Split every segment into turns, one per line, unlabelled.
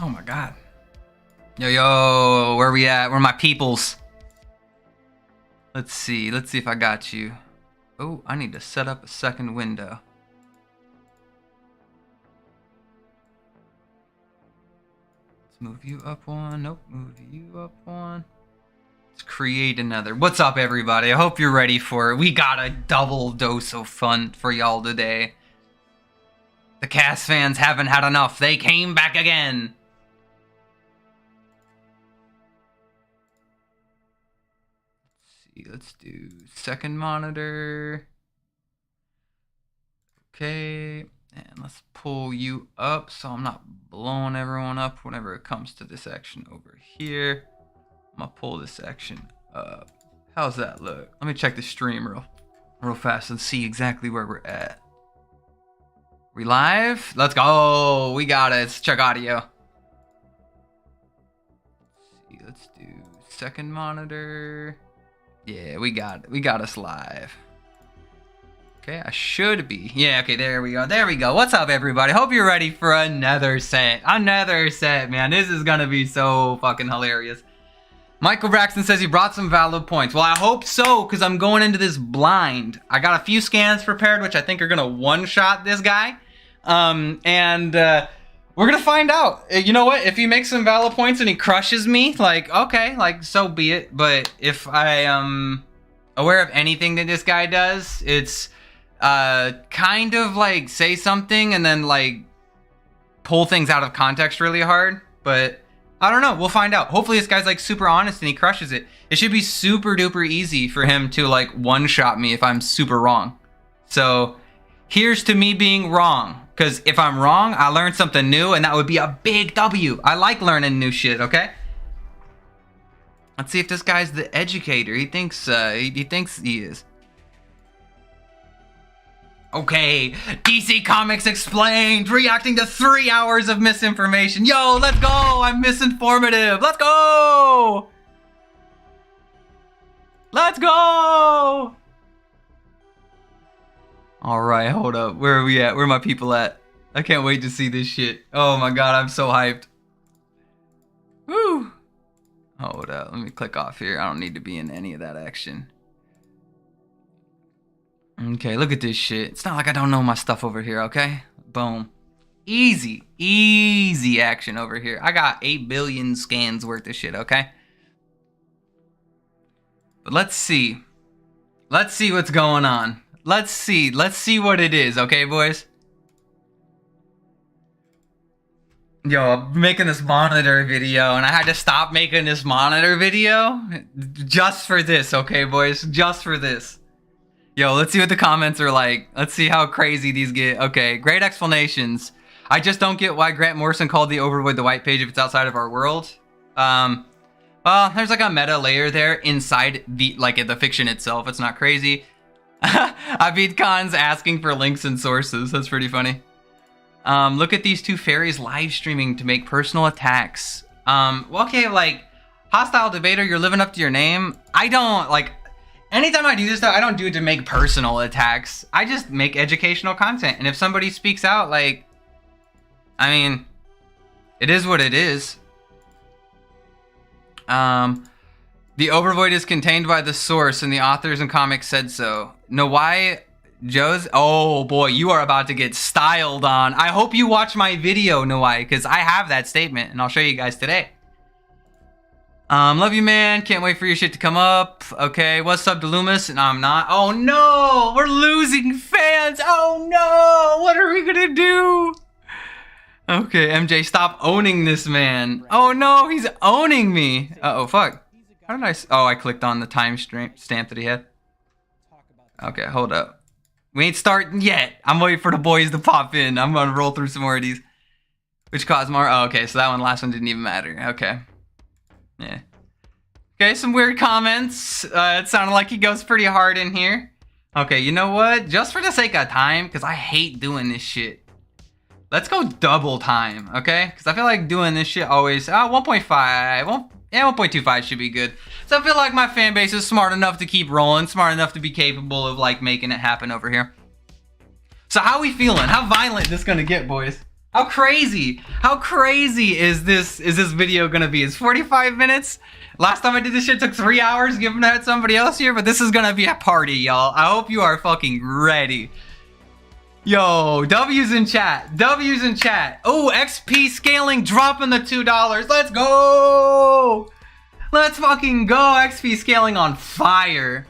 Oh my god. Yo, where we at? Where are my peoples? Let's see if I got you. Oh, I need to set up a second window. Let's move you up one. Nope, move you up one. Let's create another. What's up, everybody? I hope you're ready for it. We got a double dose of fun for y'all today. The cast fans haven't had enough. They came back again. Let's do second monitor. Okay, and let's pull you up so I'm not blowing everyone up whenever it comes to this section over here. I'm gonna pull this section up. How's that look? Let me check the stream real fast and see exactly where we're at. We live? Let's go. We got it. Let's check audio. Let's do second monitor. Yeah, we got it. We got us live. Okay, I should be. Yeah, okay, there we go. There we go. What's up, everybody? Hope you're ready for another set. Another set, man. This is gonna be so fucking hilarious. Michael Braxton says he brought some valid points. Well, I hope so, because I'm going into this blind. I got a few scans prepared, which I think are gonna one-shot this guy. We're gonna find out. You know what? If he makes some valid points and he crushes me, like, okay, like, so be it. But if I am aware of anything that this guy does, it's kind of like say something and then like pull things out of context really hard. But I don't know. We'll find out. Hopefully this guy's like super honest and he crushes it. It should be super duper easy for him to like one-shot me if I'm super wrong. So here's to me being wrong. Because if I'm wrong, I learned something new, and that would be a big W. I like learning new shit, okay? Let's see if this guy's the educator. He thinks he is. Okay, DC Comics Explained, reacting to 3 hours of misinformation. Yo, let's go! I'm misinformative. Let's go! Let's go! All right, hold up. Where are we at? Where are my people at? I can't wait to see this shit. Oh my god, I'm so hyped. Woo! Hold up. Let me click off here. I don't need to be in any of that action. Okay, look at this shit. It's not like I don't know my stuff over here, okay? Boom. Easy. Easy action over here. I got 8 billion scans worth of shit, okay? But let's see. Let's see what's going on. Let's see what it is, okay, boys? Yo, I'm making this monitor video, and I had to stop making this monitor video just for this, okay, boys? Just for this. Yo, let's see what the comments are like. Let's see how crazy these get. Okay, great explanations. I just don't get why Grant Morrison called the overvoid the white page if it's outside of our world. Well, there's like a meta layer there inside the, like, the fiction itself. It's not crazy. Abid Khan's asking for links and sources. That's pretty funny. Look at these two fairies live streaming to make personal attacks. Well, okay, like, hostile debater, you're living up to your name. I don't, like, anytime I do this stuff, I don't do it to make personal attacks. I just make educational content. And if somebody speaks out, like, I mean, it is what it is. The overvoid is contained by the source, and the authors and comics said so. No, why, Joe's? Oh boy, you are about to get styled on. I hope you watch my video, Noai, because I have that statement, and I'll show you guys today. Love you, man. Can't wait for your shit to come up. Okay, what's up to Lumos? And I'm not. Oh no, we're losing fans. Oh no, what are we gonna do? Okay, MJ, stop owning this man. Oh no, he's owning me. Uh-oh, fuck. How did I... Oh, I clicked on the time stamp that he had. Okay, hold up. We ain't starting yet. I'm waiting for the boys to pop in. I'm gonna roll through some more of these. Which Cosmar? Oh, okay, so that last one didn't even matter. Okay. Yeah. Okay, some weird comments. It sounded like he goes pretty hard in here. Okay, you know what? Just for the sake of time, because I hate doing this shit. Let's go double time, okay? Because I feel like doing this shit always... 1.5. Yeah, 1.25 should be good. So I feel like my fan base is smart enough to keep rolling, smart enough to be capable of like making it happen over here. So how we feeling? How violent this gonna get, boys? How crazy is this video gonna be? It's 45 minutes. Last time I did this shit took 3 hours, given I had somebody else here, but this is gonna be a party, y'all. I hope you are fucking ready. Yo, W's in chat. W's in chat. Oh, XP scaling dropping the $2. Let's go. Let's fucking go. XP scaling on fire.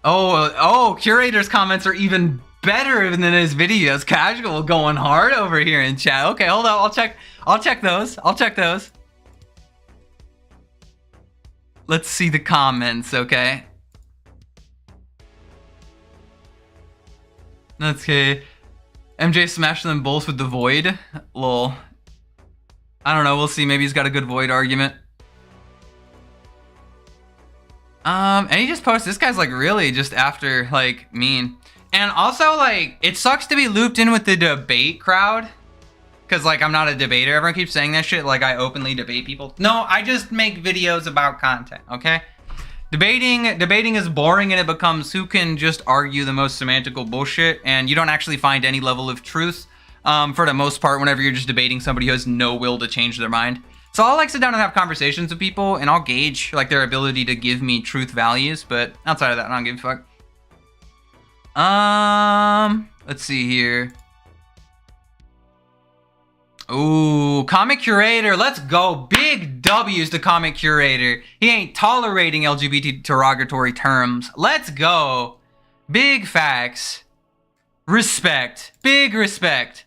Oh, Curator's comments are even better than his videos. Casual going hard over here in chat. Okay, hold up. I'll check those. Let's see the comments, okay? Okay. MJ smashed them both with the void. Lol. I don't know. We'll see. Maybe he's got a good void argument. And he just posted. This guy's like really just after like mean. And also like it sucks to be looped in with the debate crowd. Cause like I'm not a debater. Everyone keeps saying that shit. Like I openly debate people. No, I just make videos about content. Okay. Debating is boring and it becomes who can just argue the most semantical bullshit, and you don't actually find any level of truth for the most part whenever you're just debating somebody who has no will to change their mind. So I'll like sit down and have conversations with people and I'll gauge like their ability to give me truth values, but outside of that, I don't give a fuck. Let's see here. Ooh, Comic Curator, let's go. Big W's to Comic Curator. He ain't tolerating LGBT derogatory terms. Let's go. Big facts. Respect. Big respect.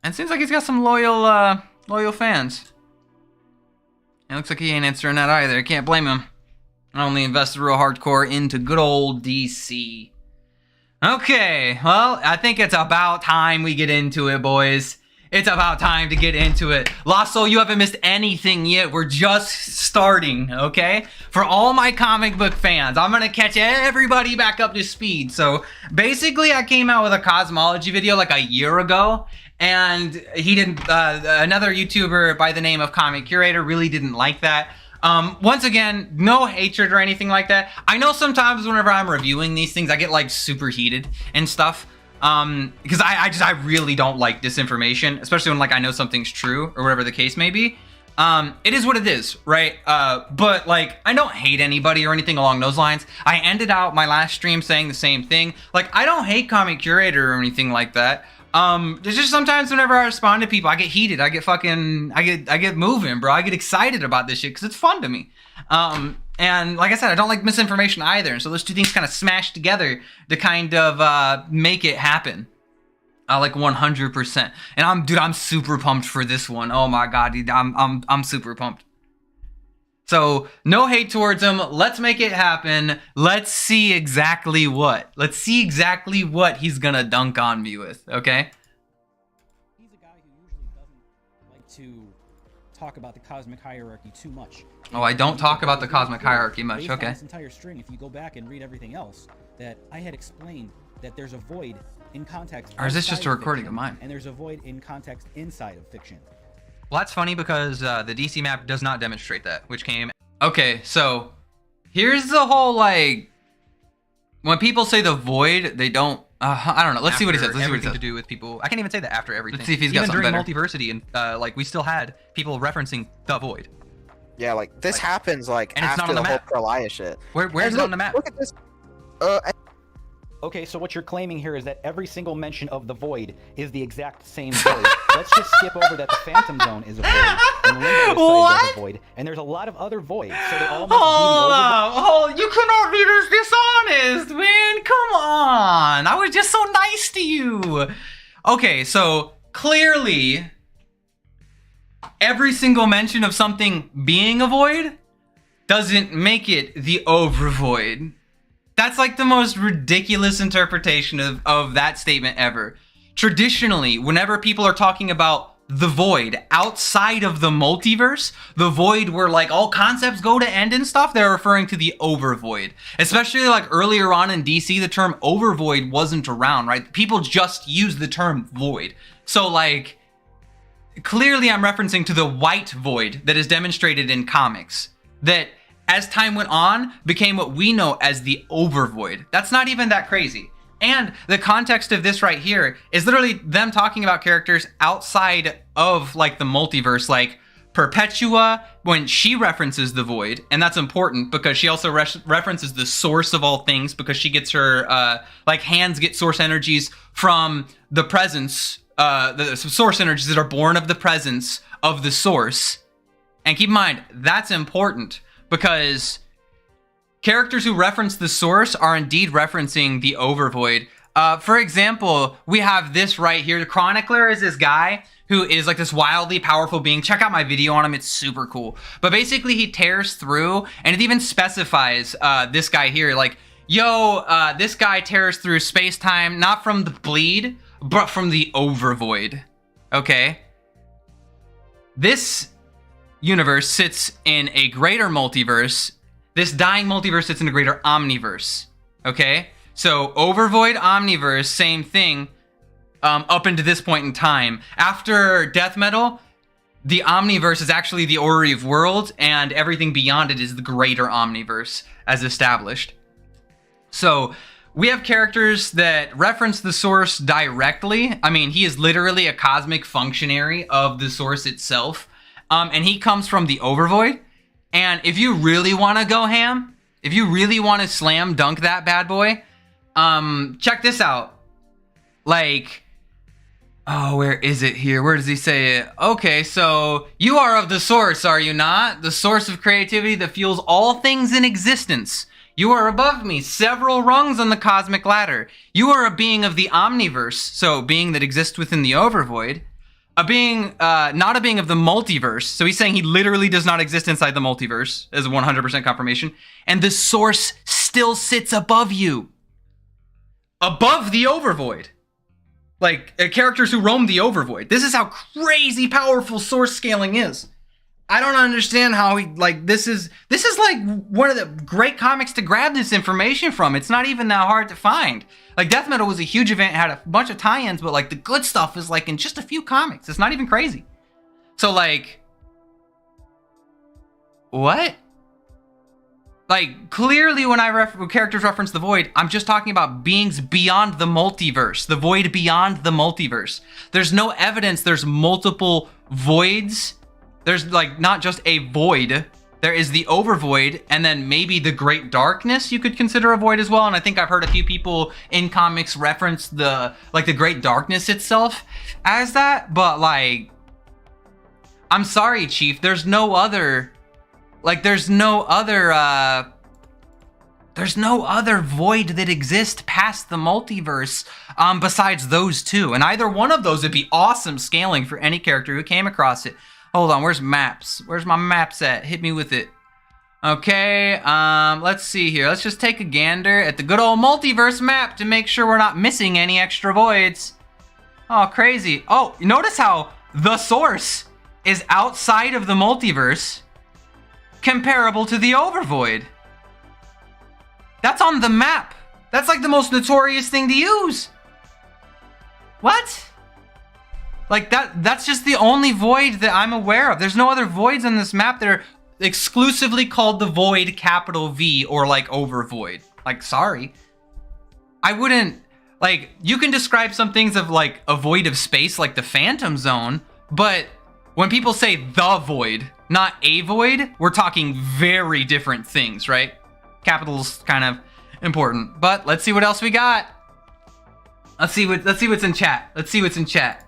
And seems like he's got some loyal fans. It looks like he ain't answering that either. Can't blame him. I only invested real hardcore into good old DC. Okay, well, I think it's about time we get into it, boys. It's about time to get into it. Lost Soul, you haven't missed anything yet. We're just starting, okay? For all my comic book fans, I'm gonna catch everybody back up to speed. So basically, I came out with a Cosmology video like a year ago, and he didn't. Another YouTuber by the name of Comic Curator really didn't like that. Once again, no hatred or anything like that. I know sometimes whenever I'm reviewing these things, I get like super heated and stuff. Because I really don't like disinformation, especially when like I know something's true or whatever the case may be. It is what it is, right? But like, I don't hate anybody or anything along those lines. I ended out my last stream saying the same thing. Like, I don't hate Comic Curator or anything like that. There's just sometimes whenever I respond to people, I get heated. I get moving, bro. I get excited about this shit because it's fun to me. And like I said, I don't like misinformation either. And so those two things kind of smash together to kind of make it happen. Like 100%. And I'm super pumped for this one. Oh my god, dude, I'm super pumped. So no hate towards him. Let's make it happen. Let's see exactly what. He's gonna dunk on me with. Okay.
He's a guy who usually doesn't like to talk about the cosmic hierarchy too much.
Oh, I don't talk about the cosmic hierarchy much. Okay.
This entire string, if you go back and read everything else, that I had explained that there's a void in context.
Or is this just a recording of mine?
And there's a void in context inside of fiction.
Well, that's funny because the DC map does not demonstrate that, which came... Okay, so here's the whole, like... When people say the void, they don't... I don't know. Let's see what he says. Let's see what he says.
To do with people... I can't even say that after everything.
Let's see if he's got
even
something
during
better.
multiversity, and like, we still had people referencing the void.
Yeah, like, this happens, like,
and it's
after
not on the
the whole
map.
Prolia shit.
Where's it on the map?
Look at this.
Okay, so what you're claiming here is that every single mention of the void is the exact same void. Let's just skip over that the Phantom Zone is a void, and Limbo is a void, and there's a lot of other voids, so they all must
Hold, you cannot be this dishonest, man. Come on. I was just so nice to you. Okay, so clearly, every single mention of something being a void doesn't make it the overvoid. That's like the most ridiculous interpretation of that statement ever. Traditionally, whenever people are talking about the void outside of the multiverse, the void where like all concepts go to end and stuff, they're referring to the overvoid. Especially like earlier on in DC, the term overvoid wasn't around, right? People just used the term void. So like, clearly I'm referencing to the white void that is demonstrated in comics. That as time went on, became what we know as the overvoid. That's not even that crazy. And the context of this right here is literally them talking about characters outside of like the multiverse, like Perpetua, when she references the void, and that's important because she also references the source of all things, because she gets her like hands get source energies from the presence, the source energies that are born of the presence of the source. And keep in mind, that's important because characters who reference the source are indeed referencing the overvoid. For example, we have this right here. The Chronicler is this guy who is like this wildly powerful being. Check out my video on him, it's super cool. But basically he tears through, and it even specifies this guy here, like, yo, this guy tears through space-time, not from the bleed, but from the overvoid, okay? This universe sits in a greater multiverse. This dying multiverse sits in a greater omniverse, okay? So overvoid, omniverse, same thing. Up into this point in time. After death metal, the omniverse is actually the orrery of worlds, and everything beyond it is the greater omniverse as established. So we have characters that reference the source directly. I mean, he is literally a cosmic functionary of the source itself, and he comes from the overvoid. And if you really want to go ham, if you really want to slam dunk that bad boy, check this out. Like, oh, where is it here? Where does he say it? Okay, so you are of the source, are you not? The source of creativity that fuels all things in existence. You are above me, several rungs on the cosmic ladder. You are a being of the omniverse, so a being that exists within the overvoid. A being, not a being of the multiverse. So he's saying he literally does not exist inside the multiverse, as 100% confirmation. And the source still sits above you. Above the overvoid. Like, characters who roam the overvoid. This is how crazy powerful source scaling is. I don't understand how he, like, this is like one of the great comics to grab this information from. It's not even that hard to find. Like, Death Metal was a huge event, had a bunch of tie-ins, but like the good stuff is like in just a few comics. It's not even crazy. So like, what? Like, clearly when when characters reference the void, I'm just talking about beings beyond the multiverse, the void beyond the multiverse. There's no evidence there's multiple voids. There's like not just a void. There is the overvoid, and then maybe the great darkness you could consider a void as well. And I think I've heard a few people in comics reference the great darkness itself as that, but like, I'm sorry, Chief, there's no other void that exists past the multiverse besides those two. And either one of those would be awesome scaling for any character who came across it. Hold on, where's maps? Where's my maps at? Hit me with it. Okay, let's see here. Let's just take a gander at the good old multiverse map to make sure we're not missing any extra voids. Oh, crazy. Oh, notice how the source is outside of the multiverse, comparable to the overvoid. That's on the map. That's like the most notorious thing to use. What? Like that's just the only void that I'm aware of. There's no other voids on this map that are exclusively called the void, capital V, or like overvoid. Like, sorry. I wouldn't, like, you can describe some things of like a void of space, like the Phantom Zone, but when people say the void, not a void, we're talking very different things, right? Capital's kind of important. But let's see what else we got. Let's see what's in chat. Let's see what's in chat.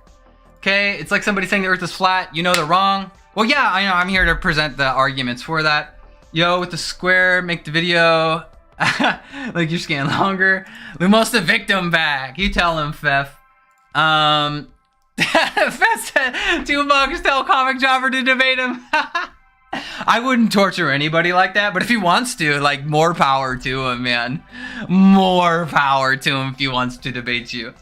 Okay, it's like somebody saying the Earth is flat. You know they're wrong. Well, yeah, I know. I'm here to present the arguments for that. Yo, with the square, make the video. Like you're scanning longer. Lumos the victim back. You tell him, Fef. Fef said $2 tell comic jobber to debate him. I wouldn't torture anybody like that, but if he wants to, like, more power to him, man. More power to him if he wants to debate you.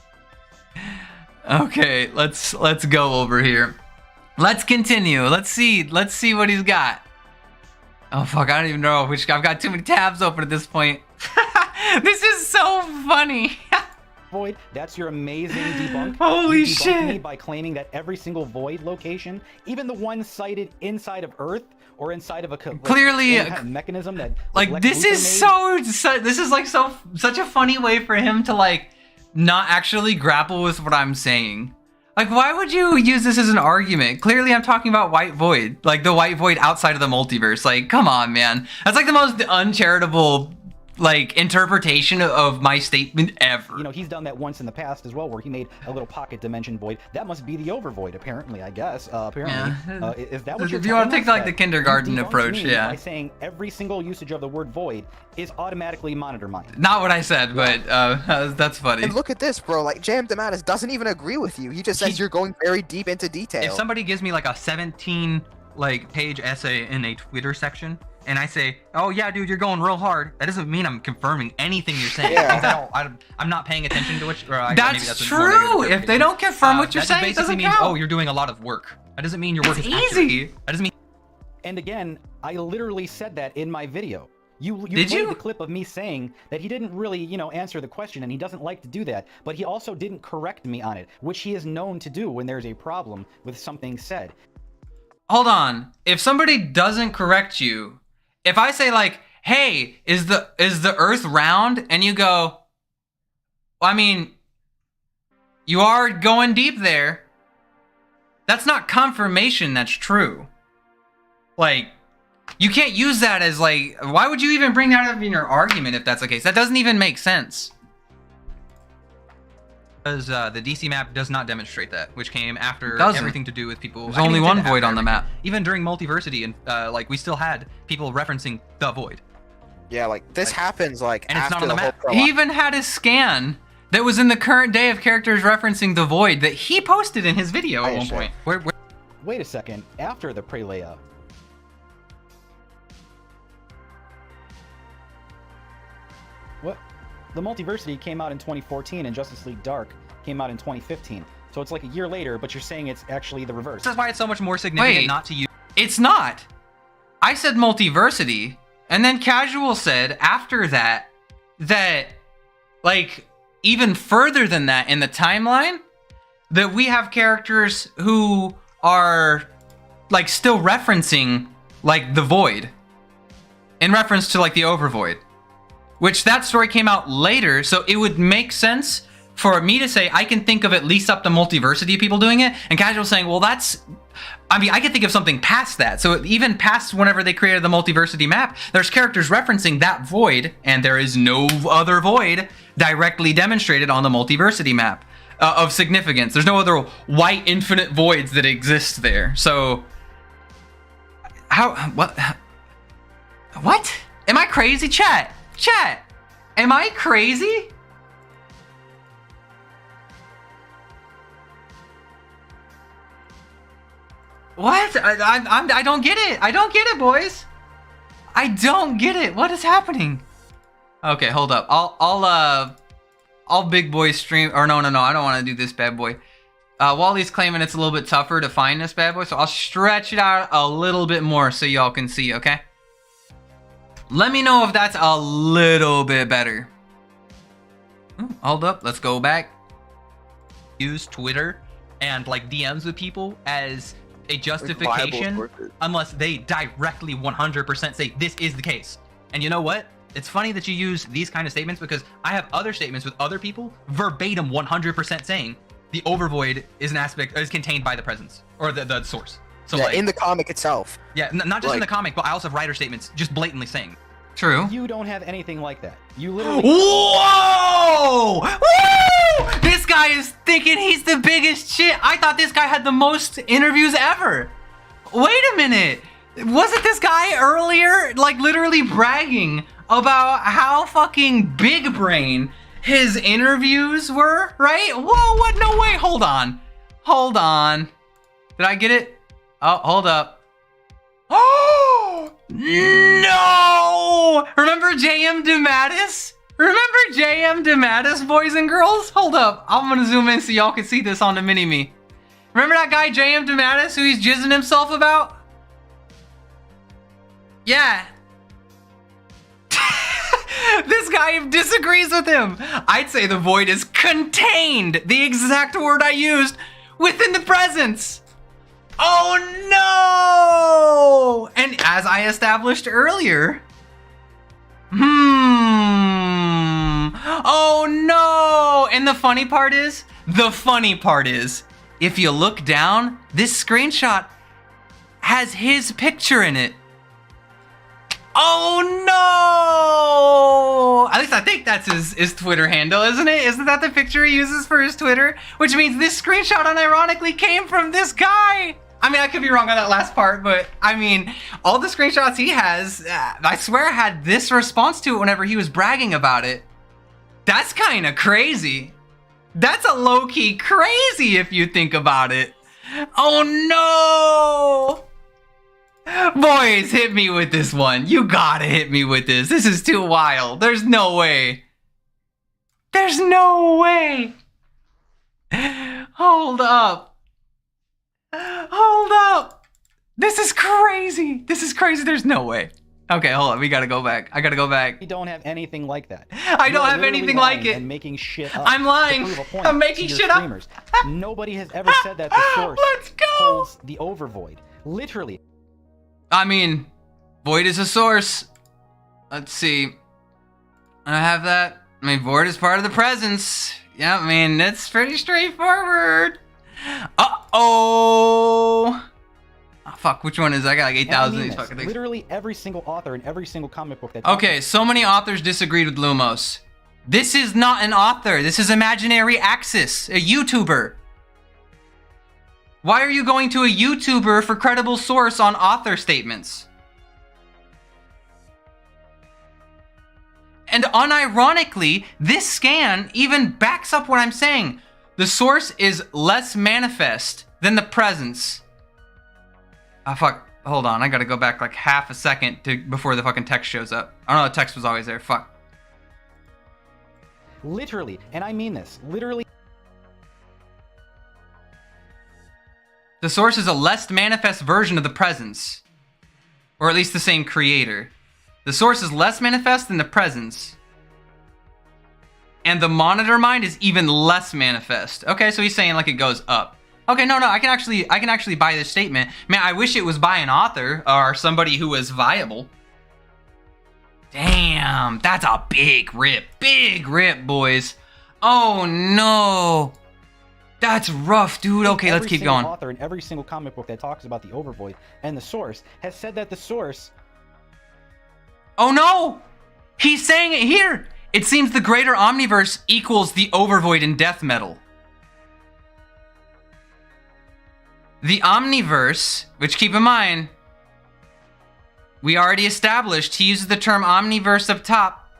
Okay, let's go over here. Let's continue. Let's see what he's got. Oh fuck, I don't even know which. I've got too many tabs open at this point. This is so funny.
Void, that's your amazing debunk.
Holy
you debunked
shit.
me by claiming that every single void location, even the one sited inside of Earth, or inside of a
clearly
any kind of mechanism that
like
Lex
this
Luthor
is
made?
this is like such a funny way for him to like not actually grapple with what I'm saying. Like, why would you use this as an argument? Clearly I'm talking about white void, like the white void outside of the multiverse. Like, come on, man. That's like the most uncharitable like interpretation of my statement ever.
You know, he's done that once in the past as well, where he made a little pocket dimension void. That must be the overvoid, apparently, I guess. Apparently,
Yeah.
Is that what you're
If you want to
telling
take
us?
like the
That
kindergarten
you debunked
approach,
me
yeah.
by saying every single usage of the word void is automatically monitor mined.
Not what I said, but that's funny.
And look at this, bro. Like, JM Dematis doesn't even agree with you. He just says you're going very deep into detail.
If somebody gives me like a 17 like page essay in a Twitter section, and I say, "Oh yeah, dude, you're going real hard," that doesn't mean I'm confirming anything you're saying.
Yeah.
Because I'm not paying attention to it. Or
That's true. If they don't confirm what you're
that
saying, it
basically
doesn't
means,
count.
oh, you're doing a lot of work. That doesn't mean your work
It's
is accurate.
easy.
That doesn't mean.
And again, I literally said that in my video. You
Did
played
you?
the clip of me saying that he didn't really, you know, answer the question, and he doesn't like to do that. But he also didn't correct me on it, which he is known to do when there's a problem with something said.
Hold on. If somebody doesn't correct you, if I say like, "Hey, is the Earth round?" and you go, well, I mean, you are going deep there. That's not confirmation that's true. Like, you can't use that as like, why would you even bring that up in your argument if that's the case? That doesn't even make sense.
Because the DC map does not demonstrate that, which came after
Doesn't.
everything to do with people.
There's
I didn't
only
even say
one
that
void
after
on the
everything.
map.
Even during multiversity, and like we still had people referencing the void.
Yeah, like this happens like
And it's not
after
on the
the whole
map.
pro.
He even had a scan that was in the current day of characters referencing the void that he posted in his video at
Oh,
one
shit.
point.
Where
Wait a second. After the pre-layout. What? The Multiversity came out in 2014, and Justice League Dark came out in 2015. So it's like a year later, but you're saying it's actually the reverse.
this is why it's so much more significant
Wait.
not to use.
It's not. I said multiversity, and then Casual said after that, like, even further than that in the timeline, that we have characters who are, like, still referencing, like, the void. In reference to, like, the overvoid. Which that story came out later, so it would make sense for me to say I can think of at least up to multiversity people doing it, and Casual saying, well, that's... I mean, I can think of something past that. So even past whenever they created the multiversity map, there's characters referencing that void, and there is no other void directly demonstrated on the multiversity map of significance. There's no other white infinite voids that exist there. So, what? Am I crazy? Chat, am I crazy? What? I don't get it. I don't get it, boys. I don't get it. What is happening? Okay, hold up. I'll big boy stream. Or no. I don't want to do this bad boy. Wally's claiming it's a little bit tougher to find this bad boy, so I'll stretch it out a little bit more so y'all can see. Okay. Let me know if that's a little bit better. Hold up. Let's go back.
Use Twitter and like DMs with people as a justification unless they directly 100% say this is the case. And you know what? It's funny that you use these kind of statements because I have other statements with other people verbatim 100% saying the overvoid is an aspect is contained by the presence or the source. So
Yeah,
like
in the comic itself.
yeah, not just in the
like-
comic, but I also have writer statements just blatantly saying.
True.
You don't have anything like that. You literally...
Whoa! Woo! This guy is thinking he's the biggest shit. I thought this guy had the most interviews ever. Wait a minute. Wasn't this guy earlier, like, literally bragging about how fucking big brain his interviews were, right? Whoa, what? No way. Hold on. Did I get it? Oh, hold up. Oh! No! Remember JM DeMattis, boys and girls? Hold up. I'm gonna zoom in so y'all can see this on the mini-me. Remember that guy JM DeMattis who he's jizzing himself about? Yeah. This guy disagrees with him. I'd say the void is contained, the exact word I used, within the presence. Oh no! And as I established earlier, oh no! And the funny part is, if you look down, this screenshot has his picture in it. Oh no! At least I think that's his Twitter handle, isn't it? Isn't that the picture he uses for his Twitter? Which means this screenshot unironically came from this guy. I mean, I could be wrong on that last part, but I mean, all the screenshots he has, I swear had this response to it whenever he was bragging about it. That's kind of crazy. That's a low-key crazy if you think about it. Oh no! Boys, hit me with this one. You gotta hit me with this. This is too wild. There's no way. There's no way. Hold up. Hold up. This is crazy. This is crazy. There's no way. Okay, hold on. We gotta go back. I gotta go back.
We don't have anything like that.
I don't have anything like it.
And making shit up.
I'm lying. I'm making shit up.
Nobody has ever said that the source holds the overvoid. Literally.
I mean, void is a source. Let's see. I have that. I mean, void is part of the presence. Yeah, I mean, it's pretty straightforward. Uh-oh. Oh, fuck, which one is I got like 8,000 of these fucking things.
Literally every single author in every single comic book that
Okay, so many authors disagreed with Lumos. This is not an author. This is Imaginary Axis, a YouTuber. Why are you going to a YouTuber for credible source on author statements? And unironically, this scan even backs up what I'm saying. The source is less manifest than the presence. Ah, fuck. Hold on. I gotta go back like half a second before the fucking text shows up. I don't know, the text was always there. Fuck.
Literally, and I mean this, literally.
The source is a less manifest version of the presence. Or at least the same creator. The source is less manifest than the presence. And the monitor mind is even less manifest. Okay, so he's saying like it goes up. Okay, no, I can actually buy this statement. Man, I wish it was by an author or somebody who was viable. Damn, that's a big rip, boys. Oh no. That's rough, dude. Okay, let's keep going.
Every single author in every single comic book that talks about the overvoid and the source has said that the source...
Oh no! He's saying it here! It seems the greater omniverse equals the overvoid in death metal. The omniverse, which keep in mind, we already established, he uses the term omniverse up top.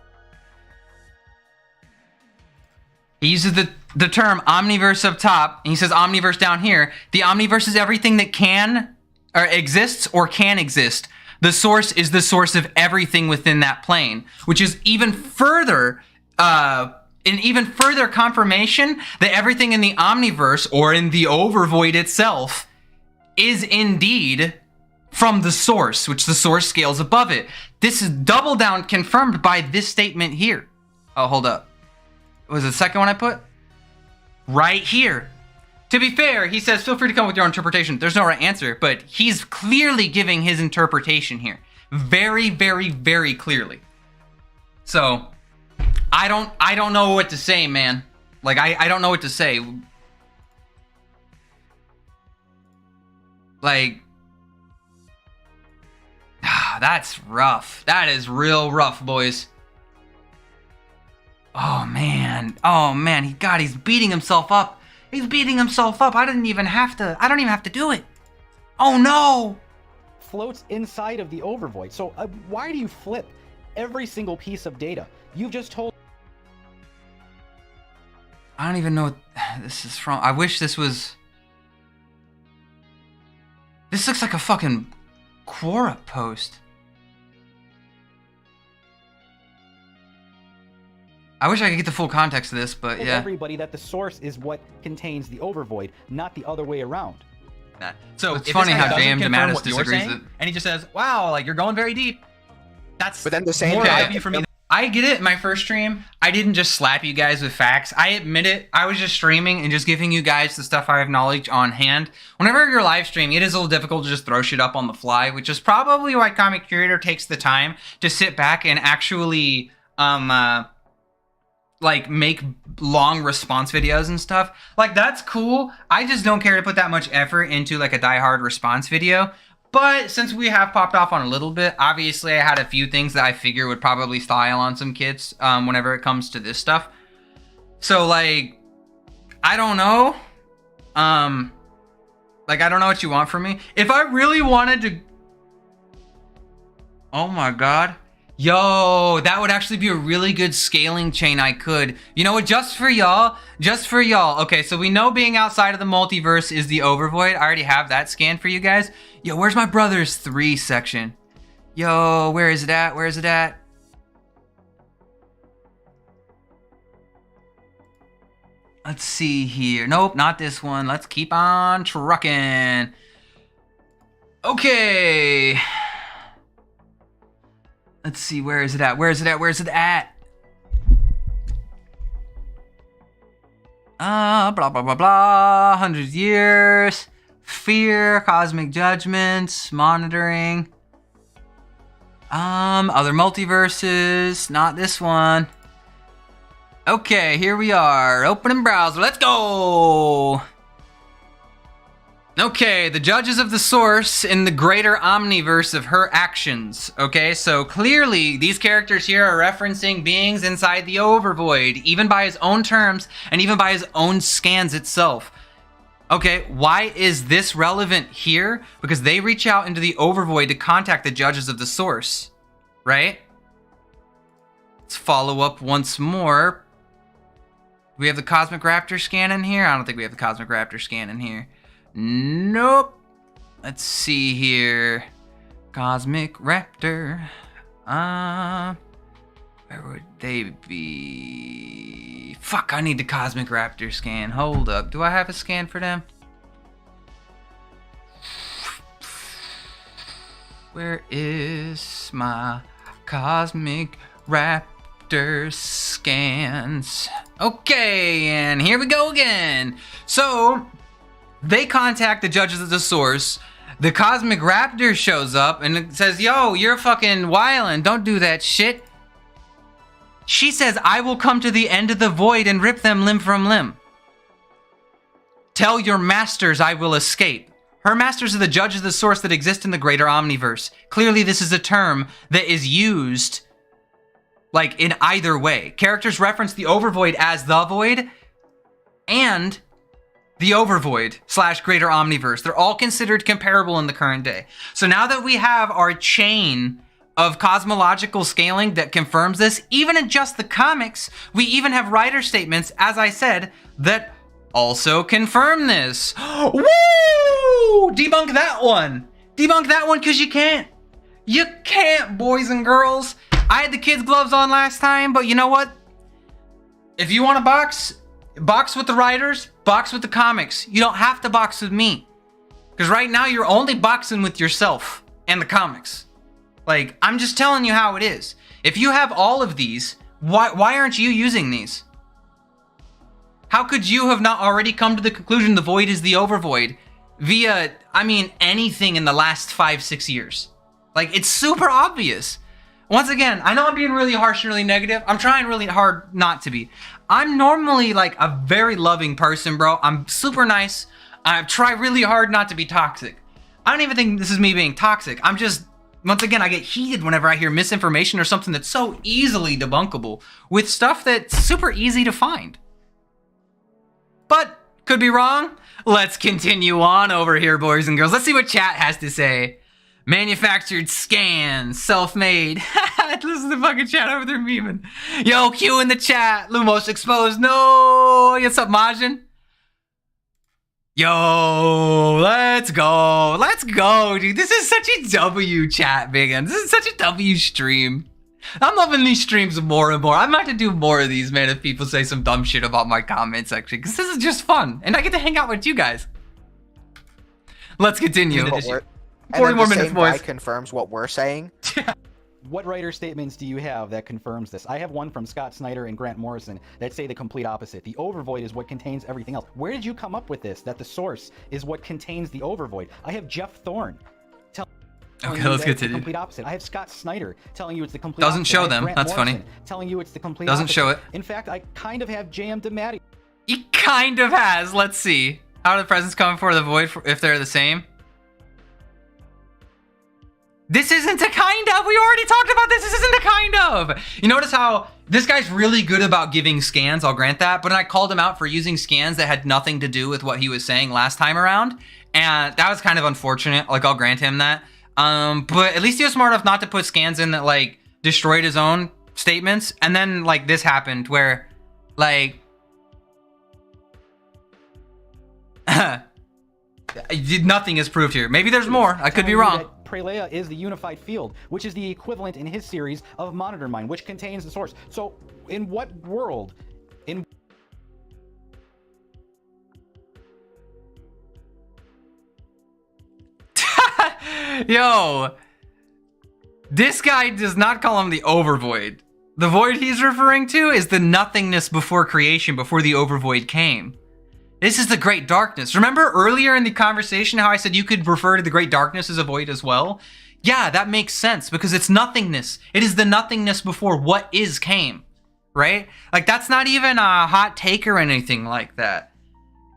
He uses the term omniverse up top, and he says omniverse down here. The omniverse is everything that can, or exists, or can exist. The source is the source of everything within that plane, which is even further, an even further confirmation that everything in the omniverse, or in the overvoid itself, is indeed from the source, which the source scales above it. This is double down confirmed by this statement here. Oh, hold up. Was it the second one I put? Right here. To be fair, he says, feel free to come with your own interpretation. There's no right answer, but he's clearly giving his interpretation here. Very, very, very clearly. So, I don't know what to say, man. Like, I don't know what to say. Like, that's rough. That is real rough, boys. Oh man, he's beating himself up. He's beating himself up. I don't even have to do it. Oh no.
Floats inside of the overvoid. So why do you flip every single piece of data? You've just told...
I don't even know what this is from. I wish this was... This looks like a fucking Quora post. I wish I could get the full context of this, but yeah.
Everybody that the source is what contains the overvoid, not the other way around.
So
it's funny how JM DeMattis disagrees
saying, and he just says, "Wow, like you're going very deep." That's
but then the same
more
guy
for me.
I get it. My first stream, I didn't just slap you guys with facts. I admit it. I was just streaming and just giving you guys the stuff I have knowledge on hand. Whenever you're live streaming, it is a little difficult to just throw shit up on the fly, which is probably why Comic Curator takes the time to sit back and actually, like, make long response videos and stuff. Like, that's cool. I just don't care to put that much effort into, like, a diehard response video. But since we have popped off on a little bit, obviously I had a few things that I figure would probably style on some kids whenever it comes to this stuff. So, like, I don't know. Like, I don't know what you want from me. If I really wanted to... Oh my god. Yo, that would actually be a really good scaling chain I could. You know what, just for y'all. Okay, so we know being outside of the multiverse is the overvoid. I already have that scanned for you guys. Yo, where's my brother's 3 section? Yo, where is it at? Let's see here. Nope, not this one. Let's keep on trucking. Okay. Let's see, where is it at? Blah, blah, blah, blah. 100 years. Fear, cosmic judgments, monitoring. Other multiverses. Not this one. Okay, here we are. Opening browser. Let's go! Okay, the judges of the source in the greater omniverse of her actions. Okay, so clearly these characters here are referencing beings inside the overvoid, even by his own terms and even by his own scans itself. Okay, why is this relevant here? Because they reach out into the overvoid to contact the judges of the source, right? Let's follow up once more. Do we have the Cosmic Raptor scan in here? I don't think we have the Cosmic Raptor scan in here. Nope. Let's see here. Cosmic Raptor. Where would they be? Fuck, I need the Cosmic Raptor scan. Hold up. Do I have a scan for them? Where is my Cosmic Raptor scans? Okay, and here we go again. So they contact the judges of the source. The Cosmic Raptor shows up and it says, yo, you're fucking wildin'. Don't do that shit. She says, I will come to the end of the void and rip them limb from limb. Tell your masters I will escape. Her masters are the judges of the source that exist in the greater omniverse. Clearly, this is a term that is used like in either way. Characters reference the overvoid as the void and the overvoid / greater omniverse. They're all considered comparable in the current day. So now that we have our chain of cosmological scaling that confirms this, even in just the comics, we even have writer statements, as I said, that also confirm this. Woo! Debunk that one. Debunk that one because you can't. You can't, boys and girls. I had the kids' gloves on last time, but you know what? If you want to box with the writers, box with the comics. You don't have to box with me. Because right now you're only boxing with yourself and the comics. Like, I'm just telling you how it is. If you have all of these, why aren't you using these? How could you have not already come to the conclusion the void is the overvoid via, anything in the last 5-6 years? Like, it's super obvious. Once again, I know I'm being really harsh and really negative. I'm trying really hard not to be. I'm normally like a very loving person, bro. I'm super nice. I try really hard not to be toxic. I don't even think this is me being toxic. I'm just, once again, I get heated whenever I hear misinformation or something that's so easily debunkable with stuff that's super easy to find. But, could be wrong. Let's continue on over here, boys and girls. Let's see what chat has to say. Manufactured scans, self-made. Listen to the fucking chat over there memeing. Yo, Q in the chat. Lumos exposed. No. What's up, Majin? Yo, let's go. Let's go, dude. This is such a W chat, man. This is such a W stream. I'm loving these streams more and more. I might have to do more of these, man, if people say some dumb shit about my comment section, because this is just fun. And I get to hang out with you guys. Let's continue. 40 more minutes, boys.
Confirms what we're saying.
What writer statements do you have that confirms this? I have one from Scott Snyder and Grant Morrison that say the complete opposite. The overvoid is what contains everything else. Where did you come up with this, that the source is what contains the overvoid? I have Jeff Thorne telling
Okay, let's get to
the complete opposite. I have Scott Snyder telling you it's the complete
Doesn't
opposite.
show them.
Grant
That's
Morrison
funny.
telling you it's the complete
Doesn't
opposite.
show it.
In fact, I kind of have J.M. DeMatti.
He kind of has. Let's see. How do the presents come for the void if they're the same? This isn't a kind of. We already talked about this. This isn't a kind of. You notice how this guy's really good about giving scans. I'll grant that. But I called him out for using scans that had nothing to do with what he was saying last time around. And that was kind of unfortunate. Like, I'll grant him that. But at least he was smart enough not to put scans in that, like, destroyed his own statements. And then, like, this happened where, like... nothing is proved here. Maybe there's more. I could be wrong.
Prelea is the unified field, which is the equivalent in his series of Monitor Mind, which contains the source. So, in what world?
Yo, this guy does not call him the overvoid. The void he's referring to is the nothingness before creation, before the overvoid came. This is the great darkness. Remember earlier in the conversation how I said you could refer to the great darkness as a void as well? Yeah, that makes sense because it's nothingness. It is the nothingness before what is came, right? Like, that's not even a hot take or anything like that.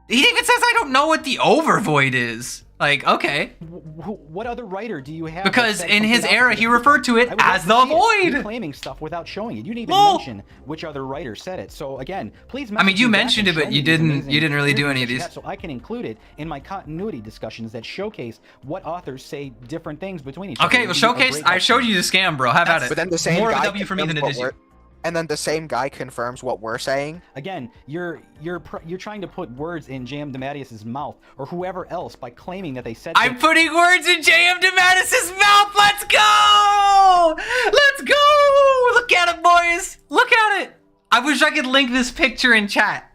He even says, I don't know what the overvoid is. Like, okay.
What other writer do you have?
Because in his era, he referred to it as the void.
You're claiming stuff without showing it. You didn't even mention which other writer said it. So again, please.
I mean, you mentioned it, but you didn't really do any of these.
So I can include it in my continuity discussions that showcase what authors say different things between each other.
Okay, well, showcase. I showed you the scam, bro. How about it?
But then the same
More of
guy
a W for me than a did.
And then the same guy confirms what we're saying.
Again, you're trying to put words in J.M. DeMatteis's mouth or whoever else by claiming that they said.
I'm putting words in J.M. DeMatteis's mouth. Let's go! Let's go! Look at it, boys. Look at it. I wish I could link this picture in chat.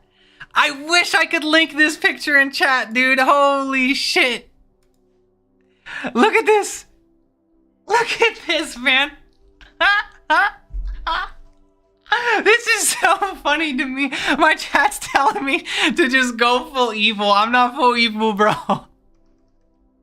I wish I could link this picture in chat, dude. Holy shit! Look at this. Look at this, man. This is so funny to me. My chat's telling me to just go full evil. I'm not full evil, bro.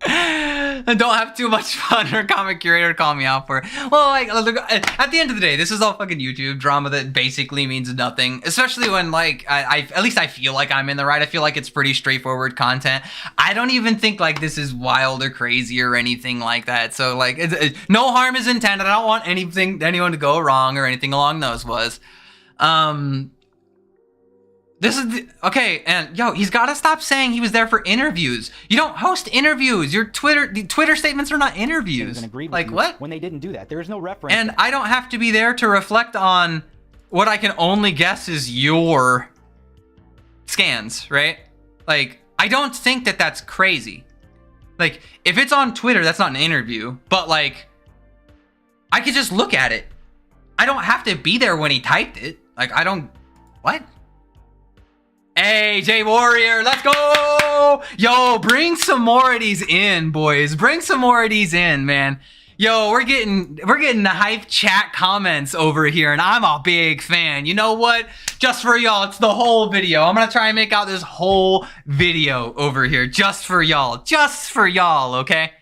And don't have too much fun or comic curator call me out for it. Well, like, look, at the end of the day, this is all fucking YouTube drama that basically means nothing. Especially when, like, at least I feel like I'm in the right. I feel like it's pretty straightforward content. I don't even think, like, this is wild or crazy or anything like that. So, like, no harm is intended. I don't want anyone to go wrong or anything along those was. This is okay, and yo, he's got to stop saying he was there for interviews. You don't host interviews. The Twitter statements are not interviews. Like what?
When they didn't do that, there is no reference.
And I don't have to be there to reflect on what I can only guess is your scans, right? Like, I don't think that that's crazy. Like, if it's on Twitter, that's not an interview. But like, I could just look at it. I don't have to be there when he typed it. Like, I don't. What? Hey, J Warrior, let's go! Yo, bring some more of these in, boys. Bring some more of these in, man. Yo, we're getting the hype chat comments over here, and I'm a big fan. You know what? Just for y'all, it's the whole video. I'm gonna try and make out this whole video over here, just for y'all, okay?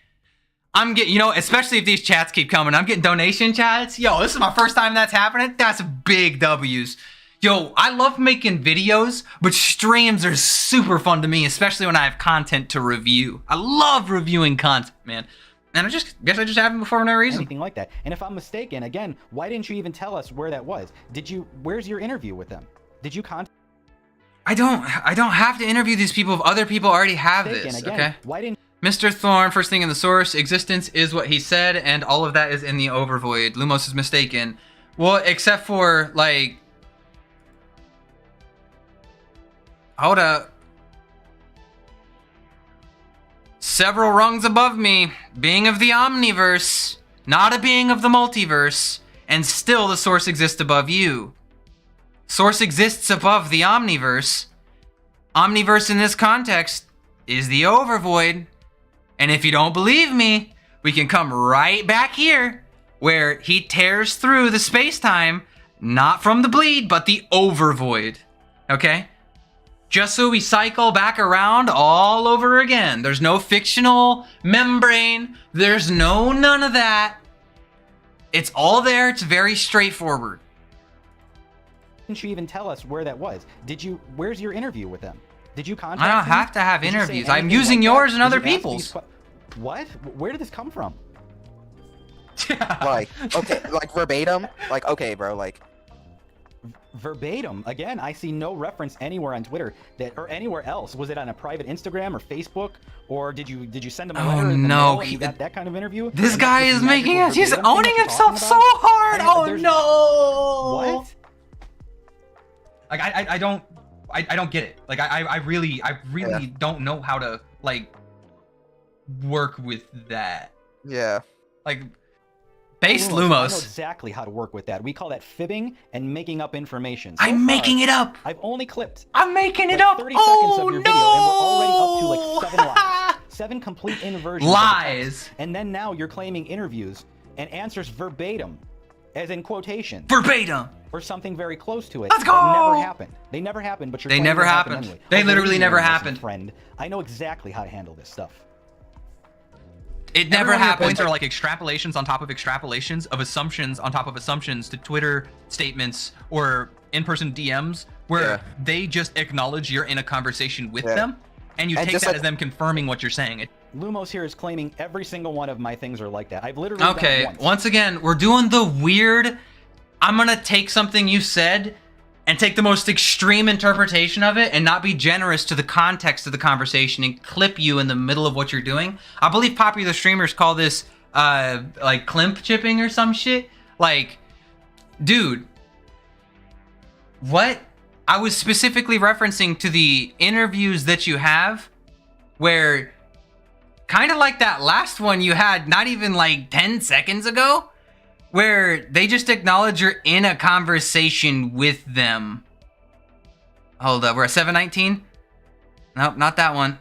I'm getting, you know, especially if these chats keep coming, I'm getting donation chats. Yo, this is my first time that's happening. That's big W's. Yo, I love making videos, but streams are super fun to me, especially when I have content to review. I love reviewing content, man. And I just guess I just have them for no reason.
Anything like that. And if I'm mistaken, again, why didn't you even tell us where that was? Where's your interview with them? Did you contact?
I don't have to interview these people if other people already have this,
again,
okay?
Why didn't
Mr. Thorne, first thing in the source, existence is what he said, and all of that is in the overvoid. Lumos is mistaken. Well, except for, like... Hold up. Several rungs above me, being of the Omniverse, not a being of the multiverse, and still the source exists above you. Source exists above the Omniverse. Omniverse in this context is the overvoid. And if you don't believe me, we can come right back here where he tears through the space-time, not from the bleed, but the overvoid. Okay? Just so we cycle back around all over again. There's no fictional membrane. There's none of that. It's all there. It's very straightforward.
Didn't you even tell us where that was? Where's your interview with them? Did you contact
I don't
them?
have to have
Did you say
interviews. I'm
anything
using
like
yours
that?
and other
Did you ask
people's.
What? Where did this come from?
Like, okay, like verbatim. Like, okay, bro, like.
Verbatim. Again, I see no reference anywhere on Twitter or anywhere else. Was it on a private Instagram or Facebook, or did you send them a letter in the mail and you got that kind of interview?
This
And
guy
that's
is
the
making
magical
it. He's
verbatim thing
owning
that you're
himself
talking
so
about?
hard. Oh
There's-
no!
What?
Like I don't get it. Like I really don't know how to like work with that.
Yeah.
Like
Base
I know
Lumos.
exactly how to work with that. We call that fibbing and making up information.
I'm making it up.
I've only clipped
I'm making it
like
up.
30 seconds
Oh
of your
no!
video, and we're already up to like 7 lies. 7 complete inversions. of the text.
Lies.
And then now you're claiming interviews and answers verbatim, as in quotation,
Verbatim.
or something very close to it.
Let's
That never
go!
happened. They never happened, but you're
They
claiming
never
they happened
happened.
anyway.
They
Oh,
literally
believe me,
never
listen,
happened.
Friend, I know exactly how to handle this stuff.
It never
every one of your
happened.
points are like extrapolations on top of extrapolations of assumptions on top of assumptions to Twitter statements or in-person DMs where they just acknowledge you're in a conversation with them, and you
And
take
just
that
like-
as them confirming what you're saying.
Lumos here is claiming every single one of my things are like that. I've literally done
Okay,
it once.
once again, we're doing the weird. I'm gonna take something you said and take the most extreme interpretation of it and not be generous to the context of the conversation and clip you in the middle of what you're doing. I believe popular streamers call this like climp chipping or some shit. Like, dude, what? I was specifically referencing to the interviews that you have where kind of like that last one you had not even like 10 seconds ago, where they just acknowledge you're in a conversation with them. Hold up, we're at 719? Nope, not that one.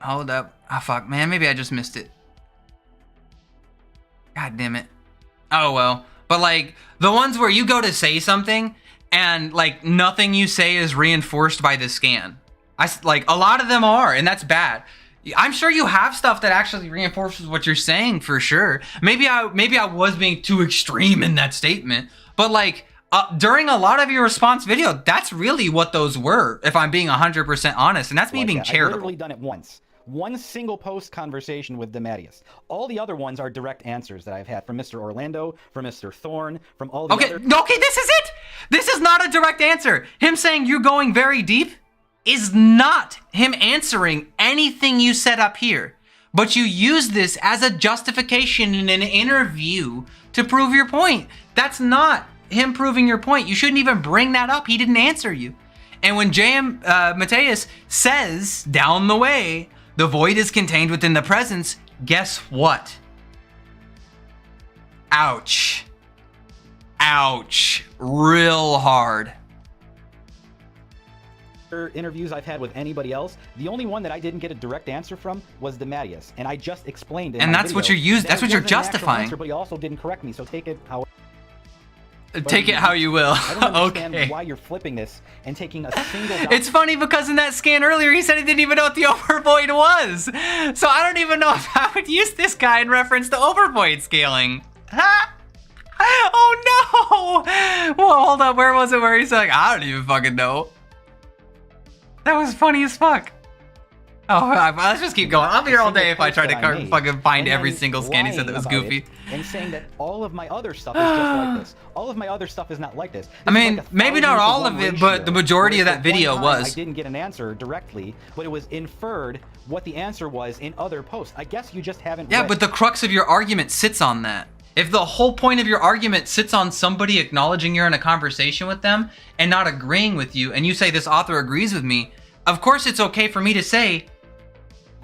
Hold up. Oh, fuck, man, maybe I just missed it. God damn it. Oh, well. But, like, the ones where you go to say something and, like, nothing you say is reinforced by the scan. Like, a lot of them are, and that's bad. I'm sure you have stuff that actually reinforces what you're saying for sure. Maybe I was being too extreme in that statement, but like during a lot of your response video, that's really what those were. If I'm being 100% honest, and that's me being
I've
charitable.
literally done it once. One single post conversation with Dematius. All the other ones are direct answers that I've had from Mr. Orlando, from Mr. Thorne, from all the other.
Okay, this is it. This is not a direct answer. Him saying you're going very deep is not him answering anything you said up here, but you use this as a justification in an interview to prove your point. That's not him proving your point. You shouldn't even bring that up. He didn't answer you. And when J.M. Mateus says down the way, the void is contained within the presence, guess what? Ouch. Ouch. Real hard.
Interviews I've had with anybody else, the only one that I didn't get a direct answer from was Dematius, and I just explained it.
And that's what you're using. That's what you're justifying.
Answer, but he also didn't correct me, so take it how.
Take it how you will.
I don't understand
Okay.
why you're flipping this and taking a single.
It's funny because in that scan earlier, he said he didn't even know what the overvoid was. So I don't even know if I would use this guy in reference to overvoid scaling. Ha! Oh no! Well, hold up. Where was it where he's like, I don't even fucking know. That was funny as fuck. Oh, let's just keep going. I'll be here all day if I try to fucking find every single scan he said that was goofy.
And saying that all of my other stuff is just like this. All of my other stuff is not like this.
I mean, maybe not all of it, but the majority of that video was.
I didn't get an answer directly, but it was inferred what the answer was in other posts. I guess you just haven't
Yeah,
read.
but the crux of your argument sits on that. If the whole point of your argument sits on somebody acknowledging you're in a conversation with them and not agreeing with you, and you say this author agrees with me, of course it's okay for me to say,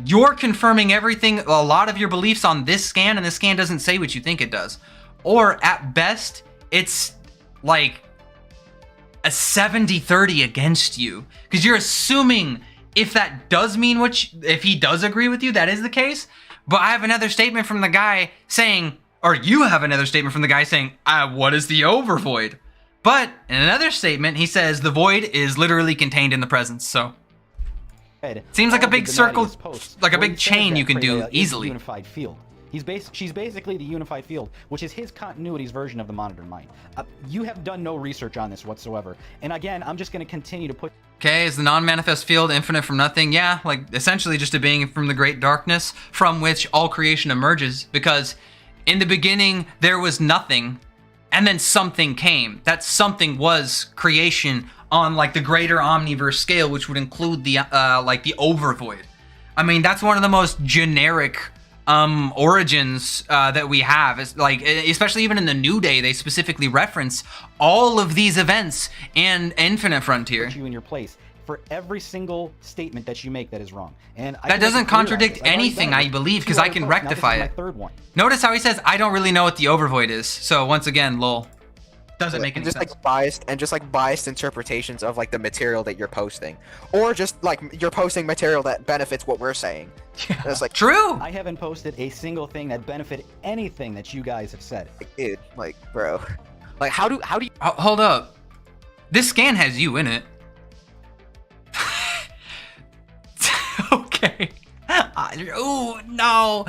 you're confirming everything, a lot of your beliefs on this scan, and this scan doesn't say what you think it does. Or at best, it's like a 70-30 against you. Because you're assuming if that does mean if he does agree with you, that is the case. But I have another statement from the guy saying, or you have another statement from the guy saying, what is the overvoid? But in another statement, he says the void is literally contained in the presence. So seems like a big circle, like a big chain you can do easily.
Unified field. She's basically the unified field, which is his continuity's version of the monitored mind. You have done no research on this whatsoever. And again, I'm just going to continue to put...
Okay, is the non-manifest field infinite from nothing? Yeah, like essentially just a being from the great darkness from which all creation emerges. Because in the beginning, there was nothing, and then something came. That something was creation on like the greater omniverse scale, which would include the like the overvoid. I mean, that's one of the most generic origins that we have. It's like, especially even in the New Day, they specifically reference all of these events in Infinite Frontier.
Put you in your place for every single statement that you make that is wrong. And
that doesn't contradict anything, I believe, because I can rectify it.
My third one.
Notice how he says, I don't really know what the overvoid is. So once again, lol. Doesn't make any sense.
Like biased interpretations of like the material that you're posting, or just like you're posting material that benefits what we're saying.
Yeah.
That's like
true.
I haven't posted a single thing that benefited anything that you guys have said.
Dude, like, bro, like how do you?
Hold up, this scan has you in it. Okay. Oh no,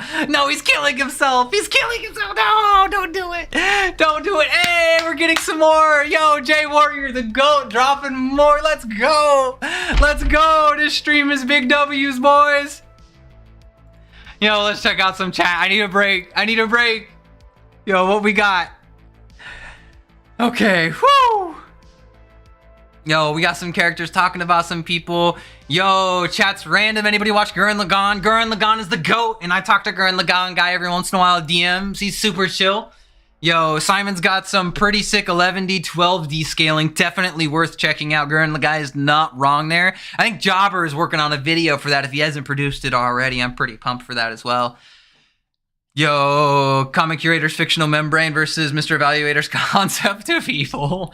he's killing himself. No, don't do it. Hey, we're getting some more. Yo, J Warrior the GOAT dropping more. Let's go. This stream is big W's, boys. Yo, let's check out some chat. I need a break. Yo, what we got? Okay, whoo. Yo, we got some characters talking about some people. Yo, chat's random. Anybody watch Gurren Lagann? Gurren Lagann is the GOAT, and I talk to Gurren Lagann guy every once in a while. DMs, he's super chill. Yo, Simon's got some pretty sick 11D, 12D scaling. Definitely worth checking out. Gurren Lagann is not wrong there. I think Jobber is working on a video for that if he hasn't produced it already. I'm pretty pumped for that as well. Yo, Comic Curator's fictional membrane versus Mr. Evaluator's concept of evil.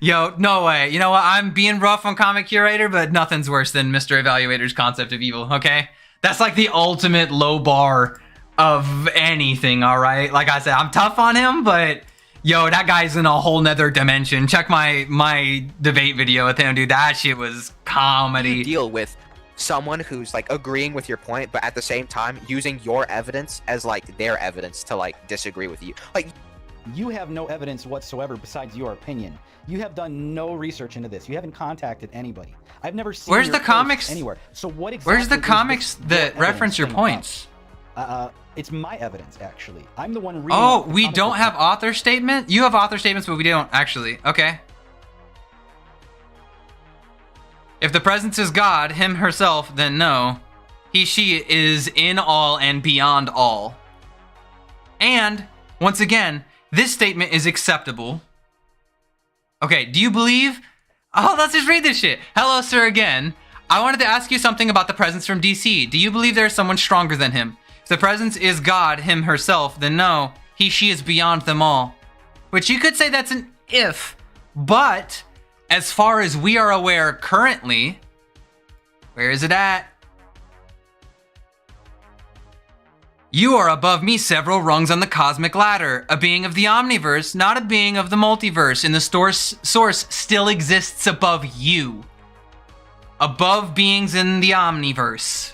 Yo, no way. You know what? I'm being rough on Comic Curator, but nothing's worse than Mr. Evaluator's concept of evil, okay? That's like the ultimate low bar of anything, all right? Like I said, I'm tough on him, but yo, that guy's in a whole nother dimension. Check my debate video with him, dude. That shit was comedy.
You deal with someone who's like agreeing with your point, but at the same time using your evidence as like their evidence to like disagree with you. Like,
you have no evidence whatsoever besides your opinion. You have done no research into this. You haven't contacted anybody. I've never seen
Where's
your
the comics
anywhere. So what exactly?
Where's the comics that reference your points?
It's my evidence, actually. I'm the one reading.
Oh, we don't have author statement? You have author statements, but we don't actually. Okay. If the presence is God, him, herself, then no. He, she is in all and beyond all. And, once again, this statement is acceptable. Okay, do you believe... Oh, let's just read this shit. Hello, sir, again. I wanted to ask you something about the presence from DC. Do you believe there is someone stronger than him? If the presence is God, him, herself, then no. He, she is beyond them all. Which you could say that's an if, but... as far as we are aware currently, where is it at? You are above me several rungs on the cosmic ladder. A being of the omniverse, not a being of the multiverse. And the source still exists above you. Above beings in the omniverse.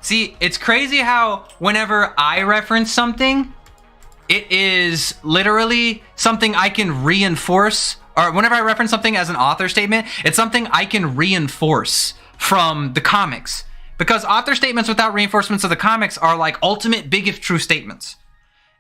See, it's crazy how whenever I reference something, it is literally something I can reinforce. Or whenever I reference something as an author statement, it's something I can reinforce from the comics. Because author statements without reinforcements of the comics are like ultimate big if true statements.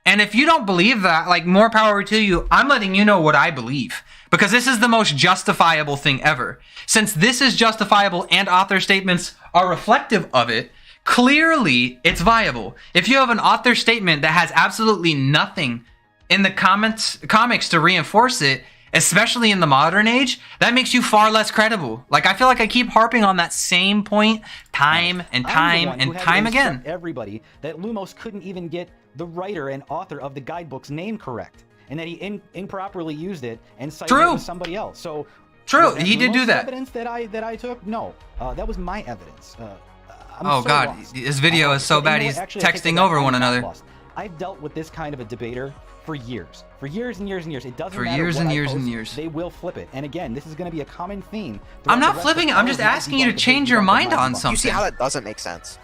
And if you don't believe that, like, more power to you. I'm letting you know what I believe. Because this is the most justifiable thing ever. Since this is justifiable and author statements are reflective of it, clearly it's viable. If you have an author statement that has absolutely nothing in the comics to reinforce it, especially in the modern age, that makes you far less credible. Like, I feel like I keep harping on that same point time and time again.
Everybody that Lumos couldn't even get the writer and author of the guidebook's name correct, and that he improperly used it and cited it to somebody else. So
true, he did do that.
Evidence that I took? No, that was my evidence.
Oh God, this video is so bad. He's texting over one another.
I've dealt with this kind of a debater for years and years and years. It doesn't matter
years
what
and
I
years
post,
and years.
They will flip it. And again, this is going to be a common theme.
I'm
throughout the
not
rest
flipping
of
it. I'm
all
just
of these
asking you to
debunked
change
debates,
your
debunked
mind
debunked
on
debunked.
something.
You see how that doesn't make sense?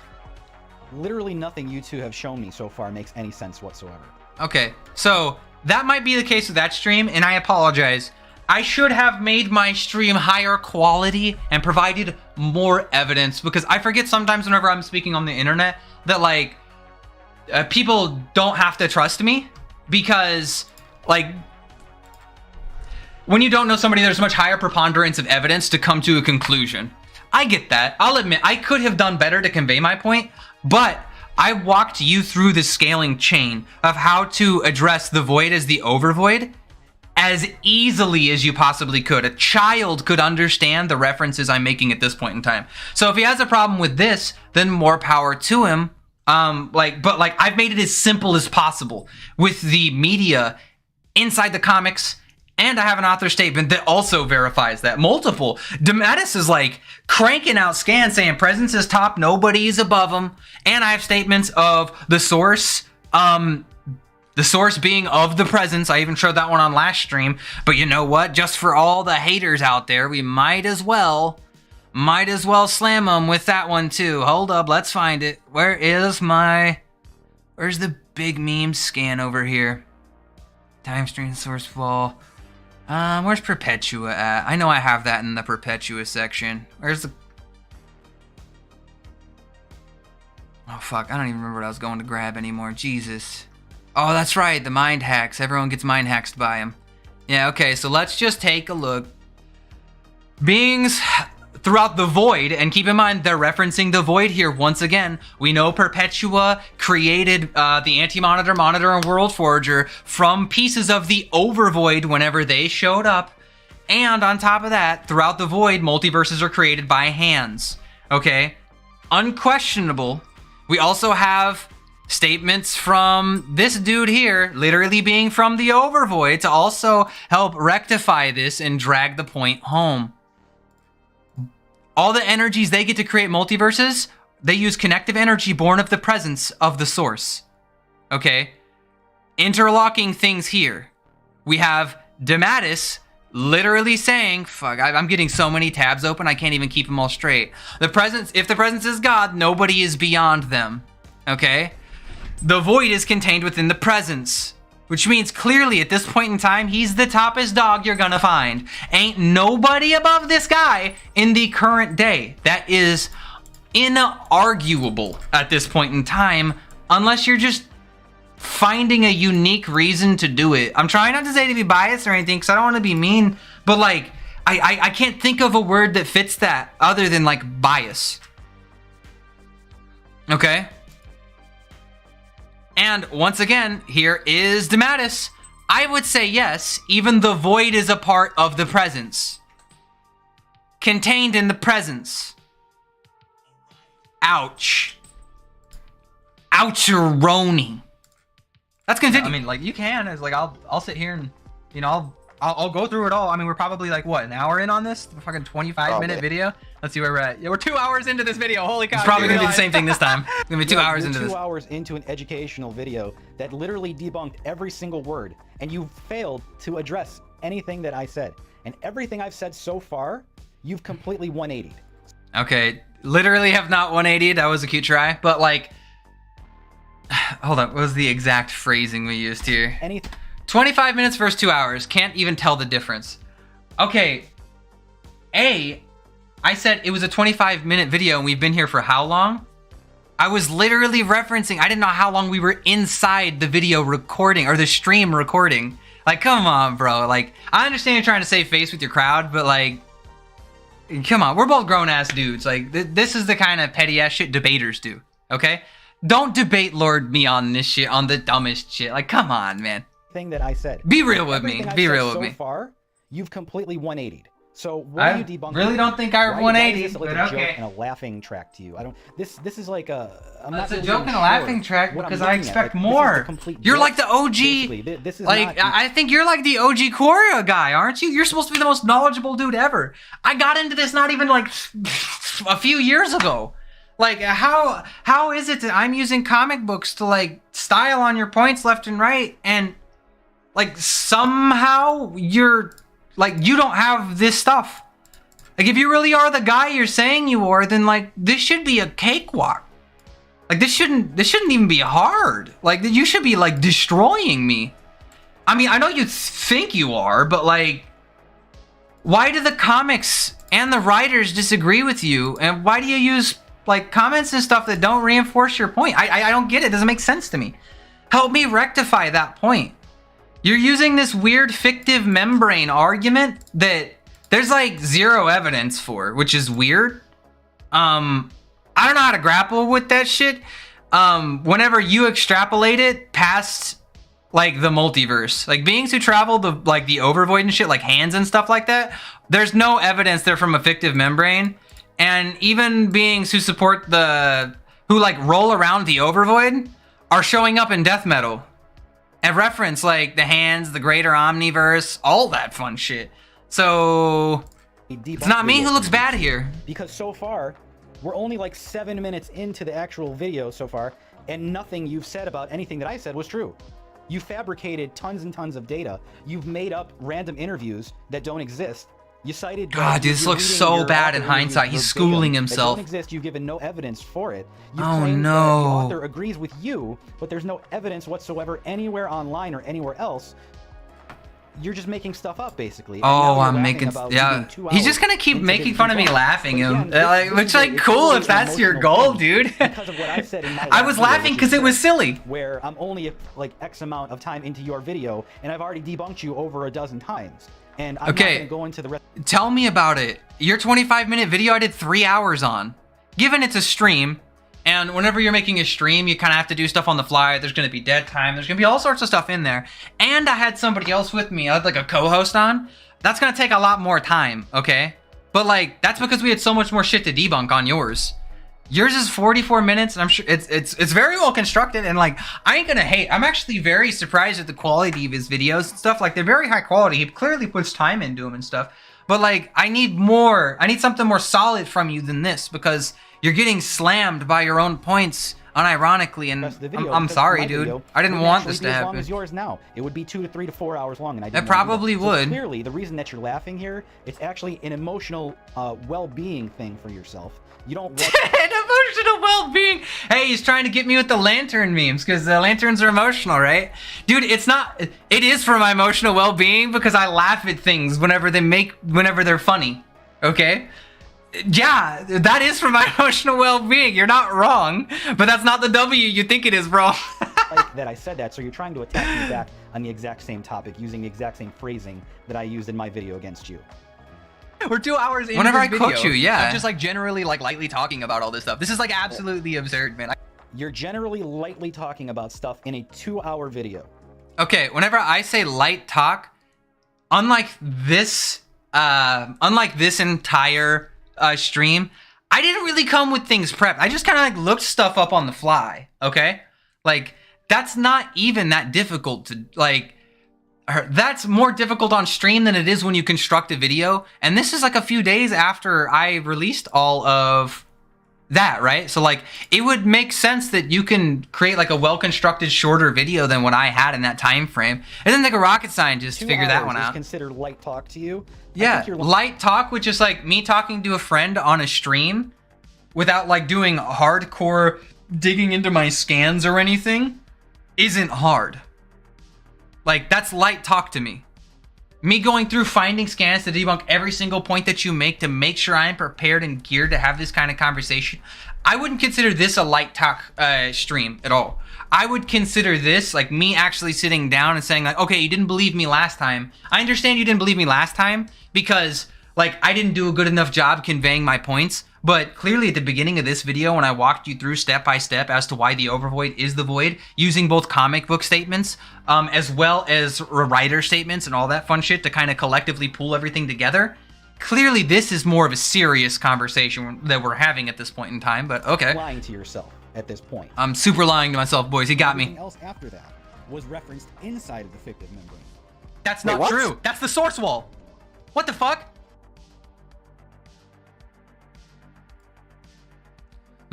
Literally nothing you two have shown me so far makes any sense whatsoever.
Okay, so that might be the case with that stream, and I apologize. I should have made my stream higher quality and provided more evidence, because I forget sometimes whenever I'm speaking on the internet that like people don't have to trust me, because like when you don't know somebody, there's much higher preponderance of evidence to come to a conclusion. I get that. I'll admit I could have done better to convey my point, but I walked you through the scaling chain of how to address the void as the overvoid as easily as you possibly could. A child could understand the references I'm making at this point in time. So if he has a problem with this, then more power to him. But I've made it as simple as possible with the media inside the comics, and I have an author statement that also verifies that. Multiple. Dematis is like cranking out scans saying presence is top, nobody's above him. And I have statements of the source, the source being of the presence. I even showed that one on last stream. But you know what? Just for all the haters out there, we might as well slam them with that one too. Hold up, let's find it. Where's the big meme scan over here? Time stream source fall. Where's Perpetua at? I know I have that in the Perpetua section. Where's the... Oh fuck, I don't even remember what I was going to grab anymore. Jesus. Oh, that's right, the mind hacks. Everyone gets mind hacked by him. Yeah, okay, so let's just take a look. Beings throughout the void, and keep in mind they're referencing the void here once again. We know Perpetua created the Anti-Monitor, Monitor, and World Forger from pieces of the Overvoid whenever they showed up. And on top of that, throughout the void, multiverses are created by hands. Okay? Unquestionable. We also have statements from this dude here, literally being from the Overvoid, to also help rectify this and drag the point home. All the energies they get to create multiverses, they use connective energy born of the presence of the source. Okay? Interlocking things here. We have Dematis literally saying, fuck, I'm getting so many tabs open, I can't even keep them all straight. The presence, if the presence is God, nobody is beyond them. Okay? The void is contained within the presence. Which means clearly at this point in time, he's the toppest dog you're gonna find. Ain't nobody above this guy in the current day. That is inarguable at this point in time, unless you're just finding a unique reason to do it. I'm trying not to say to be biased or anything, because I don't want to be mean, but like, I can't think of a word that fits that other than like bias. Okay? And once again, here is Dematis. I would say yes, even the void is a part of the presence. Contained in the presence. Ouch. Oucheroni. Let's continue.
I mean, like, you can. It's like, I'll sit here and, you know, I'll go through it all. I mean, we're probably like, what, an hour in on this? A fucking 25-minute video? Let's see where we're at. Yeah, we're 2 hours into this video. Holy cow.
It's probably going to be the same thing this time. It's going to be 2 hours into this.
2 hours into an educational video that literally debunked every single word, and you failed to address anything that I said. And everything I've said so far, you've completely 180'd.
Okay, literally have not 180'd. That was a cute try. But like, hold on. What was the exact phrasing we used here? 25 minutes versus 2 hours. Can't even tell the difference. Okay. I said it was a 25-minute video and we've been here for how long? I was literally referencing, I didn't know how long we were inside the video recording or the stream recording. Like, come on, bro. Like, I understand you're trying to save face with your crowd, but like, come on. We're both grown-ass dudes. Like, this is the kind of petty-ass shit debaters do, okay? Don't debate Lord me on this shit, on the dumbest shit. Like, come on, man.
Thing that I said.
Be real with me. Be real with me.
So far, you've completely 180'd. So why are you debunking?
Really don't think I 180'd,
like
but
a
okay.
Joke and a laughing track to you. I don't. This is like a.
That's a joke and a laughing track because I expect more. You're like the OG.
This is
like I think you're like the OG Quora guy, aren't you? You're supposed to be the most knowledgeable dude ever. I got into this not even like a few years ago. Like, how is it that I'm using comic books to like style on your points left and right, and like somehow you're like, you don't have this stuff? Like, if you really are the guy you're saying you are, then like this should be a cakewalk. Like, this shouldn't even be hard. Like, you should be like destroying me. I mean, I know you think you are, but like, why do the comics and the writers disagree with you? And why do you use like comments and stuff that don't reinforce your point? I don't get it. It doesn't make sense to me. Help me rectify that point. You're using this weird fictive membrane argument that there's like zero evidence for, which is weird. I don't know how to grapple with that shit. Whenever you extrapolate it past like the multiverse, like beings who travel the like the overvoid and shit, like hands and stuff like that, there's no evidence they're from a fictive membrane. And even beings who support who like roll around the overvoid are showing up in death metal and reference like the hands, the greater omniverse, all that fun shit. So it's not me who looks bad here.
Because so far, we're only like 7 minutes into the actual video so far, and nothing you've said about anything that I said was true. You fabricated tons and tons of data. You've made up random interviews that don't exist. You cited.
God, dude, this looks so bad in hindsight. He's schooling himself.
That don't exist. You've given no evidence for it. You've
Oh
claimed
no.
that the author agrees with you, but there's no evidence whatsoever anywhere online or anywhere else. You're just making stuff up, basically.
Oh, I'm making, yeah. He's just gonna keep making fun of me laughing him. Which, like, cool if that's your goal, dude.
Because of what I said in my
I was laughing because it was silly.
Where I'm only like X amount of time into your video, and I've already debunked you over a dozen times. And I'm not gonna go into the rest.
Tell me about it. Your 25-minute video I did 3 hours on. Given it's a stream, and whenever you're making a stream, you kind of have to do stuff on the fly. There's going to be dead time. There's going to be all sorts of stuff in there. And I had somebody else with me. I had like a co-host on. That's going to take a lot more time, okay? But like, that's because we had so much more shit to debunk on yours. Yours is 44 minutes, and I'm sure it's very well constructed, and like, I ain't gonna hate. I'm actually very surprised at the quality of his videos and stuff. Like, they're very high quality. He clearly puts time into them and stuff. But like, I need more. I need something more solid from you than this, because you're getting slammed by your own points unironically, and I'm sorry, dude. I didn't want this to happen.
As long as yours now, it would be 2 to 3 to 4 hours long, and I didn't.
It probably would.
So clearly, the reason that you're laughing here, it's actually an emotional well-being thing for yourself. You don't want
an emotional well-being. Hey, he's trying to get me with the lantern memes because the lanterns are emotional, right? Dude, it's not. It is for my emotional well-being because I laugh at things whenever they're funny. Okay? Yeah, that is for my emotional well-being. You're not wrong, but that's not the W you think it is, bro.
Like that I said that, so you're trying to attack me back on the exact same topic using the exact same phrasing that I used in my video against you.
We're 2 hours into
whenever
this
I
video.
coach you, yeah.
I'm just like generally like lightly talking about all this stuff. This is like absolutely absurd, man.
You're generally lightly talking about stuff in a 2-hour video.
Okay, whenever I say light talk, unlike this entire stream, I didn't really come with things prepped. I just kind of like looked stuff up on the fly. Okay, like that's not even that difficult to like. That's more difficult on stream than it is when you construct a video. And this is like a few days after I released all of that, right? So like, it would make sense that you can create like a well-constructed shorter video than what I had in that time frame. It doesn't take a rocket scientist to figure that one out.
Is considered light talk to you?
Yeah, light talk, which is like me talking to a friend on a stream without like doing hardcore digging into my scans or anything, isn't hard. Like, that's light talk to me. Me going through finding scans to debunk every single point that you make to make sure I'm prepared and geared to have this kind of conversation. I wouldn't consider this a light talk stream at all. I would consider this like me actually sitting down and saying like, okay, you didn't believe me last time. I understand you didn't believe me last time because like I didn't do a good enough job conveying my points. But clearly at the beginning of this video, when I walked you through step by step as to why the overvoid is the void, using both comic book statements, as well as writer statements and all that fun shit to kind of collectively pull everything together, clearly this is more of a serious conversation that we're having at this point in time, but okay.
You're lying to yourself at this point.
I'm super lying to myself, boys. He got me.
Everything else after that was referenced inside of the fictive membrane.
That's not true. That's the source wall. What the fuck?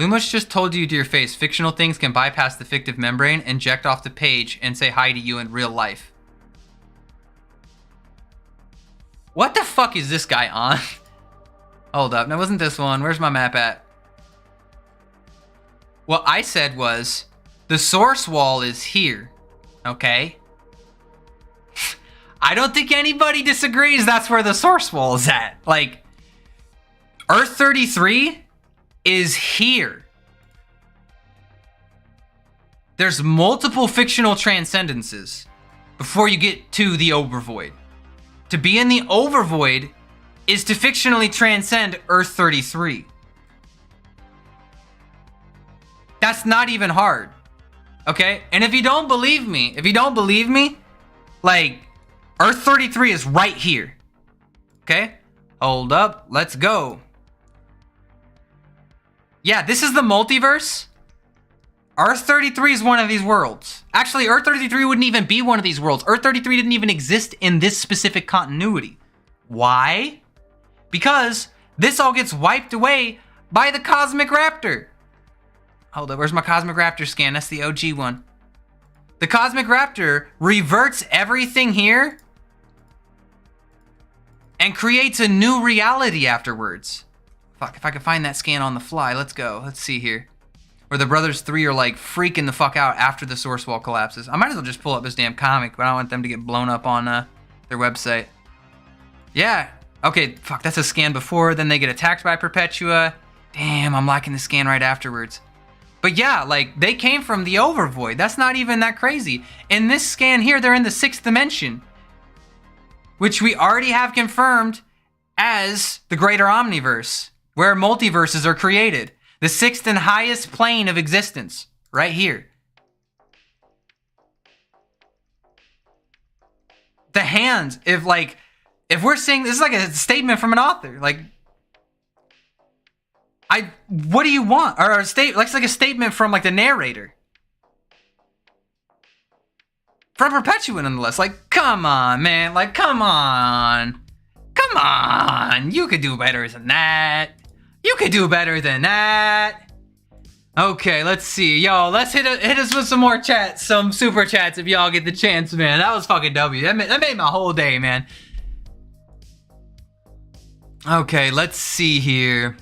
Lumos just told you to your face, fictional things can bypass the fictive membrane, inject off the page, and say hi to you in real life. What the fuck is this guy on? Hold up, that wasn't this one. Where's my map at? What I said was, the source wall is here, okay? I don't think anybody disagrees that's where the source wall is at. Like, Earth 33 is here. There's multiple fictional transcendences before you get to the overvoid. To be in the overvoid is to fictionally transcend Earth 33. That's not even hard. Okay? And if you don't believe me, like, Earth 33 is right here. Okay? Hold up. Let's go. Yeah, this is the multiverse. Earth 33 is one of these worlds. Actually, Earth 33 wouldn't even be one of these worlds. Earth 33 didn't even exist in this specific continuity. Why? Because this all gets wiped away by the Cosmic Raptor. Hold up, where's my Cosmic Raptor scan? That's the OG one. The Cosmic Raptor reverts everything here and creates a new reality afterwards. Fuck, if I could find that scan on the fly, let's go. Let's see here. Where the brothers 3 are like freaking the fuck out after the source wall collapses. I might as well just pull up this damn comic, but I don't want them to get blown up on their website. Yeah, okay, fuck, that's a scan before, then they get attacked by Perpetua. Damn, I'm liking the scan right afterwards. But yeah, like, they came from the overvoid. That's not even that crazy. In this scan here, they're in the 6th dimension, which we already have confirmed as the greater omniverse, where multiverses are created. The 6th and highest plane of existence, right here. The hands, if we're saying, this is like a statement from an author, like, what do you want? Or a like a statement from like the narrator. From Perpetua nonetheless. Like, come on, man. Like, come on. Come on. You could do better than that. You could do better than that. Okay, let's see. Yo, let's hit us with some more chats. Some super chats if y'all get the chance, man. That was fucking W. That made my whole day, man. Okay, let's see here.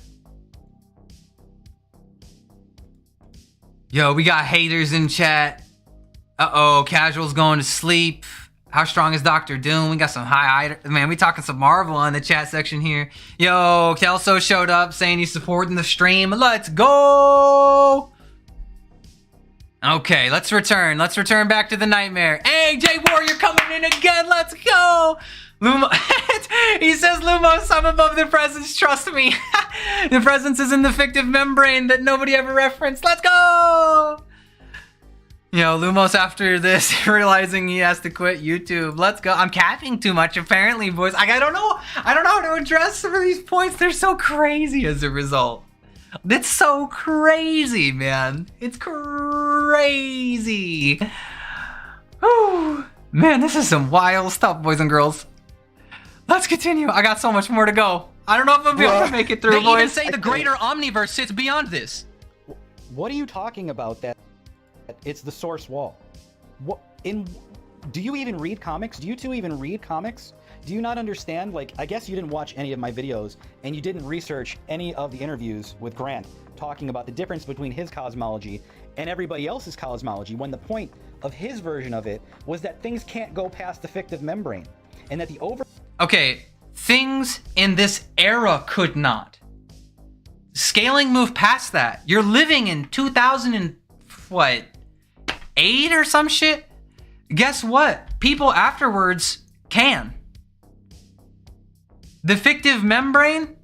Yo, we got haters in chat. Uh-oh, Casual's going to sleep. How strong is Dr. Doom? We got some man, we talking some Marvel in the chat section here. Yo, Kelso showed up saying he's supporting the stream. Let's go! Okay, let's return. Let's return back to the nightmare. Hey, Jay Warrior coming in again. Let's go! He says, Lumos, I'm above the presence, trust me. The presence is in the fictive membrane that nobody ever referenced. Let's go! You know, Lumos after this, realizing he has to quit YouTube. Let's go. I'm capping too much, apparently, boys. I don't know how to address some of these points. They're so crazy as a result. It's so crazy, man. It's crazy. Whew. Man, this is some wild stuff, boys and girls. Let's continue. I got so much more to go. I don't know if I'm going to be able to make it through, boys.
They even say the greater omniverse sits beyond this.
What are you talking about that it's the source wall? Do you even read comics? Do you two even read comics? Do you not understand? Like, I guess you didn't watch any of my videos and you didn't research any of the interviews with Grant talking about the difference between his cosmology and everybody else's cosmology, when the point of his version of it was that things can't go past the fictive membrane and that the
Okay, things in this era could not. Scaling moved past that. You're living in 2008 or some shit? Guess what? People afterwards can. The fictive membrane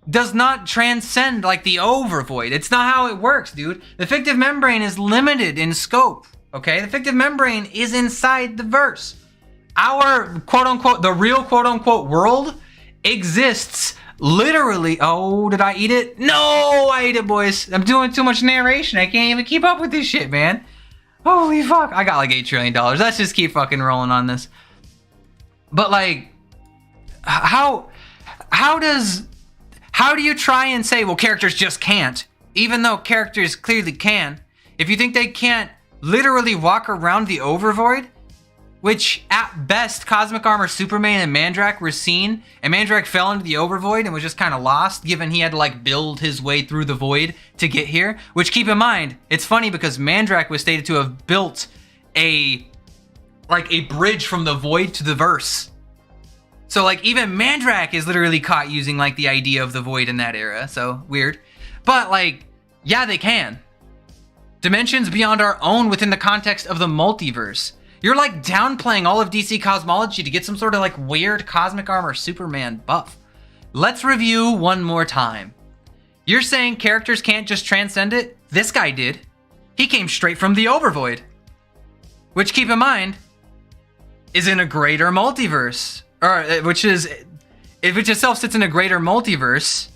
does not transcend like the overvoid. It's not how it works, dude. The fictive membrane is limited in scope, okay? The fictive membrane is inside the verse. Our quote-unquote, the real quote-unquote world exists literally. Oh, did I eat it? No, I ate it, boys. I'm doing too much narration. I can't even keep up with this shit, man. Holy fuck. I got like $8 trillion. Let's just keep fucking rolling on this. But like, how do you try and say, well, characters just can't, even though characters clearly can, if you think they can't literally walk around the overvoid, which at best Cosmic Armor Superman and Mandraak were seen, and Mandraak fell into the overvoid and was just kind of lost, given he had to like build his way through the void to get here. Which, keep in mind, it's funny because Mandraak was stated to have built a bridge from the void to the verse. So like even Mandraak is literally caught using like the idea of the void in that era. So weird. But like, yeah, they can. Dimensions beyond our own within the context of the multiverse. You're like downplaying all of DC cosmology to get some sort of like weird Cosmic Armor Superman buff. Let's review one more time. You're saying characters can't just transcend it? This guy did. He came straight from the overvoid. Which, keep in mind, is in a greater multiverse. Or which itself sits in a greater multiverse.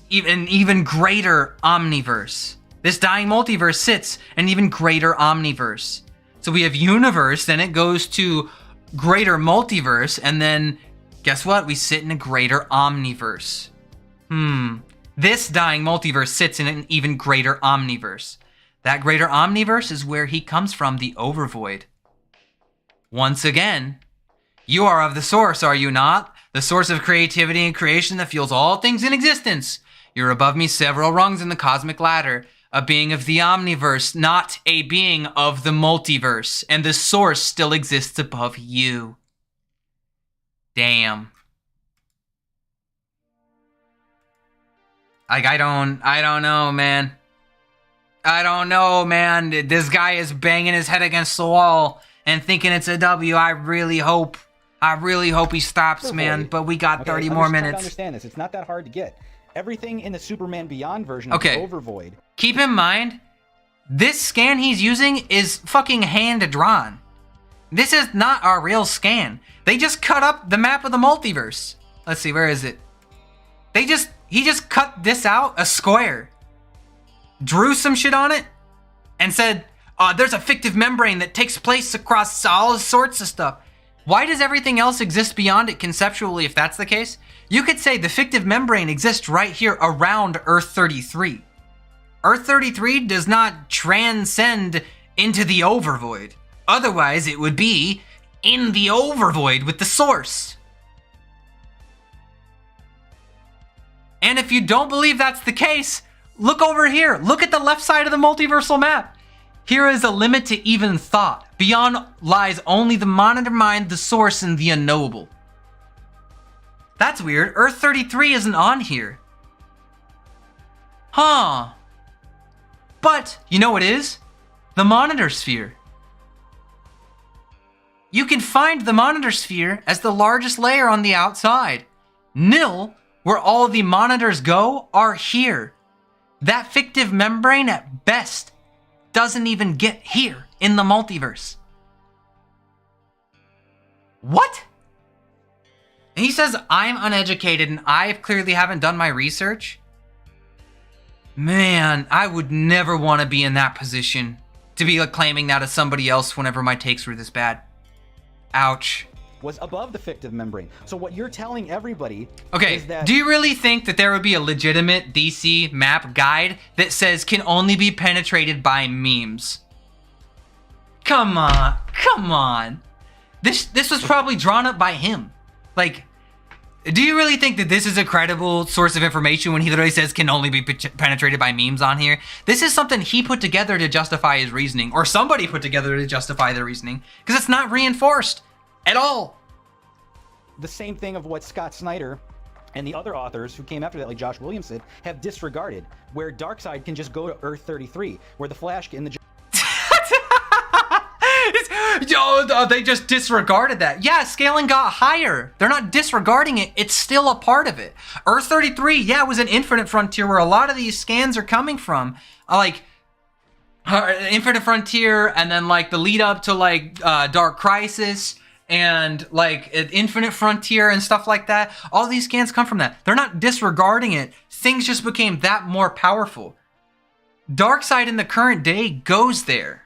Even greater omniverse. This dying multiverse sits in an even greater omniverse. So we have universe, then it goes to greater multiverse, and then guess what? We sit in a greater omniverse. This dying multiverse sits in an even greater omniverse. That greater omniverse is where he comes from, the overvoid. Once again, you are of the source, are you not? The source of creativity and creation that fuels all things in existence. You're above me several rungs in the cosmic ladder. A being of the omniverse, not a being of the multiverse. And the source still exists above you. Damn. Like, I don't know, man. I don't know, man. This guy is banging his head against the wall and thinking it's a W. I really hope he stops, man. But we got 30 more minutes.
Understand this. It's not that hard to get. Everything in the Superman Beyond version of the overvoid.
Keep in mind, this scan he's using is fucking hand-drawn. This is not our real scan. They just cut up the map of the multiverse. Let's see, where is it? He just cut this out, a square. Drew some shit on it, and said, there's a fictive membrane that takes place across all sorts of stuff. Why does everything else exist beyond it conceptually if that's the case? You could say the fictive membrane exists right here around Earth 33. Earth 33 does not transcend into the overvoid. Otherwise, it would be in the overvoid with the source. And if you don't believe that's the case, look over here. Look at the left side of the multiversal map. Here is a limit to even thought. Beyond lies only the monitor mind, the source, and the unknowable. That's weird. Earth 33 isn't on here. Huh. But, you know what it is? The monitor sphere. You can find the monitor sphere as the largest layer on the outside. Nil, where all the monitors go, are here. That fictive membrane at best doesn't even get here in the multiverse. What? And he says I'm uneducated and I clearly haven't done my research. Man, I would never want to be in that position. To be like claiming that as somebody else whenever my takes were this bad. Ouch.
Was above the fictive membrane. So what you're telling everybody
is that... Do you really think that there would be a legitimate DC map guide that says can only be penetrated by memes? Come on. This was probably drawn up by him. Like, do you really think that this is a credible source of information when he literally says can only be penetrated by memes on here? This is something he put together to justify his reasoning, or somebody put together to justify their reasoning, because it's not reinforced at all.
The same thing of what Scott Snyder and the other authors who came after that, like Josh Williamson, have disregarded, where Darkseid can just go to Earth 33, where the Flash in the...
They just disregarded that. Yeah, scaling got higher. They're not disregarding it. It's still a part of it. Earth 33, yeah, it was an infinite frontier where a lot of these scans are coming from. Like, Infinite Frontier, and then, like, the lead up to, like, Dark Crisis, and, like, Infinite Frontier and stuff like that. All these scans come from that. They're not disregarding it. Things just became that more powerful. Darkseid in the current day goes there.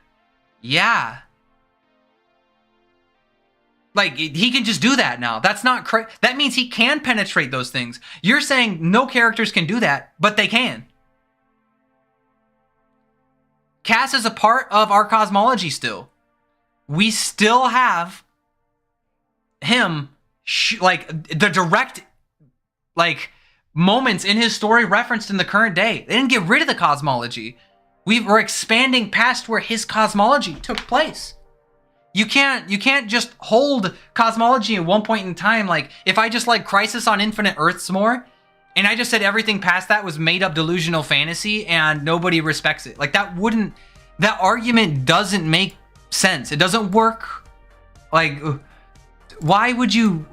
Yeah. Like, he can just do that now. That's not that means he can penetrate those things. You're saying no characters can do that, but they can. Cass is a part of our cosmology still. We still have him, like, the direct, like, moments in his story referenced in the current day. They didn't get rid of the cosmology. We're expanding past where his cosmology took place. You can't just hold cosmology at one point in time. Like, if I just like Crisis on Infinite Earths more, and I just said everything past that was made up delusional fantasy and nobody respects it. Like, that argument doesn't make sense. It doesn't work. Like, why would you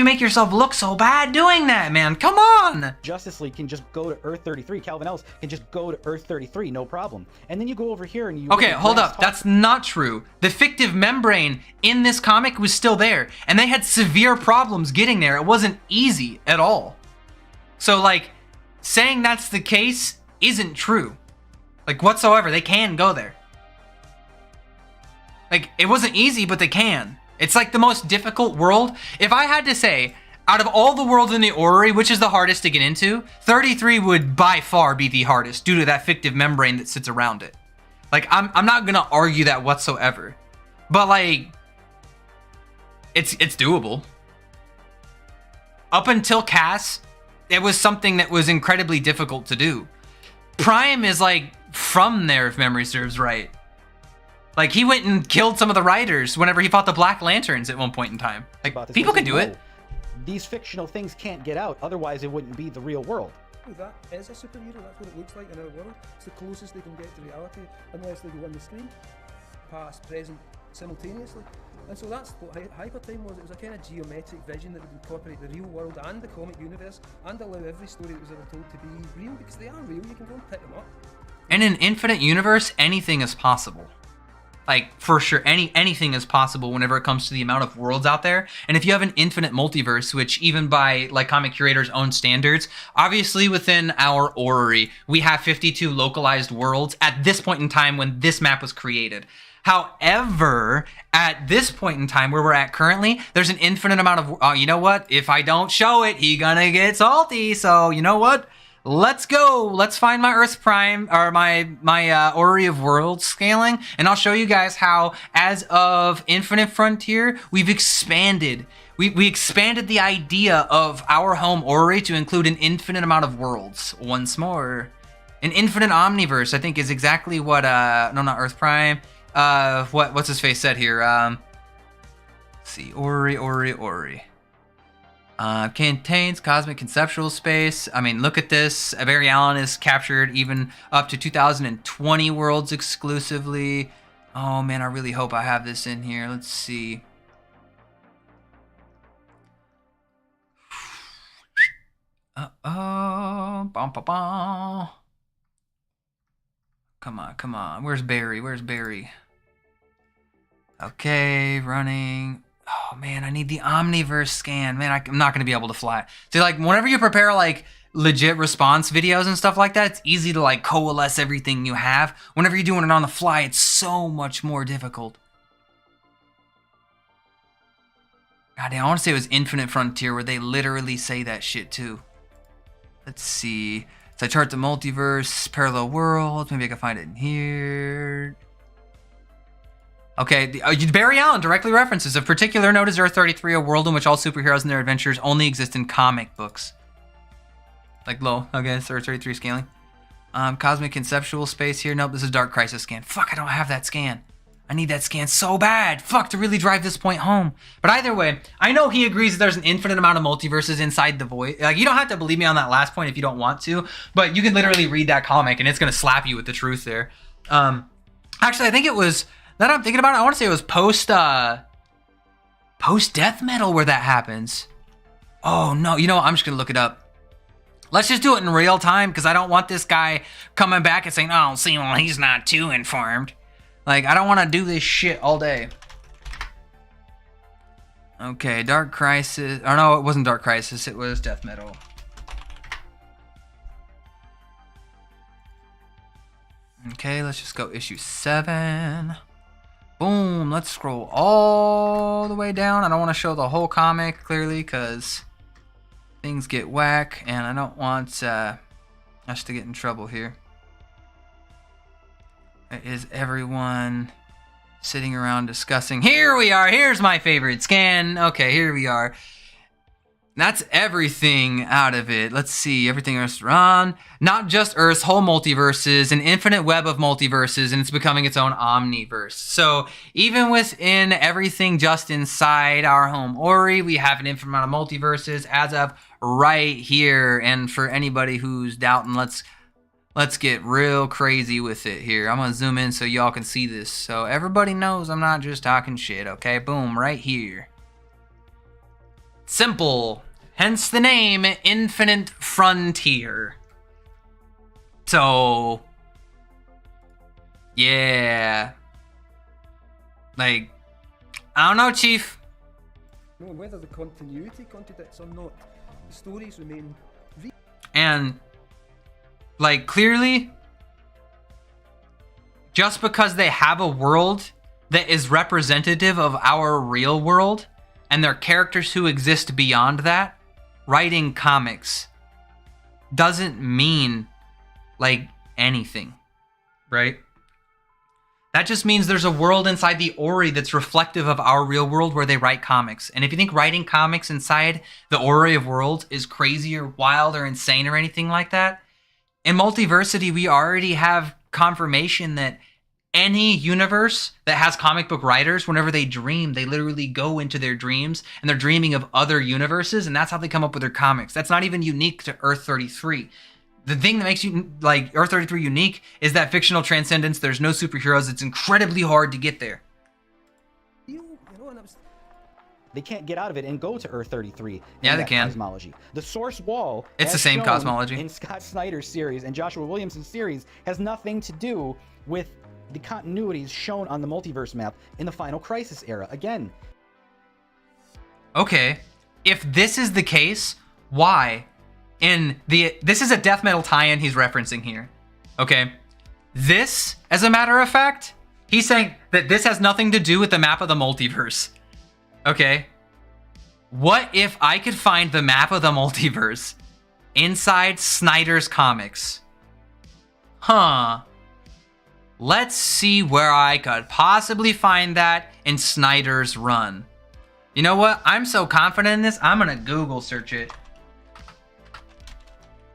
make yourself look so bad doing that, man? Come on!
Justice League can just go to Earth 33. Calvin Ellis can just go to Earth 33, no problem. And then you go over here and you...
Okay, hold up. That's not true. The fictive membrane in this comic was still there, and they had severe problems getting there. It wasn't easy at all. So, like, saying that's the case isn't true. Like, whatsoever. They can go there. Like, it wasn't easy, but they can. It's like the most difficult world. If I had to say, out of all the worlds in the orrery, which is the hardest to get into, 33 would by far be the hardest due to that fictive membrane that sits around it. Like, I'm not gonna argue that whatsoever. But, like, it's doable. Up until Cass, it was something that was incredibly difficult to do. Prime is, like, from there, if memory serves right. Like, he went and killed some of the writers whenever he fought the Black Lanterns at one point in time. Like, people can do it.
These fictional things can't get out, otherwise it wouldn't be the real world.
That is a superhero, that's what it looks like in our world. It's the closest they can get to reality, unless they go on the screen. Past, present, simultaneously. And so that's what Hypertime was. It was a kind of geometric vision that would incorporate the real world and the comic universe, and allow every story that was ever told to be real, because they are real, you can go and pick them up.
In an infinite universe, anything is possible. Like, for sure, anything is possible whenever it comes to the amount of worlds out there. And if you have an infinite multiverse, which even by, like, Comic Curator's own standards, obviously within our orrery, we have 52 localized worlds at this point in time when this map was created. However, at this point in time where we're at currently, there's an infinite amount of, you know what? If I don't show it, he gonna get salty. So, you know what? Let's go. Let's find my Earth Prime, or my Orrery of Worlds scaling, and I'll show you guys how, as of Infinite Frontier, we've expanded. We expanded the idea of our home Orrery to include an infinite amount of worlds. Once more, an infinite omniverse, I think, is exactly what. No, not Earth Prime. What's his face said here? Let's see, Orrery. Contains cosmic conceptual space. I mean, look at this. Barry Allen is captured even up to 2020 worlds exclusively. Oh man, I really hope I have this in here. Let's see. Come on. Where's Barry? Okay, running. Oh man, I need the Omniverse scan. Man, I'm not gonna be able to fly. So like, whenever you prepare like legit response videos and stuff like that, it's easy to like coalesce everything you have. Whenever you're doing it on the fly, it's so much more difficult. God damn, I want to say it was Infinite Frontier where they literally say that shit too. Let's see. So I chart the multiverse, parallel worlds. Maybe I can find it in here. Okay, Barry Allen directly references. Of particular note is Earth 33, a world in which all superheroes and their adventures only exist in comic books. Like, low, okay, so Earth 33 scaling. Cosmic conceptual space here. Nope, this is Dark Crisis scan. Fuck, I don't have that scan. I need that scan so bad. Fuck, to really drive this point home. But either way, I know he agrees that there's an infinite amount of multiverses inside the void. Like, you don't have to believe me on that last point if you don't want to, but you can literally read that comic and it's gonna slap you with the truth there. Actually, I think it was, now that I'm thinking about it, I want to say it was post death metal where that happens. Oh no, you know what? I'm just gonna look it up. Let's just do it in real time because I don't want this guy coming back and saying, "Oh, see, well, he's not too informed." Like, I don't want to do this shit all day. Okay, Dark Crisis. Oh no, it wasn't Dark Crisis. It was death metal. Okay, let's just go issue 7. Boom, let's scroll all the way down. I don't want to show the whole comic, clearly, because things get whack, and I don't want us to get in trouble here. Is everyone sitting around discussing? Here we are. Here's my favorite scan. Okay, here we are. That's everything out of it. Let's see. Everything Earth's run. Not just Earth's whole multiverses, an infinite web of multiverses, and it's becoming its own omniverse. So even within everything just inside our home Ori, we have an infinite amount of multiverses as of right here. And for anybody who's doubting, let's get real crazy with it here. I'm gonna zoom in so y'all can see this. So everybody knows I'm not just talking shit, okay? Boom, right here. Simple, hence the name Infinite Frontier. So, yeah. Like, I don't know, Chief.
No, whether the continuity contradicts or not, the stories remain real.
And, like, clearly, just because they have a world that is representative of our real world, and they're characters who exist beyond that, writing comics doesn't mean, like, anything, right? That just means there's a world inside the Ori that's reflective of our real world where they write comics. And if you think writing comics inside the Ori of worlds is crazy or wild or insane or anything like that, in Multiversity, we already have confirmation that any universe that has comic book writers, whenever they dream, they literally go into their dreams and they're dreaming of other universes, and that's how they come up with their comics. That's not even unique to Earth 33. The thing that makes you like Earth 33 unique is that fictional transcendence. There's no superheroes. It's incredibly hard to get there.
They can't get out of it and go to Earth 33.
Yeah, they can.
Cosmology. The source wall.
It's the same cosmology
in Scott Snyder's series and Joshua Williamson's series has nothing to do with the continuities shown on the multiverse map in the Final Crisis era. Again.
Okay, if this is the case, why? This is a death metal tie-in he's referencing here. Okay, this, as a matter of fact, he's saying that this has nothing to do with the map of the multiverse. Okay, what if I could find the map of the multiverse inside Snyder's comics? Huh. Let's see where I could possibly find that in Snyder's run. You know what? I'm so confident in this, I'm gonna Google search it.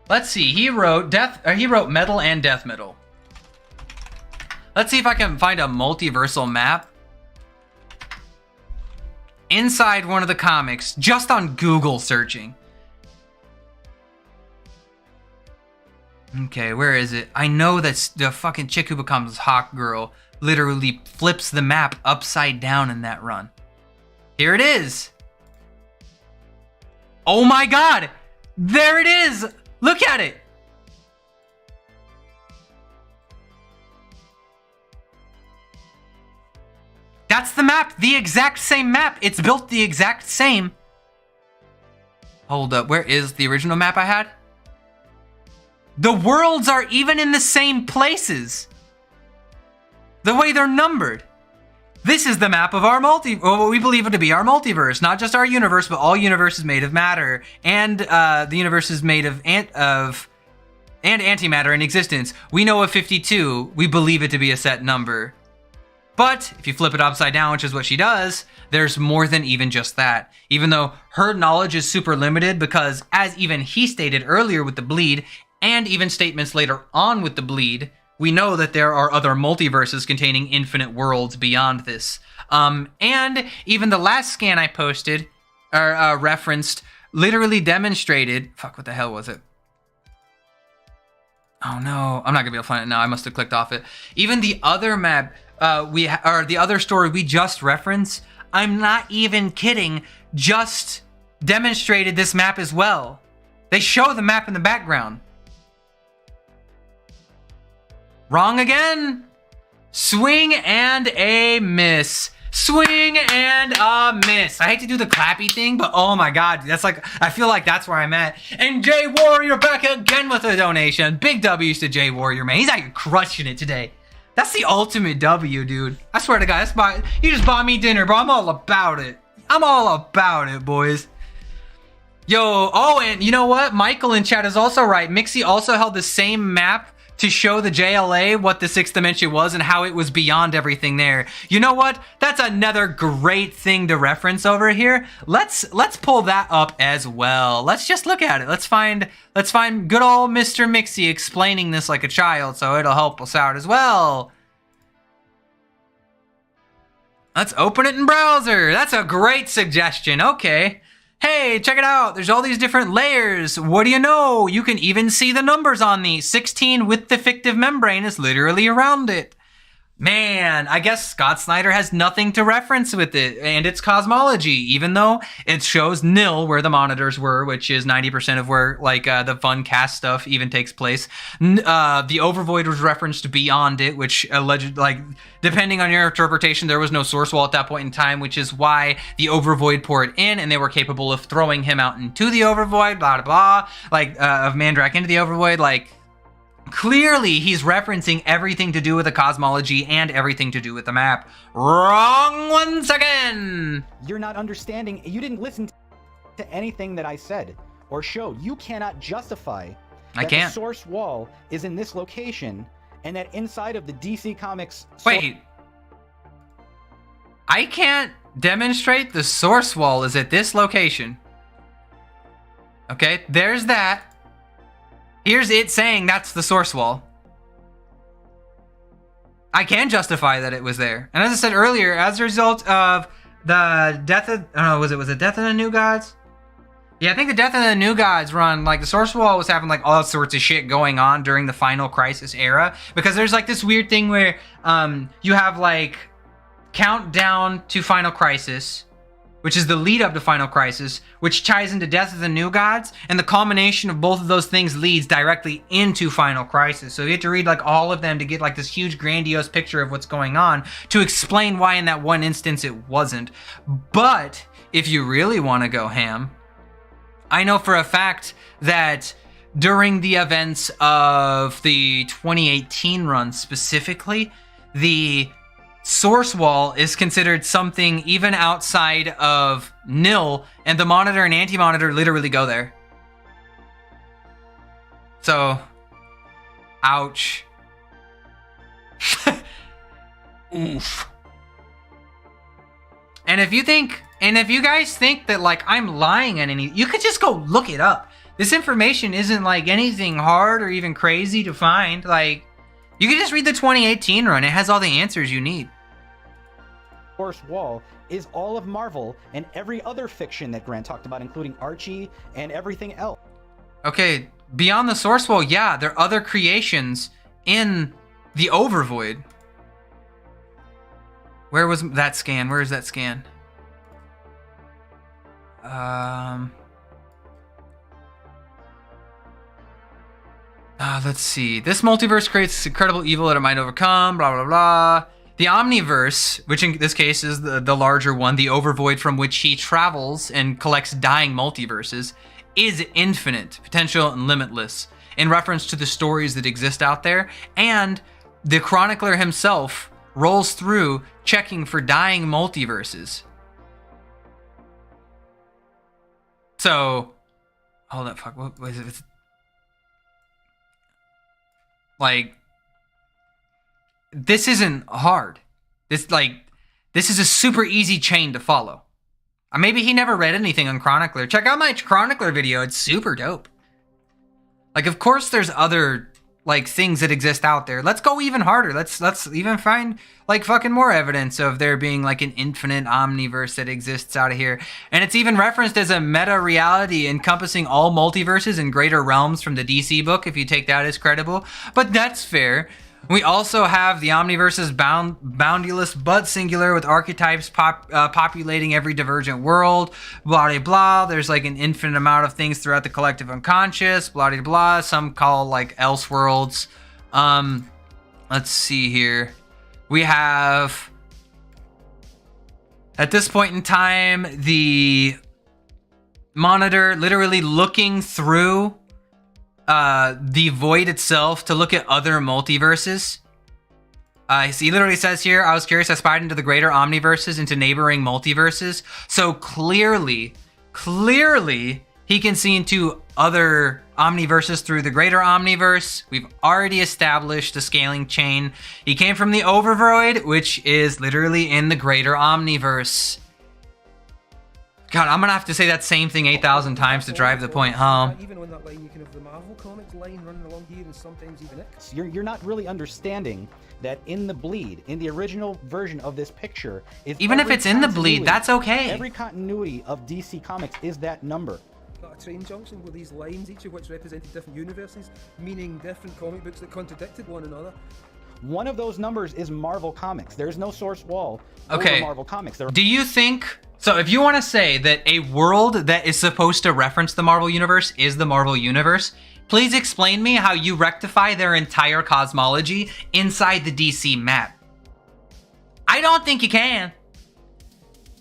Let's see. He wrote metal and death metal. Let's see if I can find a multiversal map inside one of the comics just on Google searching. Okay, where is it? I know that the fucking chick who becomes Hawk Girl literally flips the map upside down in that run. Here it is. Oh my god! There it is! Look at it! That's the map, the exact same map. It's built the exact same. Hold up, where is the original map I had? The worlds are even in the same places. The way they're numbered. This is the map of our what we believe it to be our multiverse. Not just our universe, but all universes made of matter. And the universe is made of antimatter in existence. We know of 52. We believe it to be a set number. But if you flip it upside down, which is what she does, there's more than even just that. Even though her knowledge is super limited because, as even he stated earlier with the bleed, and even statements later on with the bleed, we know that there are other multiverses containing infinite worlds beyond this. And even the last scan I posted, or referenced, literally demonstrated... Fuck, what the hell was it? Oh no, I'm not gonna be able to find it now. I must have clicked off it. Even the other map, the other story we just referenced, I'm not even kidding, just demonstrated this map as well. They show the map in the background. Wrong again. Swing and a miss. Swing and a miss. I hate to do the clappy thing, but oh my god, that's like, I feel like that's where I'm at. And Jay Warrior back again with a donation. Big W's to Jay Warrior, man. He's like crushing it today. That's the ultimate W, dude. I swear to God, he just bought me dinner, bro. I'm all about it. I'm all about it, boys. Yo, oh, and you know what? Michael in chat is also right. Mixie also held the same map to show the JLA what the sixth dimension was and how it was beyond everything there. You know what? That's another great thing to reference over here. Let's pull that up as well. Let's just look at it. Let's find good old Mr. Mixie explaining this like a child, so it'll help us out as well. Let's open it in browser. That's a great suggestion. Okay. Hey, check it out. There's all these different layers. What do you know? You can even see the numbers on these. 16 with the fictive membrane is literally around it. Man, I guess Scott Snyder has nothing to reference with it, and it's cosmology, even though it shows nil where the monitors were, which is 90% of where like the fun cast stuff even takes place. The overvoid was referenced beyond it, which alleged, like, depending on your interpretation, there was no source wall at that point in time, which is why the overvoid poured in, and they were capable of throwing him out into the overvoid, blah, blah, blah, like of Mandraak into the overvoid, like. Clearly, he's referencing everything to do with the cosmology and everything to do with the map. Wrong once again!
You're not understanding. You didn't listen to anything that I said or showed. You cannot justify that the source wall is in this location and that inside of the DC Comics...
Wait. I can't demonstrate the source wall is at this location. Okay, there's that. Here's it saying that's the source wall. I can justify that it was there. And as I said earlier, as a result of the death of... I don't know, was it Death of the New Gods? Yeah, I think the Death of the New Gods run, like, the source wall was having, like, all sorts of shit going on during the Final Crisis era. Because there's, like, this weird thing where you have, like, countdown to Final Crisis, which is the lead up to Final Crisis, which ties into Death of the New Gods, and the culmination of both of those things leads directly into Final Crisis. So you have to read like all of them to get like this huge grandiose picture of what's going on to explain why in that one instance it wasn't. But if you really want to go ham, I know for a fact that during the events of the 2018 run specifically, the source wall is considered something even outside of nil, and the monitor and anti-monitor literally go there. So, ouch. Oof. And if you guys think that like I'm lying on any, you could just go look it up. This information isn't like anything hard or even crazy to find. Like, you can just read the 2018 run. It has all the answers you need.
Source wall is all of Marvel and every other fiction that Grant talked about, including Archie and everything else.
Okay, beyond the source wall, yeah, there are other creations in the overvoid. Where was that scan? Where is that scan? Let's see. This multiverse creates incredible evil that it might overcome, blah, blah, blah. The Omniverse, which in this case is the larger one, the overvoid from which he travels and collects dying multiverses, is infinite, potential, and limitless, in reference to the stories that exist out there. And the chronicler himself rolls through checking for dying multiverses. So, hold up, fuck, what was it? Like, this isn't hard. This is a super easy chain to follow. Maybe he never read anything on Chronicler. Check out my Chronicler video. It's super dope. Like, of course there's other like things that exist out there. Let's go even harder. Let's even find like fucking more evidence of there being like an infinite omniverse that exists out of here. And it's even referenced as a meta reality encompassing all multiverses and greater realms from the DC book, if you take that as credible. But that's fair. We also have the omniverses boundless but singular, with archetypes populating every divergent world, blah, blah, blah. There's like an infinite amount of things throughout the collective unconscious, blah, blah, blah. Some call like else worlds. Let's see here. We have, at this point in time, the monitor literally looking through the void itself to look at other multiverses. He literally says here, I was curious, I spied into the greater omniverses, into neighboring multiverses. So clearly, he can see into other omniverses through the greater omniverse. We've already established the scaling chain. He came from the overvoid, which is literally in the greater omniverse. God, I'm gonna have to say that same thing 8,000 times to drive the point home.
Even on that line, you can have the Marvel Comics line running along here, and sometimes even it.
You're not really understanding that in the bleed, in the original version of this picture, is
even if it's in the bleed, that's okay.
Every continuity of DC Comics is that number.
Got a train junction with these lines, each of which represented different universes, meaning different comic books that contradicted one another.
One of those numbers is Marvel Comics. There's no source wall
over
Marvel Comics.
Do you think... So if you want to say that a world that is supposed to reference the Marvel Universe is the Marvel Universe, please explain me how you rectify their entire cosmology inside the DC map. I don't think you can.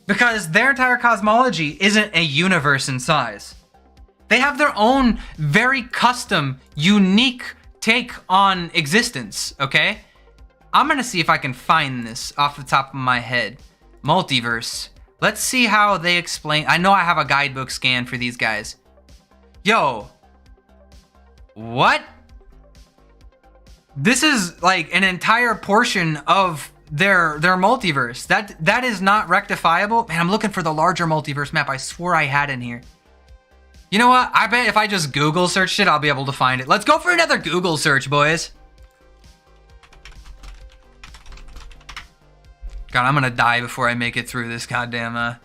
Because their entire cosmology isn't a universe in size. They have their own very custom, unique take on existence, okay? I'm gonna see if I can find this off the top of my head. Multiverse. Let's see how they explain. I know I have a guidebook scan for these guys. Yo. What? This is like an entire portion of their multiverse. That is not rectifiable. Man, I'm looking for the larger multiverse map I swore I had in here. You know what? I bet if I just Google searched it, I'll be able to find it. Let's go for another Google search, boys. God, I'm gonna die before I make it through this goddamn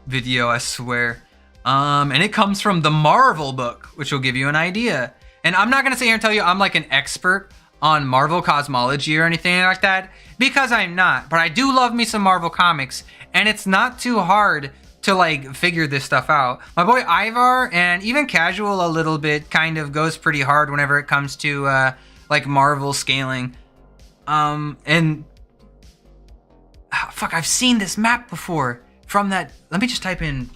video, I swear. And it comes from the Marvel book, which will give you an idea. And I'm not gonna sit here and tell you I'm like an expert on Marvel cosmology or anything like that, because I'm not. But I do love me some Marvel comics, and it's not too hard to like figure this stuff out. My boy Ivar, and even Casual a little bit, kind of goes pretty hard whenever it comes to like Marvel scaling. Fuck, I've seen this map before from that. Let me just type in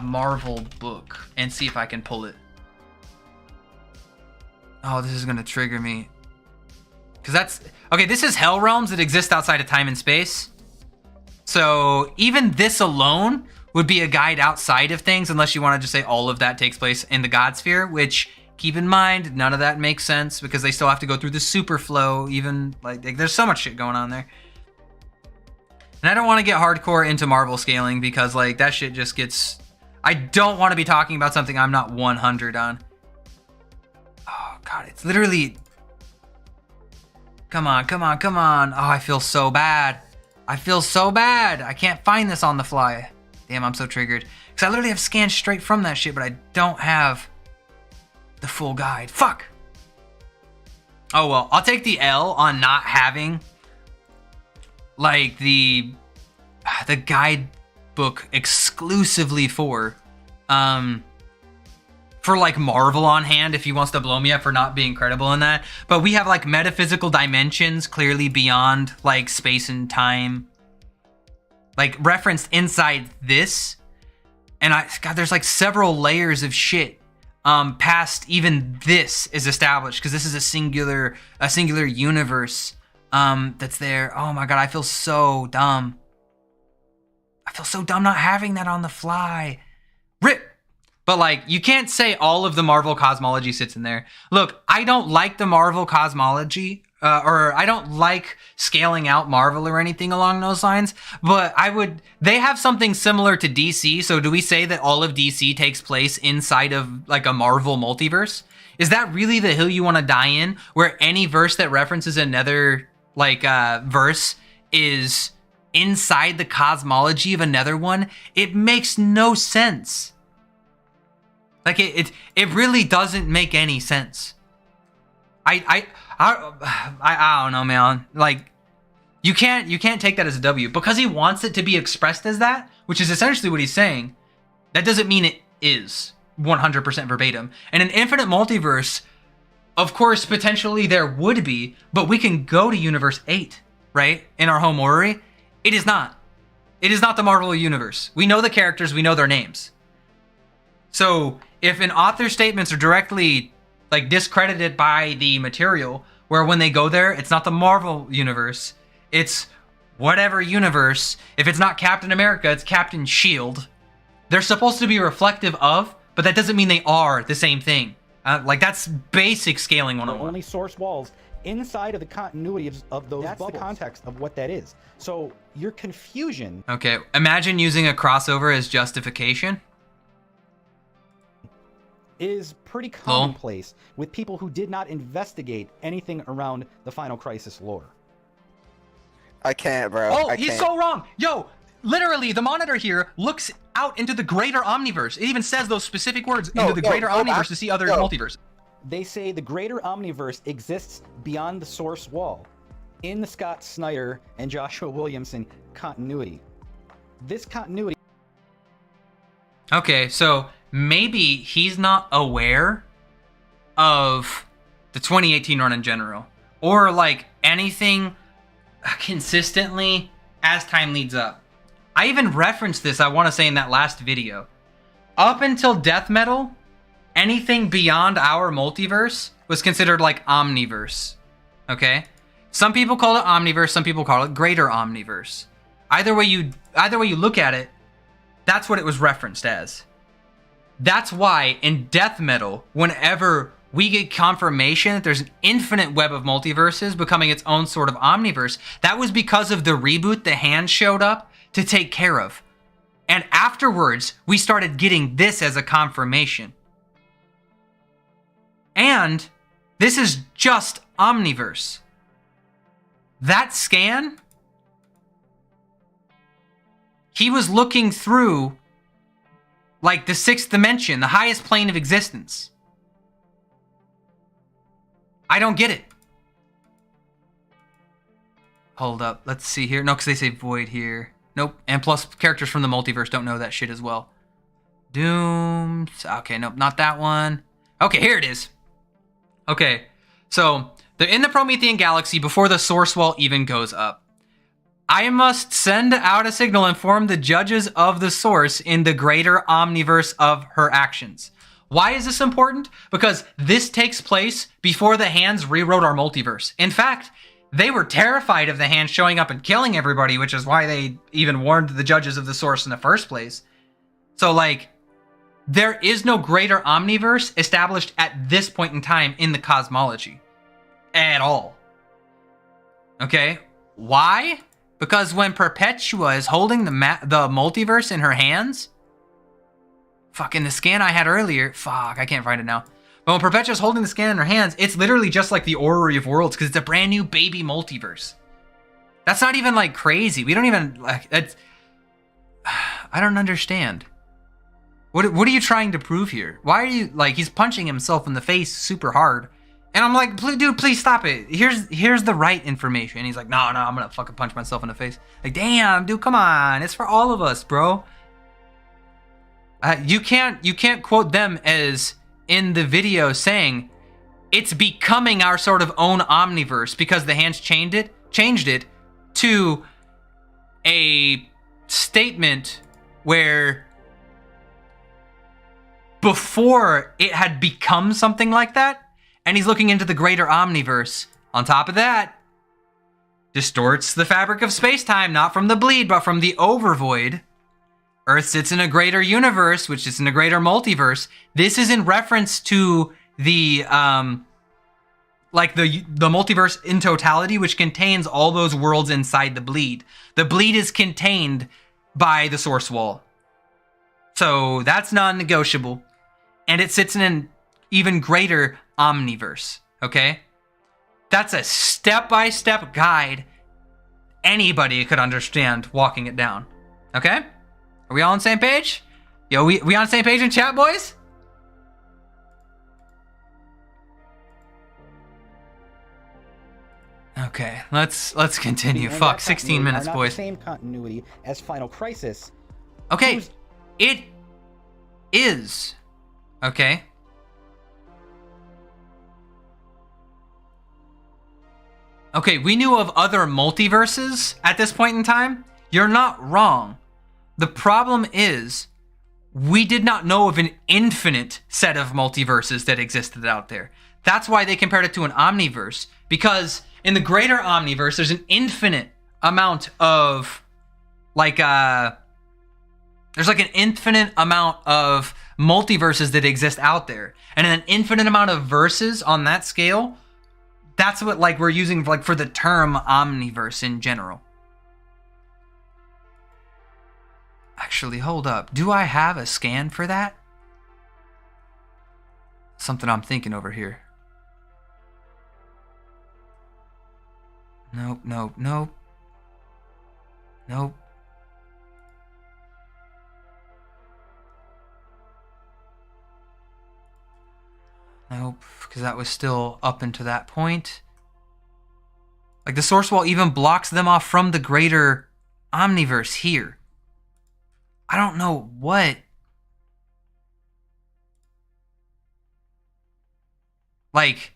Marvel book and see if I can pull it. Oh, this is gonna trigger me. Cause that's, okay, this is Hell Realms that exist outside of time and space. So even this alone would be a guide outside of things, unless you want to just say all of that takes place in the God Sphere, which, keep in mind, none of that makes sense because they still have to go through the super flow, even like there's so much shit going on there. And I don't want to get hardcore into Marvel scaling because like that shit just gets, I don't want to be talking about something I'm not 100 on. Oh God, it's literally, come on, come on, come on. Oh, I feel so bad. I feel so bad. I can't find this on the fly. Damn, I'm so triggered. Because I literally have scanned straight from that shit, but I don't have the full guide. Fuck. Oh, well, I'll take the L on not having like the guidebook exclusively for like Marvel on hand if he wants to blow me up for not being credible in that. But we have like metaphysical dimensions clearly beyond like space and time, like referenced inside this. And God, there's like several layers of shit past even this is established, because this is a singular universe that's there. Oh my God, I feel so dumb. I feel so dumb not having that on the fly. Rip. But like, you can't say all of the Marvel cosmology sits in there. Look, I don't like the Marvel cosmology, or I don't like scaling out Marvel or anything along those lines, but they have something similar to DC. So do we say that all of DC takes place inside of like a Marvel multiverse? Is that really the hill you want to die in, where any verse that references another like verse is inside the cosmology of another one? It makes no sense. Like it really doesn't make any sense. I don't know, man. Like you can't take that as a W because he wants it to be expressed as that, which is essentially what he's saying. That doesn't mean it is 100% verbatim. And an infinite multiverse, of course, potentially there would be, but we can go to Universe 8, right? In our home orrery. It is not. It is not the Marvel universe. We know the characters, we know their names. So if an author's statements are directly like discredited by the material, where when they go there, it's not the Marvel universe, it's whatever universe. If it's not Captain America, it's Captain Shield. They're supposed to be reflective of,
but that doesn't mean they are the same thing. Like, that's basic scaling 101.
Only source walls inside of the continuity of those bubbles. That's the context of what that is. So your confusion...
Okay, imagine using a crossover as justification.
...is pretty commonplace with people who did not investigate anything around the Final Crisis lore.
I can't, bro.
Oh, he's so wrong. Yo, literally, the monitor here looks out into the greater omniverse. It even says those specific words, into the greater omniverse to see other multiverses.
They say the greater omniverse exists beyond the source wall in the Scott Snyder and Joshua Williamson continuity. This continuity...
Okay, so maybe he's not aware of the 2018 run in general, or like anything consistently as time leads up. I even referenced this, I want to say, in that last video. Up until death metal, anything beyond our multiverse was considered like omniverse. Okay? Some people call it omniverse, some people call it greater omniverse. Either way you look at it, that's what it was referenced as. That's why in death metal, whenever we get confirmation that there's an infinite web of multiverses becoming its own sort of omniverse, that was because of the reboot the Hand showed up to take care of. And afterwards, we started getting this as a confirmation. And this is just omniverse. That scan, he was looking through like the 6th dimension, the highest plane of existence. I don't get it. Hold up, let's see here. No, because they say void here. Nope, and plus characters from the multiverse don't know that shit as well. Doom, okay, nope, not that one. Okay, here it is. Okay, so they're in the Promethean galaxy before the source wall even goes up. I must send out a signal and inform the judges of the source in the greater omniverse of her actions. Why is this important? Because this takes place before the Hands rewrote our multiverse. In fact, they were terrified of the Hands showing up and killing everybody, which is why they even warned the judges of the source in the first place. So, like, there is no greater omniverse established at this point in time in the cosmology. At all. Okay? Why? Because when Perpetua is holding the multiverse in her hands... Fuck, in the scan I had earlier... Fuck, I can't find it now. But when Perpetua's holding the scan in her hands, it's literally just like the Orrery of Worlds, because it's a brand new baby multiverse. That's not even, like, crazy. We don't even... like. That's... I don't understand. What are you trying to prove here? Why are you... like, he's punching himself in the face super hard. And I'm like, dude, please stop it. Here's the right information. And he's like, no, I'm gonna fucking punch myself in the face. Like, damn, dude, come on. It's for all of us, bro. You can't quote them as in the video saying it's becoming our sort of own omniverse because the Hands changed it to a statement where before it had become something like that, and he's looking into the greater omniverse. On top of that, distorts the fabric of space-time, not from the bleed, but from the overvoid. Earth sits in a greater universe, which is in a greater multiverse. This is in reference to the like the multiverse in totality, which contains all those worlds inside the bleed. The bleed is contained by the source wall. So that's non-negotiable. And it sits in an even greater omniverse, okay? That's a step-by-step guide anybody could understand walking it down, okay? Are we all on the same page? Yo, we on the same page in chat, boys? Okay, let's continue.
And
Fuck,
that
16 minutes,
are not
boys.
The same continuity as Final Crisis.
Okay, it is. Okay. Okay, we knew of other multiverses at this point in time. You're not wrong. The problem is, we did not know of an infinite set of multiverses that existed out there. That's why they compared it to an omniverse. Because in the greater omniverse, there's an infinite amount of, like, there's like an infinite amount of multiverses that exist out there. And an infinite amount of verses on that scale, that's what like we're using like for the term omniverse in general. Actually, hold up. Do I have a scan for that? Something I'm thinking over here. Nope, nope, nope. Nope. Nope, because that was still up until that point. Like the source wall even blocks them off from the greater omniverse here. I don't know what. Like,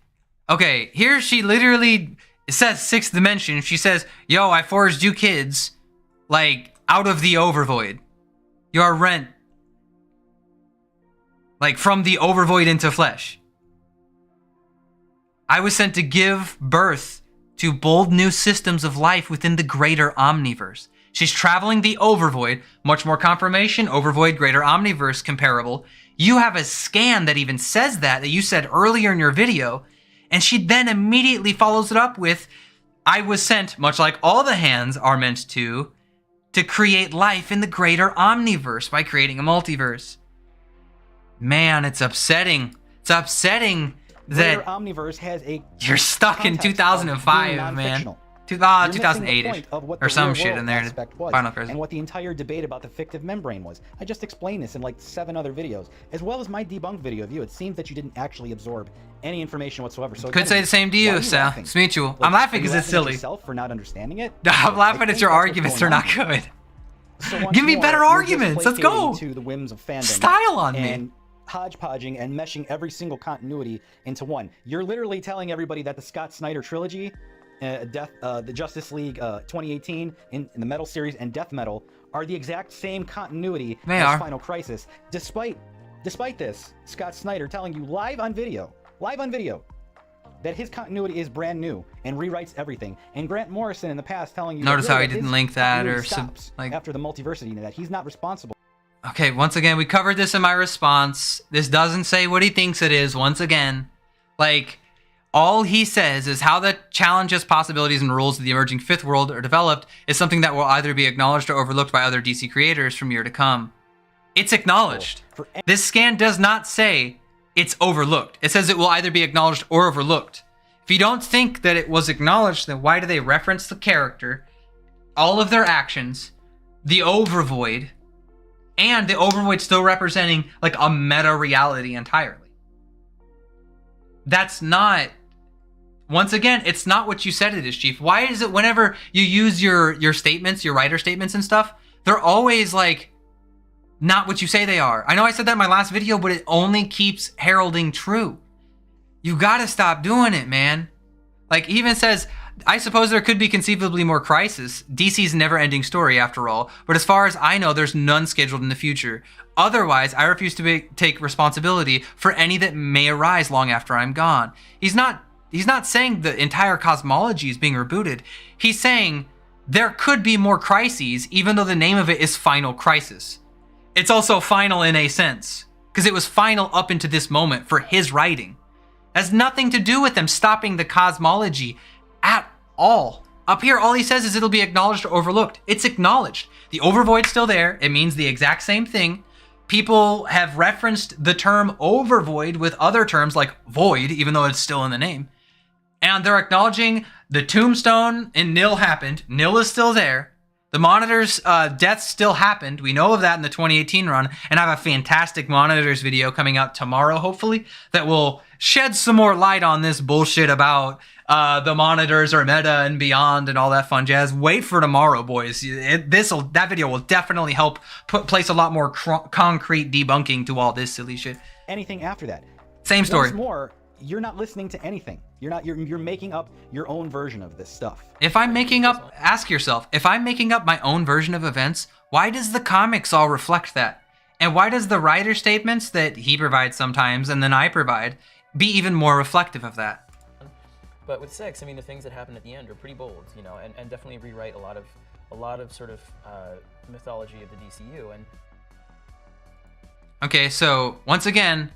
okay, here she literally says 6th dimension. She says, yo, I forged you kids, like, out of the overvoid. Your rent. Like, from the overvoid into flesh. I was sent to give birth to bold new systems of life within the greater omniverse. She's traveling the overvoid, much more confirmation, overvoid, greater omniverse comparable. You have a scan that even says that you said earlier in your video, and she then immediately follows it up with, I was sent, much like all the hands are meant to create life in the greater omniverse by creating a multiverse. Man, it's upsetting. It's upsetting that
Omniverse has a
you're stuck in 2005, man. 2008 or some shit in there. Final Crisis.
And what the entire debate about the fictive membrane was. I just explained this in like 7 other videos, as well as my debunked video of you. It seems that you didn't actually absorb any information whatsoever. So
could say the same to you, Sal. It's mutual.
Like,
I'm laughing because it's silly.
Yourself for not understanding it.
I'm laughing at your arguments. They're not good.
So
give me better arguments. Let's go.
To the whims of fandom.
Style on
and
me.
Hodgepodging and meshing every single continuity into one. You're literally telling everybody that the Scott Snyder trilogy, the Justice League 2018 in the Metal series and Death Metal are the exact same continuity as Final Crisis. Despite this, Scott Snyder telling you live on video, that his continuity is brand new and rewrites everything. And Grant Morrison in the past telling you.
Notice how he didn't link that or
like after the multiversity, that he's not responsible.
Okay, once again, we covered this in my response. This doesn't say what he thinks it is, once again. Like, all he says is how the challenges, possibilities, and rules of the emerging fifth world are developed is something that will either be acknowledged or overlooked by other DC creators from year to come. It's acknowledged. This scan does not say it's overlooked. It says it will either be acknowledged or overlooked. If you don't think that it was acknowledged, then why do they reference the character, all of their actions, the overvoid, and the overvoid still representing like a meta reality entirely? That's not, once again, it's not what you said it is, Chief. Why is it whenever you use your statements, your writer statements and stuff, they're always like not what you say they are? I know I said that in my last video, but it only keeps heralding true. You gotta stop doing it, man. Like, he even says, I suppose there could be conceivably more crisis. DC's never-ending story, after all. But as far as I know, there's none scheduled in the future. Otherwise, I refuse to take responsibility for any that may arise long after I'm gone. He's not saying the entire cosmology is being rebooted. He's saying there could be more crises, even though the name of it is Final Crisis. It's also final in a sense, because it was final up into this moment for his writing. It has nothing to do with them stopping the cosmology at all. Up here, all he says is it'll be acknowledged or overlooked. It's acknowledged. The overvoid's still there. It means the exact same thing. People have referenced the term overvoid with other terms like void, even though it's still in the name. And they're acknowledging the tombstone in Nil happened. Nil is still there. The Monitor's death still happened. We know of that in the 2018 run. And I have a fantastic Monitors video coming out tomorrow, hopefully, that will shed some more light on this bullshit about the Monitors are meta and beyond and all that fun jazz. Wait for tomorrow, boys. That video will definitely help place a lot more concrete debunking to all this silly shit.
Anything after that.
Same story.
Once more, you're not listening to anything. You're making up your own version of this stuff.
If I'm making up, ask yourself, if I'm making up my own version of events, why does the comics all reflect that? And why does the writer statements that he provides sometimes and then I provide be even more reflective of that?
But with 6, I mean, the things that happen at the end are pretty bold, you know, and definitely rewrite a lot of sort of mythology of the DCU. And
Okay, so once again,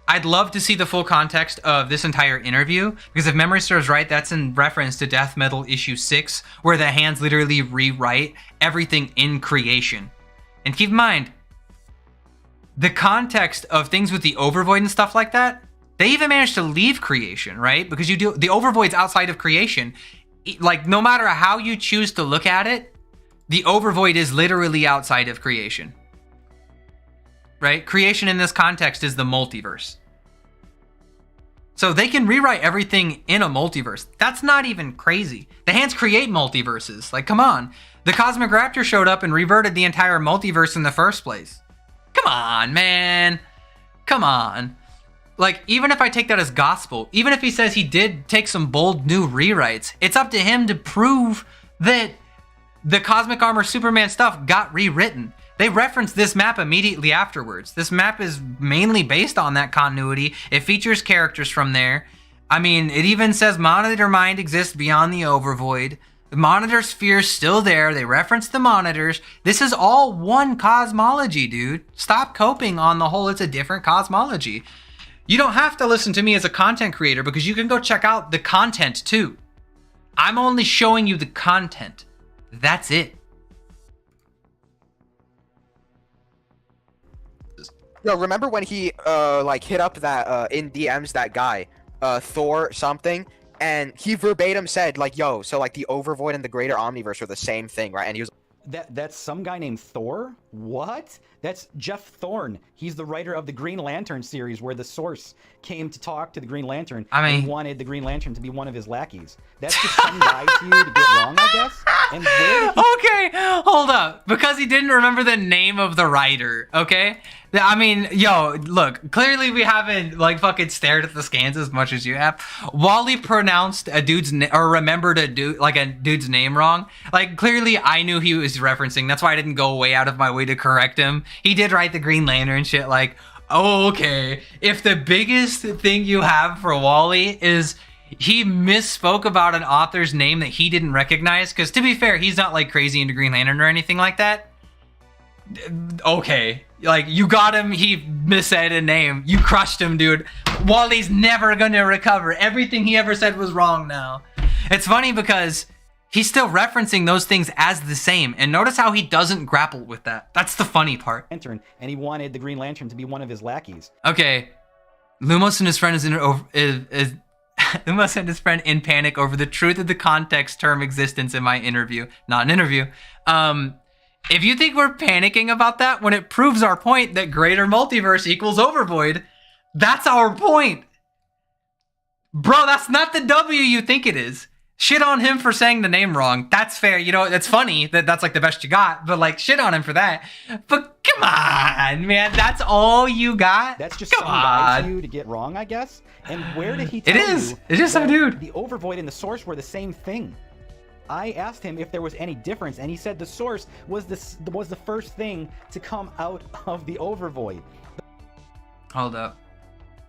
I'd love to see the full context of this entire interview, because if memory serves right, that's in reference to Death Metal issue 6, where the hands literally rewrite everything in creation. And keep in mind, the context of things with the overvoid and stuff like that, they even managed to leave creation, right? Because you do the overvoid's outside of creation. Like, no matter how you choose to look at it, the overvoid is literally outside of creation. Right? Creation in this context is the multiverse. So they can rewrite everything in a multiverse. That's not even crazy. The hands create multiverses. Like, come on. The Cosmic Raptor showed up and reverted the entire multiverse in the first place. Come on, man. Come on. Like, even if I take that as gospel, even if he says he did take some bold new rewrites, it's up to him to prove that the Cosmic Armor Superman stuff got rewritten. They reference this map immediately afterwards. This map is mainly based on that continuity. It features characters from there. I mean, it even says Monitor Mind exists beyond the Overvoid. The Monitor Sphere's still there. They reference the monitors. This is all one cosmology, dude. Stop coping on the whole it's a different cosmology. You don't have to listen to me as a content creator, because you can go check out the content too. I'm only showing you the content. That's it.
Yo, remember when he like hit up that in DMs that guy, Thor something, and he verbatim said like, yo, so like the Overvoid and the Greater Omniverse are the same thing, right? And he was
That's some guy named Thor? What? That's Jeff Thorne. He's the writer of the Green Lantern series, where the Source came to talk to the Green Lantern and wanted the Green Lantern to be one of his lackeys. That's just some guy to you to get wrong, I guess? And where did
Okay, hold up. Because he didn't remember the name of the writer, okay? I mean, yo, look, clearly we haven't, like, fucking stared at the scans as much as you have. Wally pronounced a dude's or remembered a dude's name wrong. Like, clearly I knew he was referencing. That's why I didn't go way out of my way to correct him. He did write the Green Lantern shit, like, oh, okay. If the biggest thing you have for Wally is he misspoke about an author's name that he didn't recognize, because to be fair, he's not, like, crazy into Green Lantern or anything like that. Okay, like, you got him, he missaid a name, you crushed him, dude. Wally's never gonna recover. Everything he ever said was wrong now. It's funny because he's still referencing those things as the same, and notice how he doesn't grapple with that. That's the funny part.
Lantern, and he wanted the Green Lantern to be one of his lackeys.
Okay, Lumos and his friend Lumos and his friend in panic over the truth of the context term existence in my interview. Not an interview. If you think we're panicking about that when it proves our point that greater multiverse equals Overvoid, that's our point. Bro, that's not the W you think it is. Shit on him for saying the name wrong. That's fair. You know, it's funny that that's like the best you got, but like shit on him for that. But come on, man. That's all you got?
That's just some guy to you to get wrong, I guess. And where did he tell you?
It's just some dude.
The Overvoid and the Source were the same thing. I asked him if there was any difference, and he said the Source was the first thing to come out of the Overvoid.
Hold up.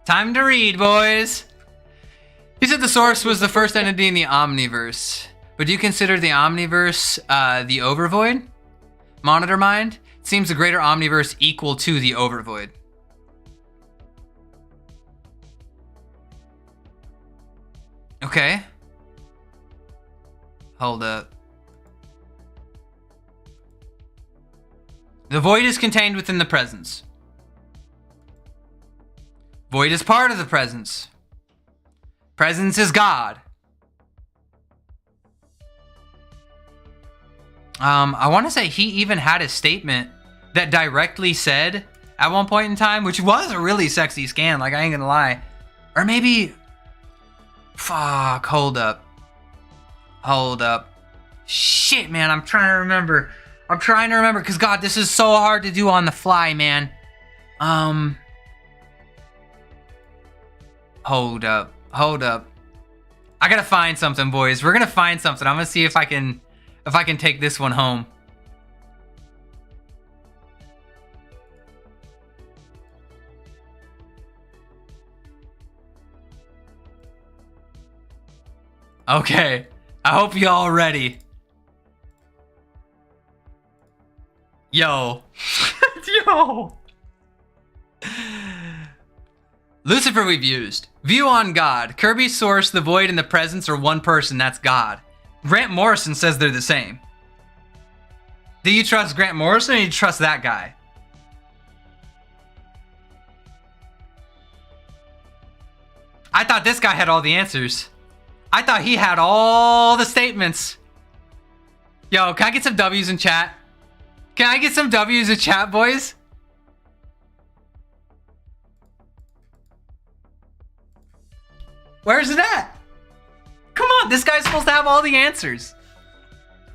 Time to read, boys. He said the Source was the first entity in the Omniverse. But do you consider the Omniverse the Overvoid? Monitor Mind? It seems the greater Omniverse equal to the Overvoid. Okay. Hold up. The void is contained within the presence. Void is part of the presence. Presence is God. I want to say he even had a statement that directly said at one point in time, which was a really sexy scan, like I ain't gonna lie. Or maybe... Fuck, hold up. Hold up. Shit, man, I'm trying to remember. Because, God, this is so hard to do on the fly, man. Hold up. I gotta find something, boys. We're gonna find something. I'm gonna see if I can take this one home. Okay. I hope y'all ready. Yo. Yo. Lucifer we've used. View on God. Kirby's source, the void, and the presence are one person. That's God. Grant Morrison says they're the same. Do you trust Grant Morrison or do you trust that guy? I thought this guy had all the answers. I thought he had all the statements. Yo, can I get some W's in chat? Can I get some W's in chat, boys? Where's it at? Come on, this guy's supposed to have all the answers.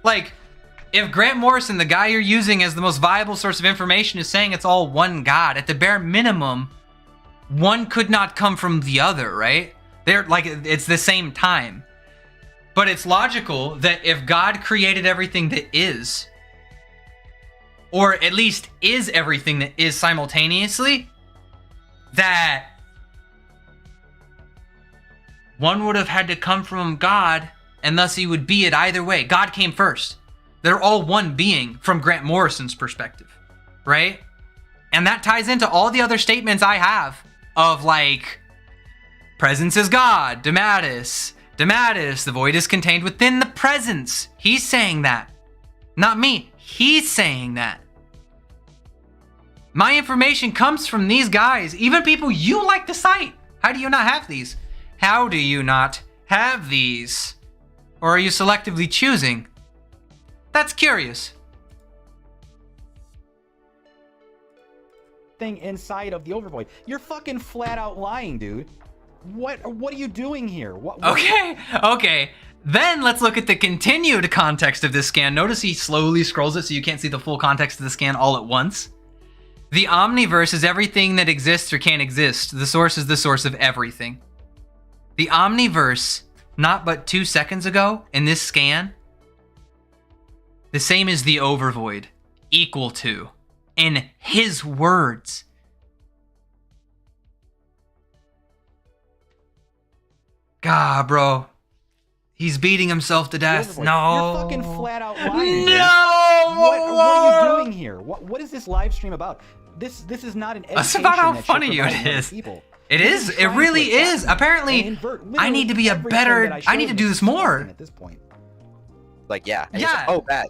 Like, if Grant Morrison, the guy you're using as the most viable source of information, is saying it's all one God, at the bare minimum, one could not come from the other, right? They're like, it's the same time. But it's logical that if God created everything that is, or at least is everything that is simultaneously, that one would have had to come from God, and thus he would be it either way. God came first. They're all one being from Grant Morrison's perspective, right? And that ties into all the other statements I have of like, presence is God, Dematis, the void is contained within the presence. He's saying that. Not me. He's saying that. My information comes from these guys, even people you like to cite. How do you not have these? How do you not have these? Or are you selectively choosing? That's curious.
Thing inside of the overvoid. You're fucking flat out lying, dude. What are you doing here? What
Okay. Then let's look at the continued context of this scan. Notice he slowly scrolls it so you can't see the full context of the scan all at once. The omniverse is everything that exists or can't exist. The source is the source of everything. The omniverse, not but 2 seconds ago in this scan, the same as the overvoid, equal to, in his words. God, bro. He's beating himself to death. No.
You're fucking flat out lying.
No!
What are you doing here? What is this live stream about? This is not an education.
That's about how
that
funny
you're
it
providing
is.
other people.
It is. It really is. Apparently, I need to be a better. I need to do this more.
At this point.
Like, yeah.
Yeah.
Oh, bad.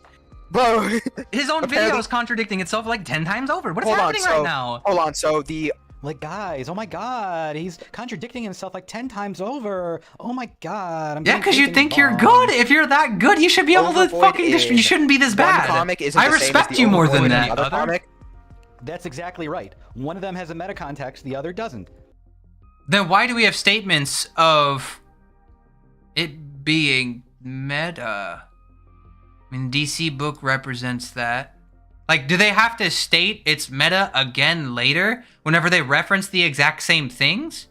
Bro.
His own video is contradicting itself like 10 times over. What is happening right now?
Hold on. So the
Like, guys, oh my god, he's contradicting himself like 10 times over. Oh my god.
Yeah, because you think you're good. If you're that good, you should be able to fucking. You shouldn't be this bad. I respect you more than that.
That's exactly right. One of them has a meta context, the other doesn't.
Then why do we have statements of it being meta? I mean, DC book represents that. Like, do they have to state it's meta again later whenever they reference the exact same things?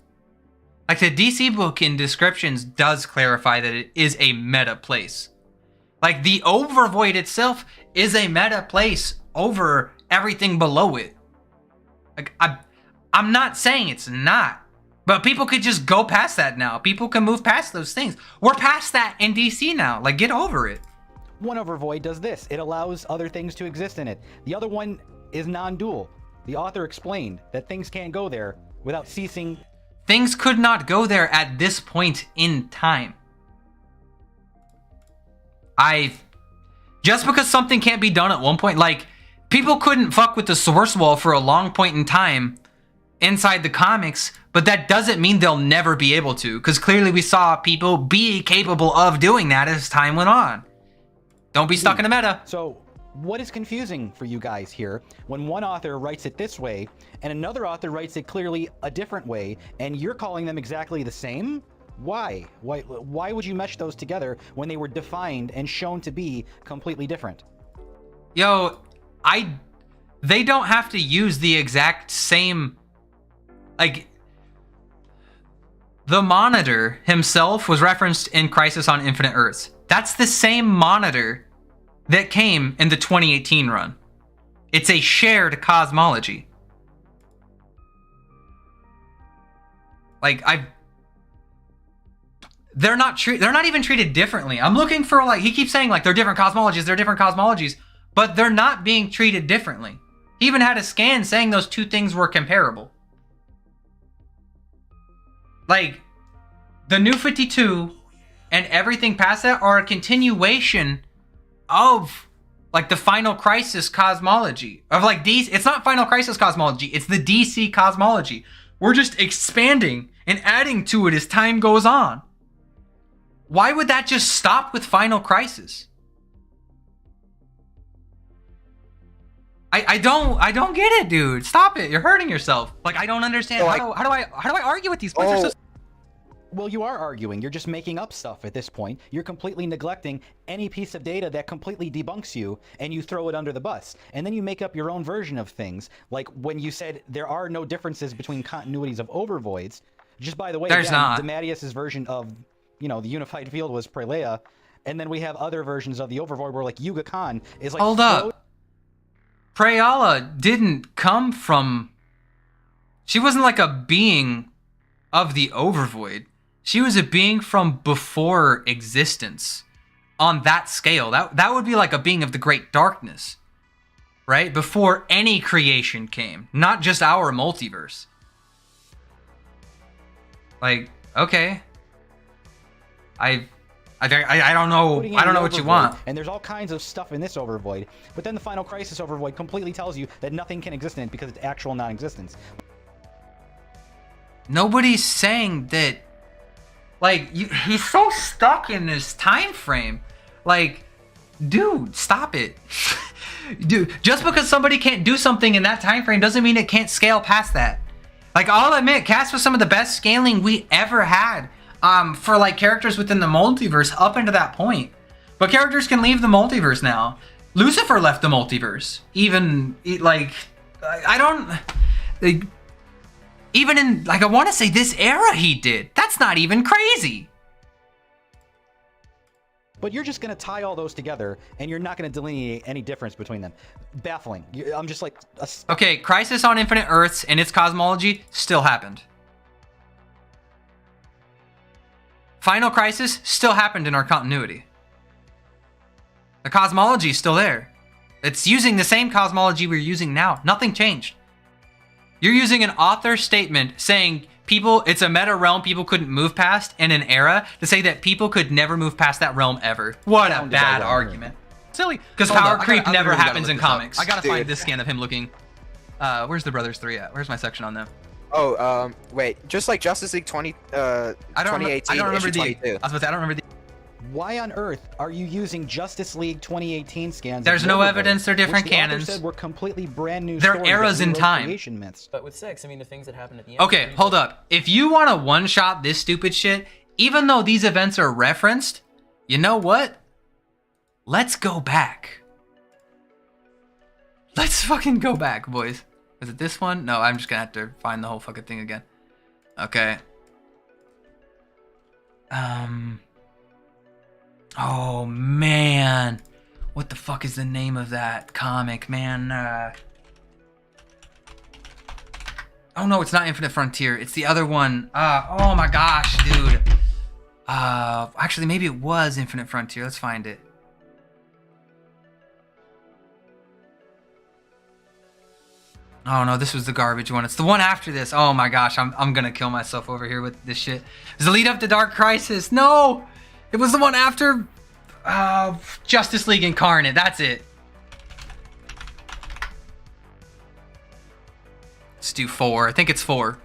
Like, the DC book in descriptions does clarify that it is a meta place. Like, the overvoid itself is a meta place over everything below it. Like, I'm not saying it's not, but people could just go past that now. People can move past those things. We're past that in DC now. Like, get over it.
One overvoid does this. It allows other things to exist in it. The other one is non-dual. The author explained that things can't go there without ceasing.
Things could not go there at this point in time. Just because something can't be done at one point, like, people couldn't fuck with the source wall for a long point in time inside the comics, but that doesn't mean they'll never be able to, because clearly we saw people be capable of doing that as time went on. Don't be stuck in a meta.
So, what is confusing for you guys here when one author writes it this way and another author writes it clearly a different way, and you're calling them exactly the same? Why? Why would you mesh those together when they were defined and shown to be completely different?
Yo, they don't have to use the exact same, like, the Monitor himself was referenced in Crisis on Infinite Earths. That's the same Monitor that came in the 2018 run. It's a shared cosmology. Like, they're not even treated differently. I'm looking for, like, he keeps saying, like, they're different cosmologies, but they're not being treated differently. He even had a scan saying those two things were comparable. like the New 52 and everything past that are a continuation of like the Final Crisis cosmology of like these. It's not Final Crisis cosmology. It's the DC cosmology. We're just expanding and adding to it as time goes on. Why would that just stop with Final Crisis? I don't get it, dude. Stop it. You're hurting yourself.
Like, I don't understand.
So, like-
how do I argue with these points?
Oh.
They're so
Well, you are arguing. You're just making up stuff at this point. You're completely neglecting any piece of data that completely debunks you, and you throw it under the bus. And then you make up your own version of things. Like when you said there are no differences between continuities of overvoids. Just by the way,
There's not.
Dematius's version of, you know, the unified field was Prelea. And then we have other versions of the overvoid where like Yuga Khan is like...
Hold up. Prayala didn't come from... She wasn't like a being of the overvoid. She was a being from before existence. On that scale. That would be like a being of the great darkness. Right? Before any creation came. Not just our multiverse. Like, okay. I don't know. I don't know what you want.
And there's all kinds of stuff in this overvoid. But then the Final Crisis overvoid completely tells you that nothing can exist in it because it's actual non-existence.
Nobody's saying that. Like, he's so stuck in this time frame. Like, dude, stop it. Dude, just because somebody can't do something in that time frame doesn't mean it can't scale past that. Like, I'll admit, Cass was some of the best scaling we ever had. For like characters within the multiverse up into that point. But characters can leave the multiverse now. Lucifer left the multiverse. Even like, I don't like, even in like, I want to say this era he did. That's not even crazy.
But you're just going to tie all those together, and you're not going to delineate any difference between them. Baffling. I'm just like...
Okay, Crisis on Infinite Earths and its cosmology still happened. Final Crisis still happened in our continuity. The cosmology is still there. It's using the same cosmology we're using now. Nothing changed. You're using an author statement saying people, it's a meta realm people couldn't move past in an era to say that people could never move past that realm ever. What a bad argument.
silly.
Because
Hold
power
up,
creep
I
never
really gotta
happens
look
in
this up.
comics.
I gotta
Dude.
find this scan of him looking. Where's the Brothers 3 at? Where's my section on them?
Oh, wait, just like Justice League 2018,
I don't remember
issue
the.
22.
I was about to say, I don't remember the.
Why on earth are you using Justice League 2018 scans?
There's
of
no
Overvoid,
evidence they're different
which the author
canons.
said were completely brand new
They're
stories
eras
that
in
rewrote
time.
creation myths.
But with 6, I mean, the things that happen at the end.
Okay, hold up. If you want to one-shot this stupid shit, even though these events are referenced, you know what? Let's go back. Let's fucking go back, boys. Is it this one? No, I'm just gonna have to find the whole fucking thing again. Okay. Oh, man. What the fuck is the name of that comic, man? Oh, no, it's not Infinite Frontier. It's the other one. Oh, my gosh, dude. Actually, maybe it was Infinite Frontier. Let's find it. Oh, no, this was the garbage one. It's the one after this. Oh, my gosh. I'm going to kill myself over here with this shit. It's the lead up to Dark Crisis. No! It was the one after Justice League Incarnate. That's it. Let's do 4. I think it's 4.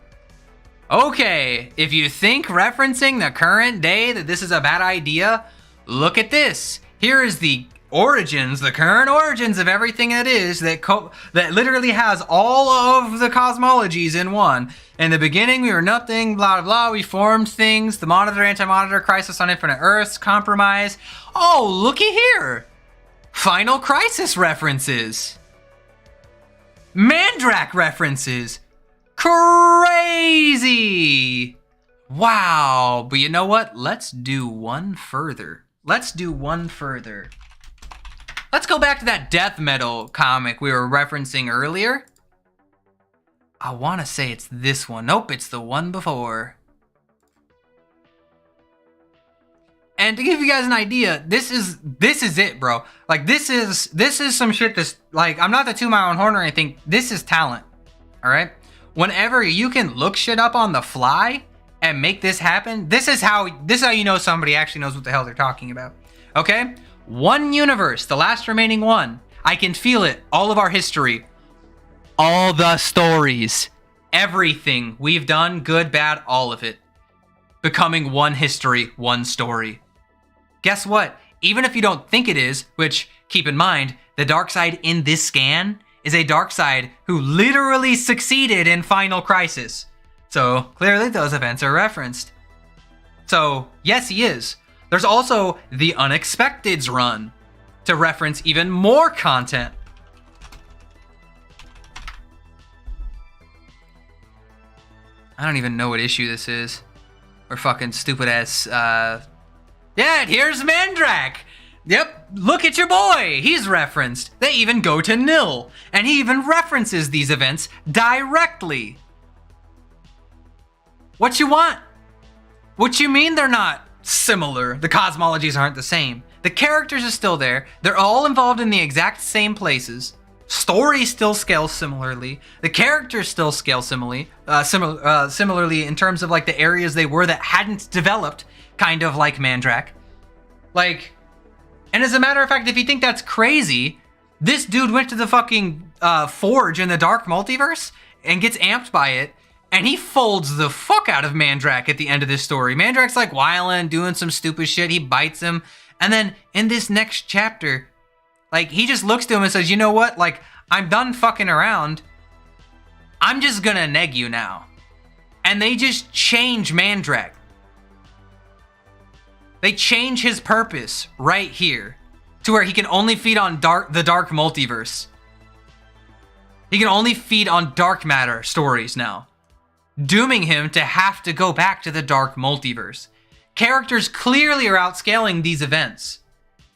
Okay, if you think referencing the current day that this is a bad idea, look at this. Here is the origins, the current origins of everything that is, that literally has all of the cosmologies in one. In the beginning, we were nothing, blah, blah, blah. We formed things, the Monitor, Anti-Monitor, Crisis on Infinite Earths, Compromise. Oh, looky here. Final Crisis references. Mandraak references. Crazy. Wow. But you know what? Let's do one further. Let's go back to that death metal comic we were referencing earlier. I want to say it's this one. Nope, it's the one before. And to give you guys an idea, this is it, bro. Like this is some shit that's like, I'm not to toot my own horn or anything. This is talent. All right? Whenever you can look shit up on the fly and make this happen, this is how you know somebody actually knows what the hell they're talking about. Okay? One universe, the last remaining one. I can feel it. All of our history. All the stories. Everything we've done, good, bad, all of it. Becoming one history, one story. Guess what? Even if you don't think it is, which, keep in mind, the dark side in this scan is a dark side who literally succeeded in Final Crisis. So, clearly those events are referenced. So, yes, he is. There's also the Unexpecteds run to reference even more content. I don't even know what issue this is. Or fucking stupid ass, yeah, here's Mandrak. Yep, look at your boy. He's referenced. They even go to nil. And he even references these events directly. What you want? What you mean they're not similar? The cosmologies aren't the same. The characters are still there. They're all involved in the exact same places. Story still scales similarly. The characters still scale similarly in terms of like the areas they were that hadn't developed, kind of like Mandrak. Like, and as a matter of fact, if you think that's crazy, this dude went to the fucking forge in the dark multiverse and gets amped by it, and he folds the fuck out of Mandrak at the end of this story. Mandrak's like wilding, doing some stupid shit. He bites him, and then in this next chapter, like, he just looks to him and says, you know what? Like, I'm done fucking around. I'm just gonna neg you now. And they just change Mandrak. They change his purpose right here to where he can only feed on the dark multiverse. He can only feed on dark matter stories now, dooming him to have to go back to the dark multiverse. Characters clearly are outscaling these events.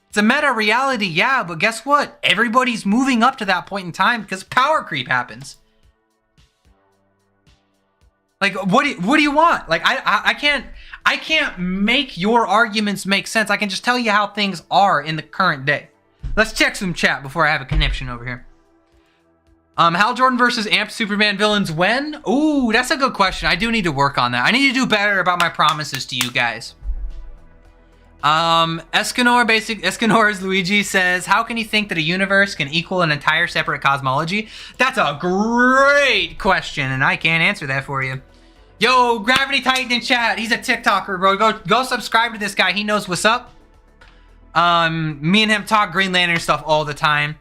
It's a meta reality, yeah, but guess what? Everybody's moving up to that point in time because power creep happens. Like, what do you want? Like, I can't make your arguments make sense. I can just tell you how things are in the current day. Let's check some chat before I have a conniption over here. Hal Jordan versus Amp Superman villains when? Ooh, that's a good question. I do need to work on that. I need to do better about my promises to you guys. Escanor Luigi says, how can you think that a universe can equal an entire separate cosmology? That's a great question, and I can't answer that for you. Yo, Gravity Titan in chat. He's a TikToker, bro. Go subscribe to this guy. He knows what's up. Me and him talk Green Lantern stuff all the time.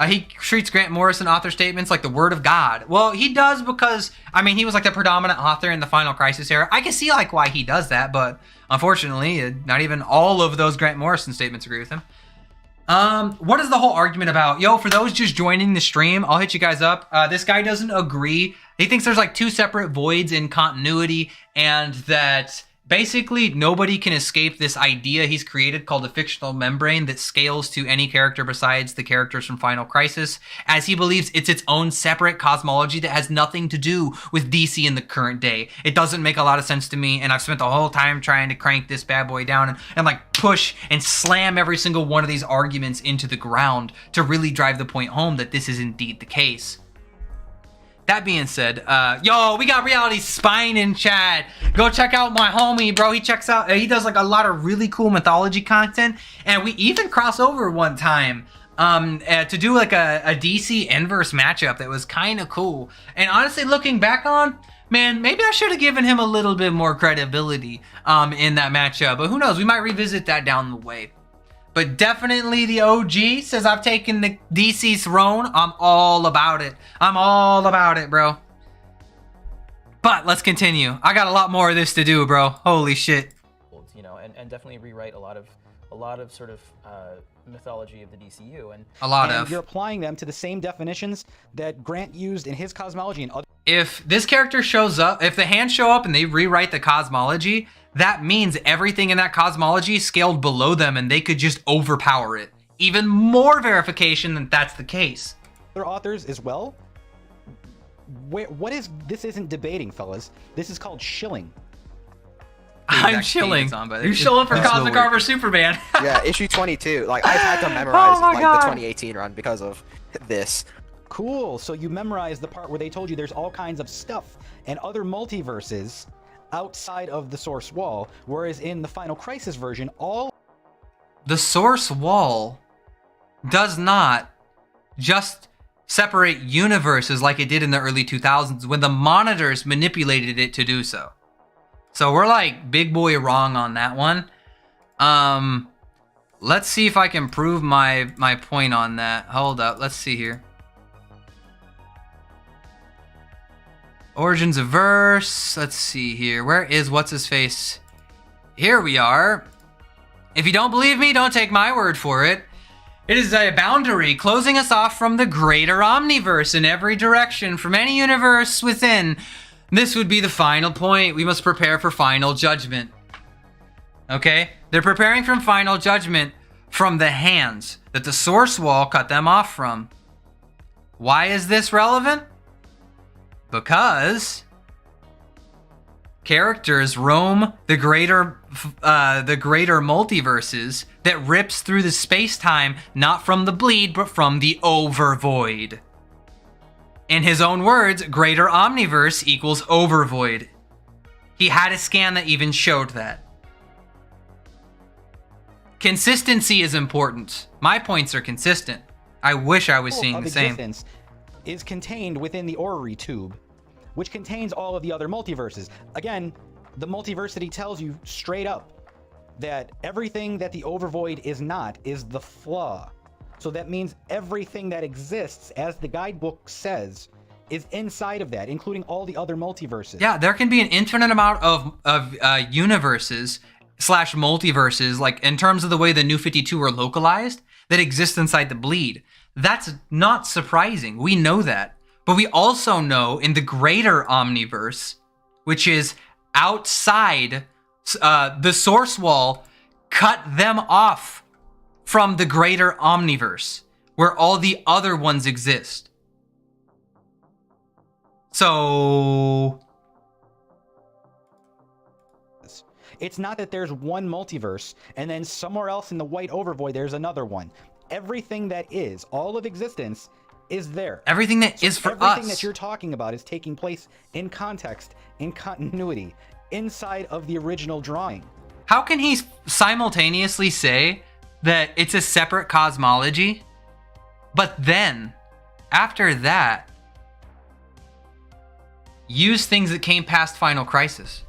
He treats Grant Morrison author statements like the word of God. Well, he does because, I mean, he was like the predominant author in the Final Crisis era. I can see like why he does that, but unfortunately, not even all of those Grant Morrison statements agree with him. What is the whole argument about? Yo, for those just joining the stream, I'll hit you guys up. This guy doesn't agree. He thinks there's like two separate voids in continuity and that basically nobody can escape this idea he's created called a fictional membrane that scales to any character besides the characters from Final Crisis, as he believes it's its own separate cosmology that has nothing to do with DC in the current day. It doesn't make a lot of sense to me, and I've spent the whole time trying to crank this bad boy down and like push and slam every single one of these arguments into the ground to really drive the point home that this is indeed the case. That being said, yo, we got Reality Spine in chat. Go check out my homie, bro. He does like a lot of really cool mythology content, and we even cross over one time to do like a DC inverse matchup that was kind of cool. And honestly, looking back on, man, maybe I should have given him a little bit more credibility in that matchup. But who knows? We might revisit that down the way. But definitely the OG says I've taken the DC throne. I'm all about it. I'm all about it, bro. But let's continue. I got a lot more of this to do, bro. Holy shit.
You know, and definitely rewrite a lot of sort of mythology of the DCU and
you're applying them to the same definitions that Grant used in his cosmology and other.
If this character shows up, if the hands show up and they rewrite the cosmology, that means everything in that cosmology scaled below them and they could just overpower it. Even more verification that that's the case.
Other authors as well. What is this? Isn't debating, fellas. This is called shilling.
I'm chilling. You're chilling for Cosmic Arbor Superman.
Yeah, issue 22. Like, I've had to memorize the 2018 run because of this.
Cool. So you memorized the part where they told you there's all kinds of stuff and other multiverses outside of the source wall, whereas in the Final Crisis version, all
The source wall does not just separate universes like it did in the early 2000s when the monitors manipulated it to do so. So we're like big boy wrong on that one. Let's see if I can prove my point on that. Hold up, let's see here. Origins of verse. Let's see here. Where is what's his face? Here we are. If you don't believe me, don't take my word for it. It is a boundary closing us off from the greater omniverse in every direction from any universe within. This would be the final point. We must prepare for final judgment. Okay? They're preparing for final judgment from the hands that the source wall cut them off from. Why is this relevant? Because characters roam the greater multiverses that rips through the space-time, not from the bleed, but from the overvoid. In his own words, greater omniverse equals overvoid. He had a scan that even showed that. Consistency is important. My points are consistent. I wish I was seeing the same.
Is contained within the orrery tube, which contains all of the other multiverses. Again, the multiversity tells you straight up that everything that the overvoid is not is the flaw. So that means everything that exists, as the guidebook says, is inside of that, including all the other multiverses.
Yeah, there can be an infinite amount of universes / multiverses, like in terms of the way the New 52 are localized, that exist inside the bleed. That's not surprising. We know that. But we also know in the greater omniverse, which is outside the source wall, cut them off from the greater omniverse, where all the other ones exist. So
it's not that there's one multiverse and then somewhere else in the white overvoid there's another one. Everything that is, all of existence, is there.
Everything that is for
everything
us.
Everything that you're talking about is taking place in context, in continuity, inside of the original drawing.
How can he simultaneously say that it's a separate cosmology, but then, after that, use things that came past Final Crisis?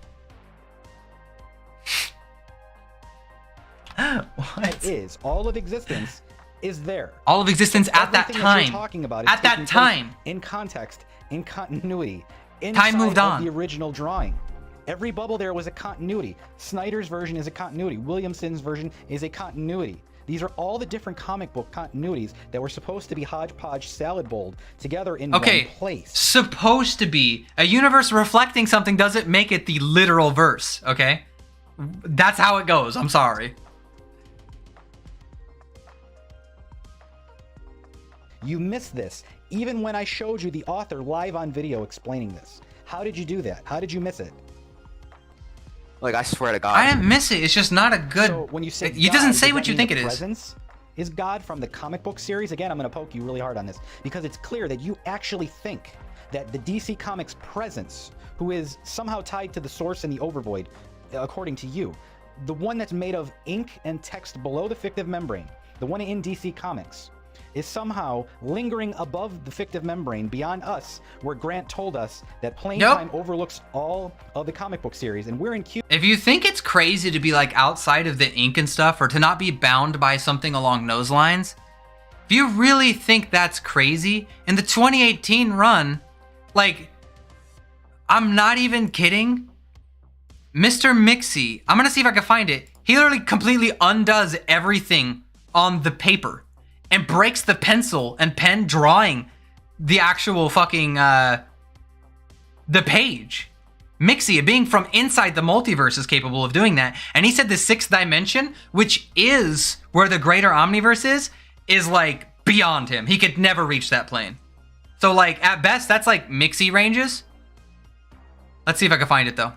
What?
It is. All of existence is there.
All of existence at that
Everything
time.
That you're talking about is
at that
taking
time.
place in context, in continuity,
Time moved
inside of
on.
the original drawing. Every bubble there was a continuity. Snyder's version is a continuity. Williamson's version is a continuity. These are all the different comic book continuities that were supposed to be hodgepodge salad bowled together in one place.
Supposed to be. A universe reflecting something doesn't make it the literal verse, okay? That's how it goes. I'm sorry.
You missed this, even when I showed you the author live on video explaining this. How did you do that? How did you miss it?
Like, I swear to God.
I didn't miss it. It's just not a good...
So when you say
it
God,
doesn't say
does
what
that
you
mean
think
the
it is.
Presence is God from the comic book series? Again, I'm going to poke you really hard on this because it's clear that you actually think that the DC Comics presence, who is somehow tied to the source and the overvoid, according to you, the one that's made of ink and text below the fictive membrane, the one in DC Comics, is somehow lingering above the fictive membrane beyond us, where Grant told us that plain time overlooks all of the comic book series, and we're in Q.
If you think it's crazy to be like outside of the ink and stuff, or to not be bound by something along those lines, if you really think that's crazy, in the 2018 run, like, I'm not even kidding, Mr. Mixie, I'm gonna see if I can find it, he literally completely undoes everything on the paper and breaks the pencil and pen drawing the actual fucking, the page. Mixie, being from inside the multiverse, is capable of doing that. And he said the 6th dimension, which is where the greater omniverse is like beyond him. He could never reach that plane. So like, at best, that's like Mixie ranges. Let's see if I can find it though.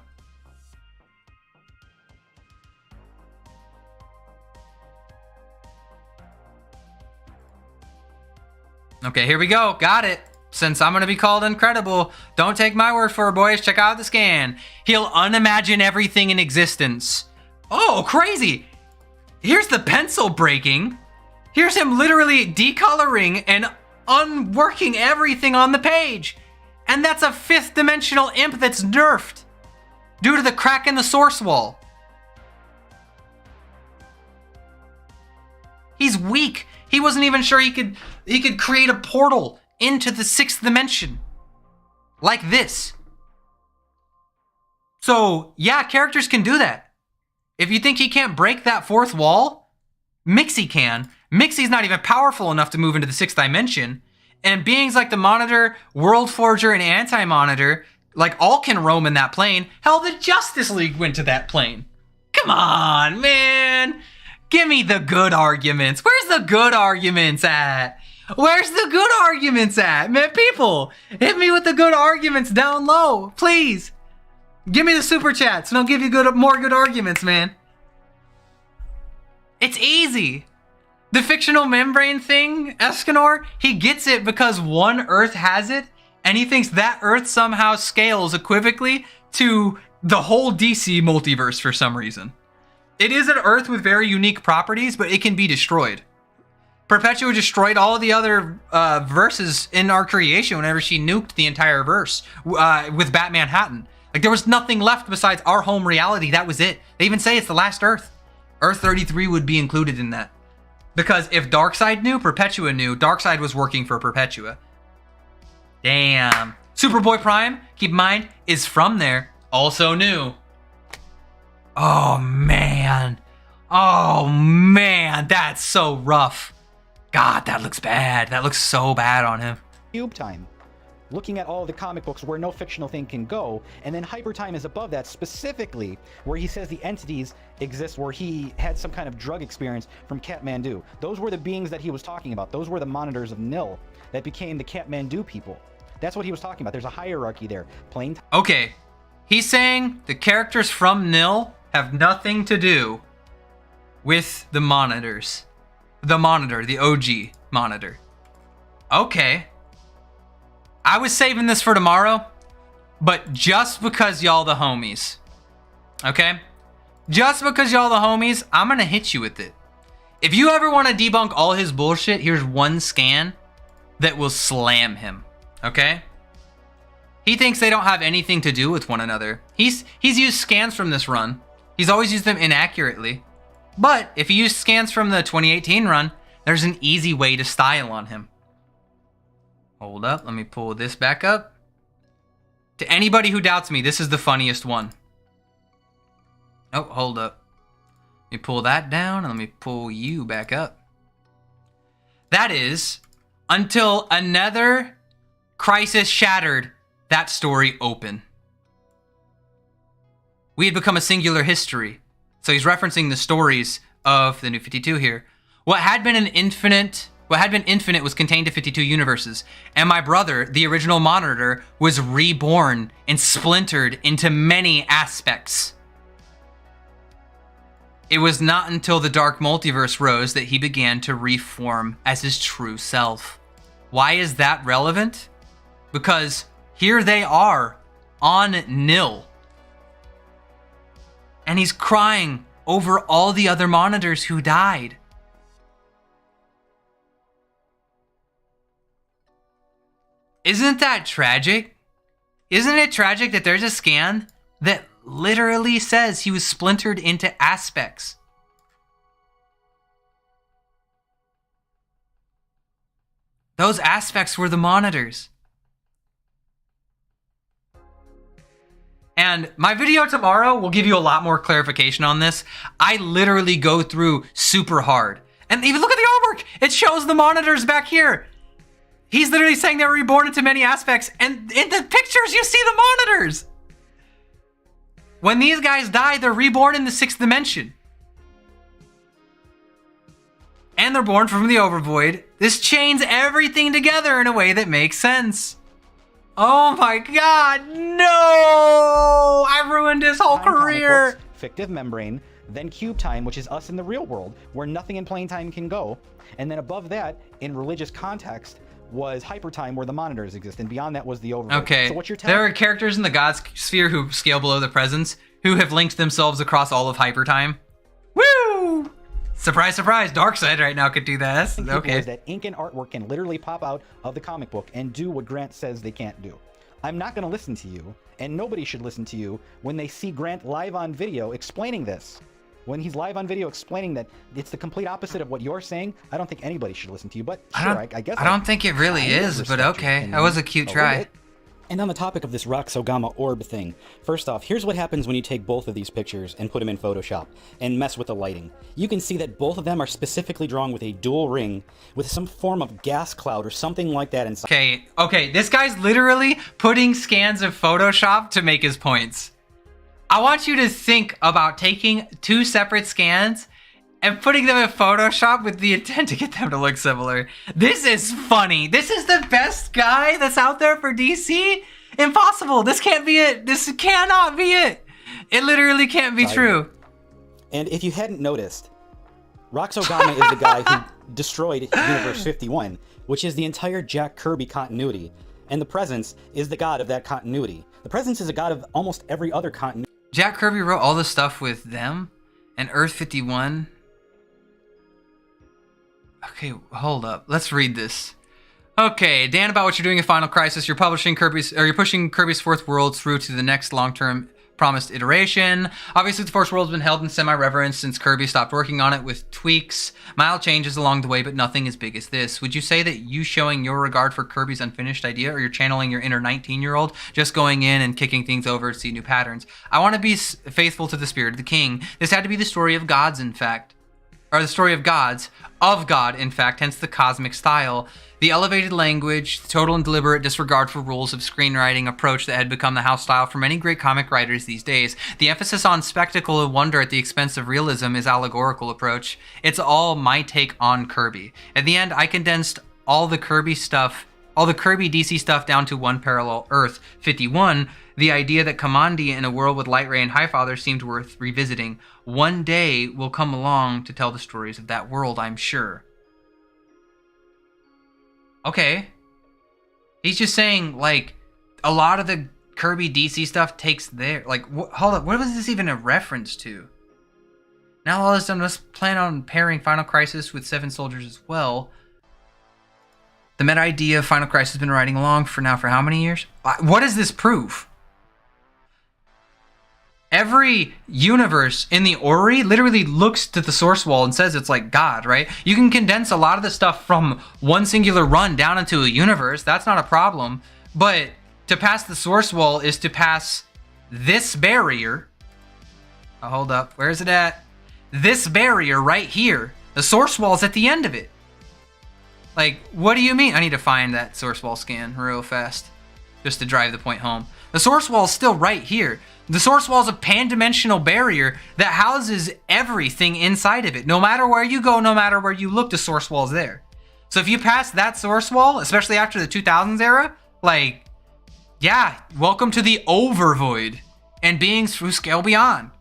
Okay, here we go. Got it. since I'm going to be called incredible, don't take my word for it, boys. Check out the scan. He'll unimagine everything in existence. Oh, crazy. Here's the pencil breaking. Here's him literally decoloring and unworking everything on the page. And that's a 5th dimensional imp that's nerfed due to the crack in the source wall. He's weak. He wasn't even sure he could create a portal into the 6th dimension. Like this. So, yeah, characters can do that. If you think he can't break that 4th wall, Mixie can. Mixie's not even powerful enough to move into the 6th dimension. And beings like the Monitor, World Forger, and Anti-Monitor, like, all can roam in that plane. Hell, the Justice League went to that plane. Come on, man. Give me the good arguments. Where's the good arguments at? Where's the good arguments at? Man, people, hit me with the good arguments down low, please. Give me the super chats and I'll give you more good arguments, man. It's easy. The fictional membrane thing, Escanor, he gets it because one Earth has it, and he thinks that Earth somehow scales equivocally to the whole DC multiverse for some reason. It is an Earth with very unique properties, but it can be destroyed. Perpetua destroyed all the other verses in our creation whenever she nuked the entire verse with Batman Hatton. Like, there was nothing left besides our home reality. That was it. They even say it's the last Earth. Earth 33 would be included in that. Because if Darkseid knew, Perpetua knew. Darkseid was working for Perpetua. Damn. Superboy Prime, keep in mind, is from there. Also new. Oh, man. Oh, man. That's so rough. God, that looks bad. That looks so bad on him.
Cube time. Looking at all the comic books where no fictional thing can go, and then Hyper Time is above that, specifically where he says the entities exist where he had some kind of drug experience from Kathmandu. Those were the beings that he was talking about. Those were the monitors of Nil that became the Kathmandu people. That's what he was talking about. There's a hierarchy there.
Okay. He's saying the characters from Nil have nothing to do with the monitors. The monitor, the OG monitor. Okay. I was saving this for tomorrow, but just because y'all the homies, okay? Just because y'all the homies, I'm gonna hit you with it. If you ever want to debunk all his bullshit, here's one scan that will slam him, okay? He thinks they don't have anything to do with one another. He's used scans from this run. He's always used them inaccurately. But if you use scans from the 2018 run, there's an easy way to style on him. Hold up, let me pull this back up. To anybody who doubts me, this is the funniest one. Oh, hold up. Let me pull that down and let me pull you back up. That is, until another crisis shattered that story open. We had become a singular history. So he's referencing the stories of the New 52 here. What had been infinite was contained to 52 universes, and my brother, the original Monitor, was reborn and splintered into many aspects. It was not until the Dark Multiverse rose that he began to reform as his true self. Why is that relevant? Because here they are on Nil. And he's crying over all the other monitors who died. Isn't that tragic? Isn't it tragic that there's a scan that literally says he was splintered into aspects? Those aspects were the monitors. And my video tomorrow will give you a lot more clarification on this. I literally go through super hard. And even look at the artwork. It shows the monitors back here. He's literally saying they were reborn into many aspects. And in the pictures, you see the monitors. When these guys die, they're reborn in the 6th dimension. And they're born from the Overvoid. This chains everything together in a way that makes sense. Oh my god, no! I ruined his whole career!
Books, fictive membrane, then cube time, which is us in the real world, where nothing in plain time can go. And then above that, in religious context, was hyper time where the monitors exist, and beyond that was the overvoid.
Okay.
So what you're telling
there are characters in the God sphere who scale below the presence who have linked themselves across all of hyper time. Woo! Surprise, surprise! Darkseid right now could do that. Okay.
Is that ink and artwork can literally pop out of the comic book and do what Grant says they can't do. I'm not going to listen to you, and nobody should listen to you when they see Grant live on video explaining this. When he's live on video explaining that it's the complete opposite of what you're saying, I don't think anybody should listen to you. But sure, I guess
I don't think it really is, but okay. That was a cute try.
And on the topic of this Roxogama orb thing, first off, here's what happens when you take both of these pictures and put them in Photoshop and mess with the lighting. You can see that both of them are specifically drawn with a dual ring with some form of gas cloud or something like that inside.
Okay, this guy's literally putting scans of Photoshop to make his points. I want you to think about taking two separate scans and putting them in Photoshop with the intent to get them to look similar. This is funny. This is the best guy that's out there for DC? Impossible. This can't be it. This cannot be it. It literally can't be true.
And if you hadn't noticed, Roxogama is the guy who destroyed Universe 51, which is the entire Jack Kirby continuity. And the Presence is the god of that continuity. The Presence is a god of almost every other continuity.
Jack Kirby wrote all the stuff with them and Earth 51. Okay, hold up. Let's read this. Okay, Dan, about what you're doing in Final Crisis, you're pushing Kirby's Fourth World through to the next long-term promised iteration. Obviously, the Fourth World's been held in semi-reverence since Kirby stopped working on it with tweaks, mild changes along the way, but nothing as big as this. Would you say that you showing your regard for Kirby's unfinished idea, or you're channeling your inner 19-year-old, just going in and kicking things over to see new patterns? I want to be faithful to the spirit of the king. This had to be the story of gods, in fact. Or the story of gods, of God, in fact, hence the cosmic style. The elevated language, the total and deliberate disregard for rules of screenwriting approach that had become the house style for many great comic writers these days. The emphasis on spectacle and wonder at the expense of realism is allegorical approach. It's all my take on Kirby. At the end, I condensed all the Kirby DC stuff down to one parallel Earth 51. The idea that Kamandi in a world with Lightray and Highfather seemed worth revisiting. One day will come along to tell the stories of that world, I'm sure. Okay. He's just saying, like, a lot of the Kirby DC stuff takes there. Like, hold up, what was this even a reference to? Now all this done, let's plan on pairing Final Crisis with Seven Soldiers as well. The meta idea of Final Crisis has been riding along for how many years? What does this prove? Every universe in the Ori literally looks to the source wall and says it's like God, right? You can condense a lot of the stuff from one singular run down into a universe. That's not a problem. But to pass the source wall is to pass this barrier. Oh, hold up. Where's it at? This barrier right here. The source wall's at the end of it. Like, what do you mean? I need to find that source wall scan real fast just to drive the point home. The source wall is still right here. The source wall is a pan-dimensional barrier that houses everything inside of it. No matter where you go, no matter where you look, the source wall is there. So if you pass that source wall, especially after the 2000s era, like, yeah, welcome to the overvoid and beings who scale beyond.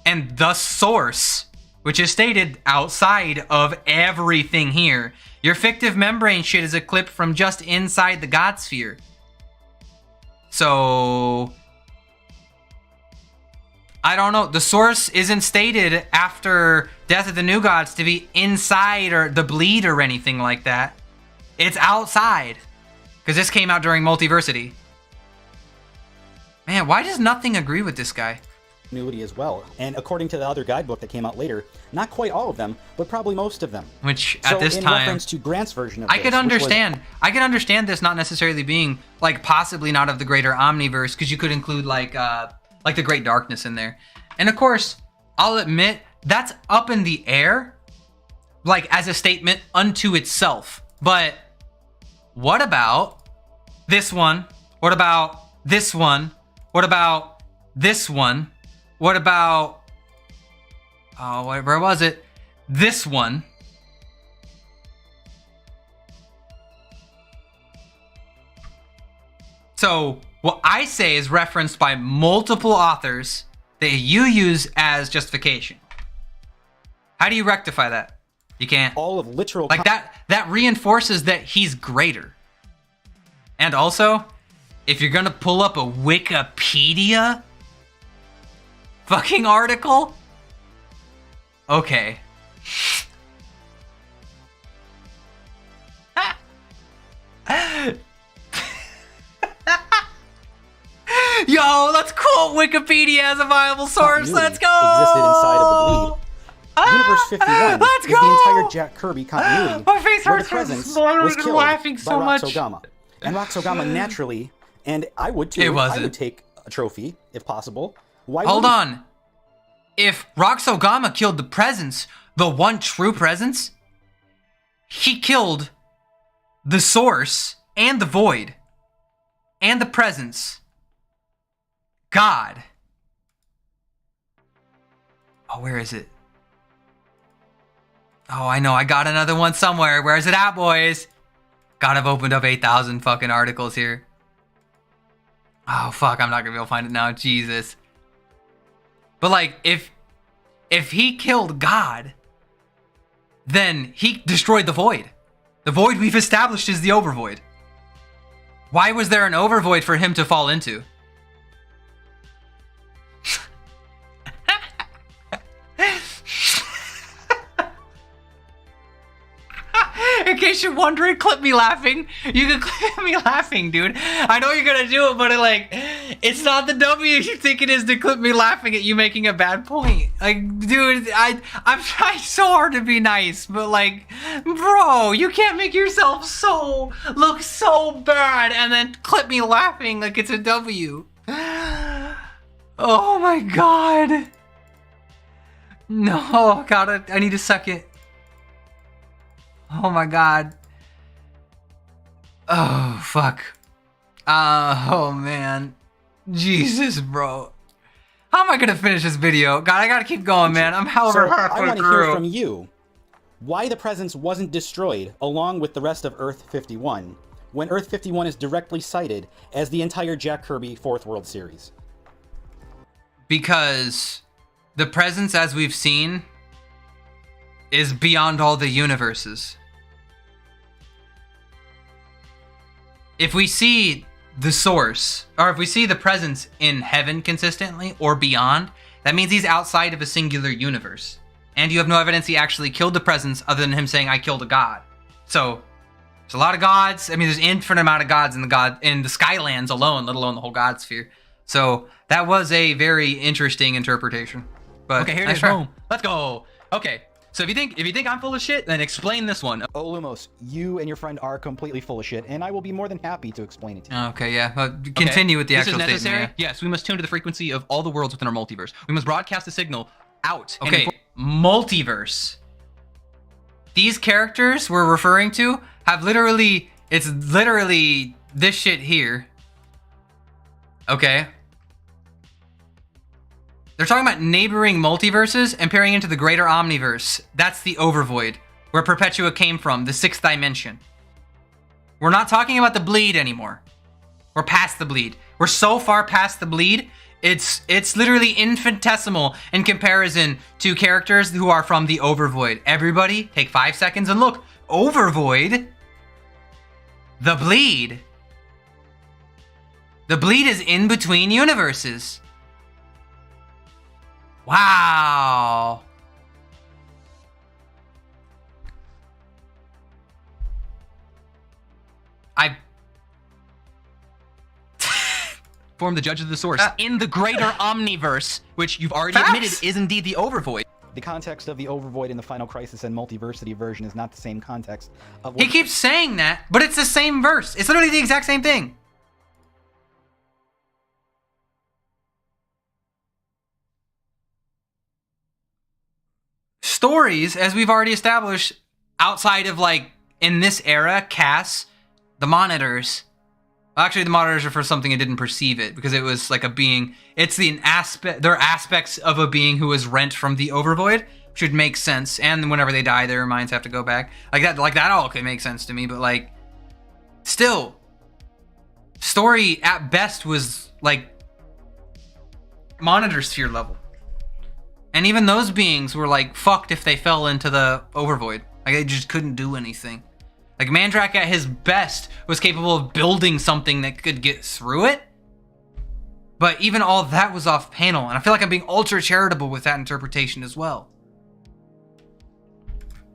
And the source, which is stated outside of everything here. Your fictive membrane shit is a clip from just inside the God sphere. So I don't know. The source isn't stated after Death of the New Gods to be inside or the bleed or anything like that. It's outside. Because this came out during Multiversity. Man, why does nothing agree with this guy?
Continuity as well. And according to the other guidebook that came out later, not quite all of them, but probably most of them.
Which at this time,
in reference to Grant's version of
I could understand. I could understand this not necessarily being like possibly not of the greater Omniverse, because you could include like the Great Darkness in there. And of course, I'll admit that's up in the air, like as a statement unto itself. But what about this one? What about this one? What about this one? What about, where was it? This one. So what I say is referenced by multiple authors that you use as justification. How do you rectify that? You can't.
All of literal.
Like that reinforces that he's greater. And also, if you're gonna pull up a Wikipedia fucking article, okay. Yo, let's quote Wikipedia as a viable source. Let's go.
Existed inside of the bleed. Universe 51
let's
is
go.
the entire Jack Kirby continuity,
My face
where the
hurts from
presence was killed
laughing so
by
much.
Roxogama. And Roxogama naturally, and I would too,
It
I
wasn't.
would take a trophy if possible. Why
Hold
wouldn't-
on. If Roxogama killed the presence, the one true presence, he killed the source and the void and the presence. God. Oh, where is it? Oh, I know. I got another one somewhere. Where's it at, boys? God, I've opened up 8,000 fucking articles here. Oh, fuck. I'm not gonna be able to find it now. Jesus. But, like, if he killed God, then he destroyed the void. The void we've established is the overvoid. Why was there an overvoid for him to fall into? In case you're wondering, clip me laughing. You can clip me laughing, dude. I know you're gonna do it, but it's not the W you think it is to clip me laughing at you making a bad point. Like, dude, I'm trying so hard to be nice, but like, bro, you can't make yourself look so bad and then clip me laughing like it's a W. Oh my god. No, God, I need a second. Oh my god. Oh, fuck. Oh, man. Jesus, bro. How am I gonna finish this video? God, I gotta keep going, man. I'm however
So, I
halfway
want to hear
through.
from you why the presence wasn't destroyed along with the rest of Earth 51 when Earth 51 is directly cited as the entire Jack Kirby Fourth World series.
Because the presence, as we've seen, is beyond all the universes. If we see the source, or if we see the presence in heaven consistently or beyond, that means he's outside of a singular universe. And you have no evidence he actually killed the presence other than him saying, I killed a god. So, there's a lot of gods. I mean, there's an infinite amount of gods in the Skylands alone, let alone the whole god sphere. So, that was a very interesting interpretation. But
Okay, here it
nice
is.
try.
Boom. Let's go. Okay. So if you think I'm full of shit, then explain this one.
Oh, Lumos, you and your friend are completely full of shit, and I will be more than happy to explain it to you.
Okay, yeah. Continue with the
This
actual
is necessary.
statement. Yeah.
Yes, we must tune to the frequency of all the worlds within our multiverse. We must broadcast the signal out. and
Okay, multiverse. These characters we're referring to have it's literally this shit here. Okay. They're talking about neighboring multiverses and peering into the greater omniverse. That's the overvoid, where Perpetua came from, the 6th dimension. We're not talking about the bleed anymore. We're past the bleed. We're so far past the bleed, it's literally infinitesimal in comparison to characters who are from the overvoid. Everybody, take 5 seconds and look. Overvoid. The bleed. The bleed is in between universes. Wow. I
form the judge of the source in the greater omniverse, which you've already
Facts.
admitted is indeed the overvoid.
The context of the overvoid in the Final Crisis and Multiversity version is not the same context of
He
what
keeps saying that, but it's the same verse. It's literally the exact same thing. Stories, as we've already established, outside of like in this era, Cass, the monitors. Actually, the monitors are for something it didn't perceive it because it was like a being. It's the aspect. They're aspects of a being who was rent from the overvoid. Should make sense. And whenever they die, their minds have to go back. Like that all could make sense to me. But like, still, story at best was like monitor sphere level. And even those beings were like fucked if they fell into the overvoid. Like they just couldn't do anything. Like Mandraak at his best was capable of building something that could get through it. But even all that was off panel, and I feel like I'm being ultra charitable with that interpretation as well.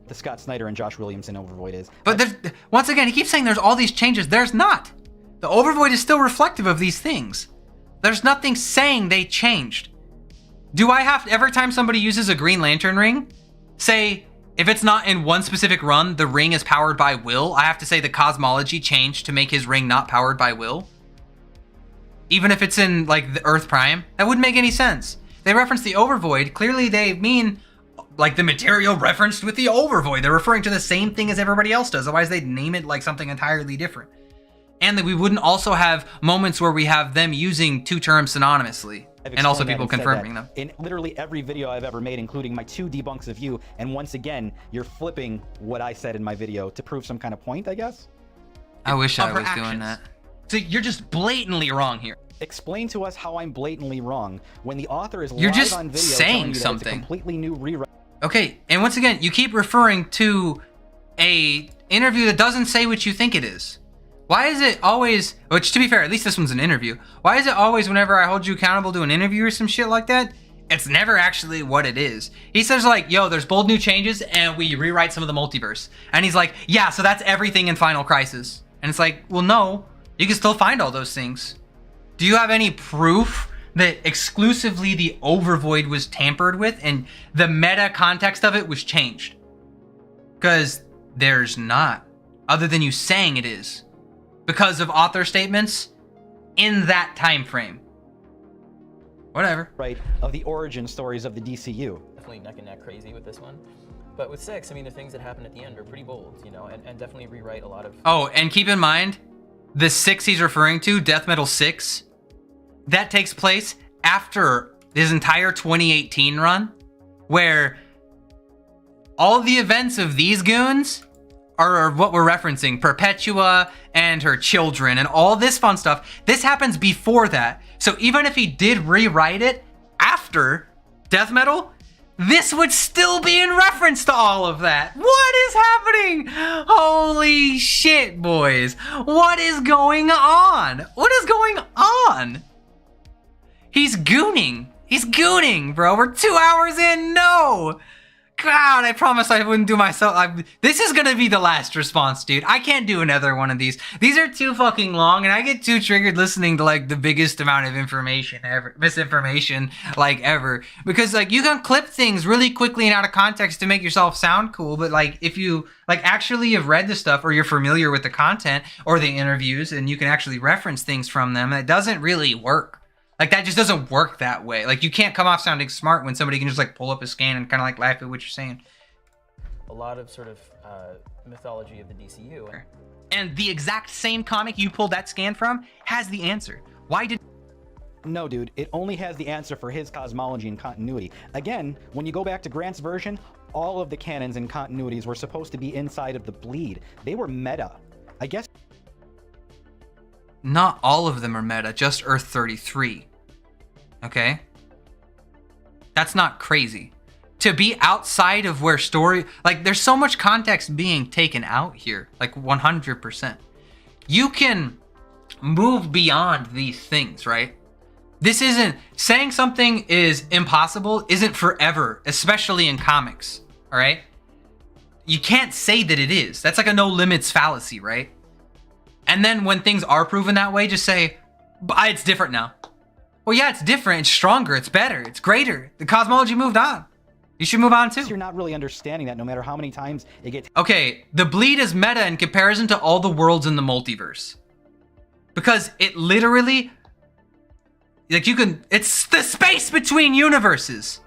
The Scott Snyder and Josh Williamson Overvoid is.
But once again, he keeps saying there's all these changes. There's not. The Overvoid is still reflective of these things. There's nothing saying they changed. Do I have to, every time somebody uses a Green Lantern ring, say, if it's not in one specific run, the ring is powered by will, I have to say the Cosmology changed to make his ring not powered by will? Even if it's in, like, the Earth Prime? That wouldn't make any sense. They reference the Overvoid. Clearly they mean, like, the material referenced with the Overvoid. They're referring to the same thing as everybody else does. Otherwise they'd name it like something entirely different. And that we wouldn't also have moments where we have them using two terms synonymously. And also people confirming them.
In literally every video I've ever made, including my 2 debunks of you, and once again, you're flipping what I said in my video to prove some kind of point, I guess?
I wish I was doing that.
So you're just blatantly wrong here.
Explain to us how I'm blatantly wrong when the author is
You're
live
just
on video
saying
telling you that
something.
it's a completely new rewrite.
Okay, and once again, you keep referring to a interview that doesn't say what you think it is. Why is it always, which to be fair, at least this one's an interview. Why is it always whenever I hold you accountable to an interview or some shit like that, it's never actually what it is? He says like, yo, there's bold new changes and we rewrite some of the multiverse. And he's like, yeah, so that's everything in Final Crisis. And it's like, well, no, you can still find all those things. Do you have any proof that exclusively the Overvoid was tampered with and the meta context of it was changed? Because there's not, other than you saying it is. Because of author statements in that time frame. Whatever.
Right, of the origin stories of the DCU.
Definitely neck and neck crazy with this one. But with 6, I mean, the things that happen at the end are pretty bold, you know, and definitely rewrite a lot of...
Oh, and keep in mind, the 6 he's referring to, Death Metal 6, that takes place after his entire 2018 run, where all the events of these goons are what we're referencing, Perpetua and her children and all this fun stuff. This happens before that. So even if he did rewrite it after Death Metal, this would still be in reference to all of that. What is happening? Holy shit, boys. What is going on? What is going on? He's gooning. He's gooning, bro. We're 2 hours in. No. God, I promise I wouldn't do myself. This is gonna be the last response, dude. I can't do another one of these. These are too fucking long, and I get too triggered listening to like the biggest amount of information ever, misinformation like ever. Because like you can clip things really quickly and out of context to make yourself sound cool, but like if you like actually have read the stuff or you're familiar with the content or the interviews and you can actually reference things from them, it doesn't really work. Like, that just doesn't work that way. Like, you can't come off sounding smart when somebody can just, like, pull up a scan and kind of, like, laugh at what you're saying.
A lot of sort of mythology of the DCU.
And the exact same comic you pulled that scan from has the answer. Why did...
No, dude, it only has the answer for his cosmology and continuity. Again, when you go back to Grant's version, all of the canons and continuities were supposed to be inside of the bleed. They were meta. I guess...
Not all of them are meta, just Earth 33. Okay? That's not crazy. To be outside of where story... Like, there's so much context being taken out here. Like, 100%. You can move beyond these things, right? This isn't... Saying something is impossible isn't forever, especially in comics. Alright? You can't say that it is. That's like a no limits fallacy, right? And then when things are proven that way, just say, it's different now. Well, yeah, it's different. It's stronger. It's better. It's greater. The cosmology moved on. You should move on too.
You're not really understanding that no matter how many times it gets...
Okay, the bleed is meta in comparison to all the worlds in the multiverse. Because it literally... Like, you can... It's the space between universes.